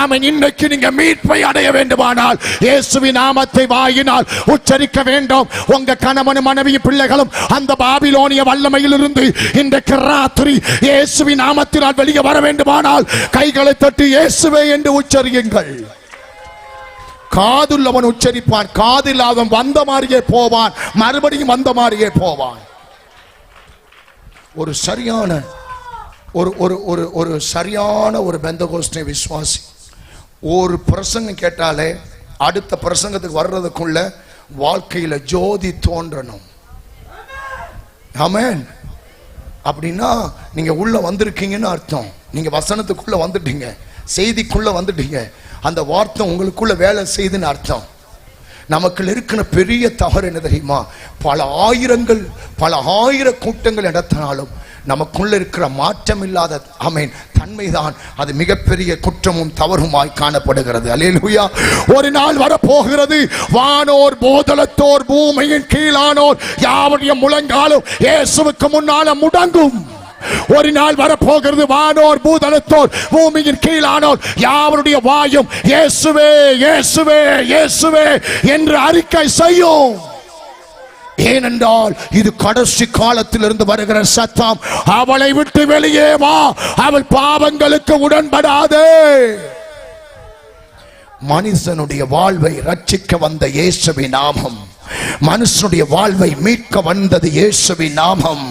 ஆமென். இன்னைக்கு நீங்க மீட்பை அடைய வேண்டுமானால் இயேசுவின் நாமத்தை வாயினால் உச்சரிக்க வேண்டும். உங்க கணவனும் மனைவி பிள்ளைகளும் அந்த பாபிலோனிய வல்லமையிலிருந்து இன்றைக்கு ராத்திரி இயேசுவின் நாமத்தினால் வெளியே வர வேண்டுமானால் கைகளை தட்டி இயேசுவே என்று உச்சரியுங்கள். காதுள்ளவன் உச்சரிப்பான், காதில்லாதவன் வந்த மாதிரியே போவான், மறுபடியும் வந்த மாதிரியே போவான். ஒரு சரியான ஒரு சரியான ஒரு பெந்தகோஸ்தே விசுவாசி ஒரு பிரசங்கம் கேட்டாலே அடுத்த பிரசங்கத்துக்கு வர்றதுக்குள்ள வாழ்க்கையில ஜோதி தோன்றணும். ஆமென். அப்படின்னா நீங்க உள்ள வந்திருக்கீங்கன்னு அர்த்தம். நீங்க வசனத்துக்குள்ள வந்துட்டீங்க, செய்திக்குள்ள வந்துட்டீங்க. அந்த வார்த்தை உங்களுக்குள்ள வேலை செய்துன்னு அர்த்தம். நமக்குள்ள இருக்கிற பெரிய தவறு என்ன தெரியுமா? பல ஆயிர கூட்டங்கள் நடத்தினாலும் நமக்குள்ள இருக்கிற மாற்றம் இல்லாத ஆமென் தன்மைதான் அது மிகப்பெரிய குற்றமும் தவறுமாய் காணப்படுகிறது. அல்லேலூயா. ஒரு நாள் வரப்போகிறது, வானோர் பூதலத்தோர் பூமியின் கீழானோர் யாவருடைய முழங்காலும் இயேசுவுக்கு முன்னால முடங்கும். ஒரு நாள் வரப்போகிறது, வானோர் பூதலத்தோர் பூமியின் கீழானோர் யாவருடைய வாயும் இயேசுவே இயேசுவே இயேசுவே என்று அறிக்கை செய்யும். ஏனென்றால் இது கடைசி காலத்திலிருந்து வருகிற சத்தம். அவளை விட்டு வெளியே வா, அவள் பாவங்களுக்கு உடன்படாதே. மனுஷனுடைய வாழ்வை ரட்சிக்க வந்த இயேசுவின் நாமம், மனுஷனுடைய வாழ்வை மீட்க வந்தது இயேசுவின் நாமம்,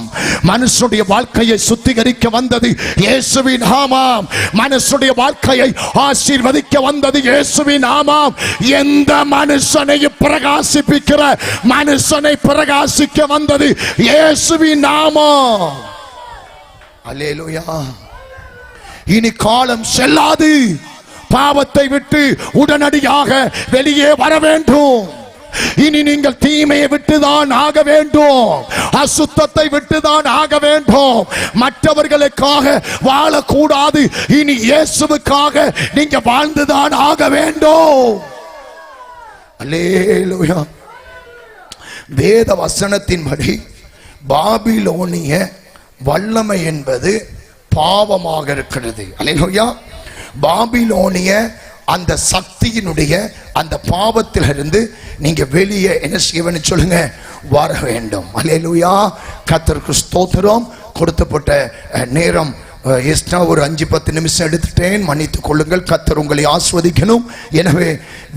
மனுஷனுடைய வாழ்க்கையை சுத்திகரிக்க வந்தது இயேசுவின் நாமம், மனுஷனுடைய வாழ்க்கையை ஆசீர்வதிக்க வந்தது இயேசுவின் நாமம். எந்த மனுஷனையும் பிரகாசிப்பிக்கிற மனுஷனை பிரகாசிக்க வந்தது இயேசுவின் நாமம். அல்லேலூயா. இனி காலம் செல்லாது. பாவத்தை விட்டு உடனடியாக வெளியே வர வேண்டும். இனி நீங்கள் தீமையை விட்டுதான் ஆக வேண்டும், அசுத்தத்தை விட்டுதான் ஆக வேண்டும். மற்றவர்களுக்காக வாழக்கூடாது, இனி இயேசுவுக்காக நீங்க வாழ்ந்துதான் ஆக வேண்டும். அல்லேலூயா. வேத வசனத்தின்படி பாபிலோனிய வல்லமை என்பது பாவமாக இருக்கிறது. அல்லேலூயா. பாபிலோனிய அந்த சக்தியினுடைய அந்த பாவத்திலிருந்து நீங்க வெளியே என்ன செய்யணும்னு சொல்லுங்க, வர வேண்டும். அல்லேலூயா. கர்த்தருக்கு ஸ்தோத்திரம். கொடுக்கப்பட்ட நேரம் எக்ஸ்ட்ரா ஒரு 5-10 நிமிஷம் எடுத்துட்டேன், மன்னித்துக் கொள்ளுங்கள். கர்த்தர் உங்களை ஆஸ்வதிக்கணும். எனவே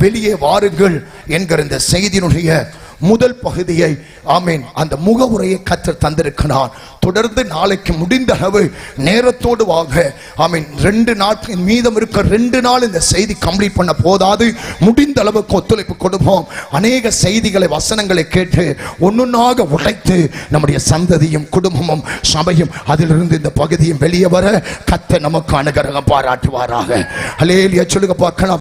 வெளியே வாருங்கள் என்கிற இந்த செய்தியினுடைய முதல் பகுதியை ஆமீன் அந்த முகவுரையை கர்த்தர் தந்திருக்கிறார். தொடர்ந்து நாளைக்கு முடிந்த அளவு நேரத்தோடு வாங்க. ஆமீன். 2 நாட்கள் மீதம் இருக்க 2 நாள் இந்த செய்தி கம்ப்ளீட் பண்ண போதாது. முடிந்த அளவுக்கு ஒத்துழைப்பு கொடுப்போம். அநேக செய்திகளை வசனங்களை கேட்டு ஒன்னொன்னாக உடைத்து நம்முடைய சந்ததியும் குடும்பமும் சபையும் அதிலிருந்து இந்த பகுதியும் வெளியே வர கர்த்தர் நமக்கு அனுகிரகம் பாராட்டுவாராக. அல்லேலூயா. சொல்லுங்க பார்க்கலாம்.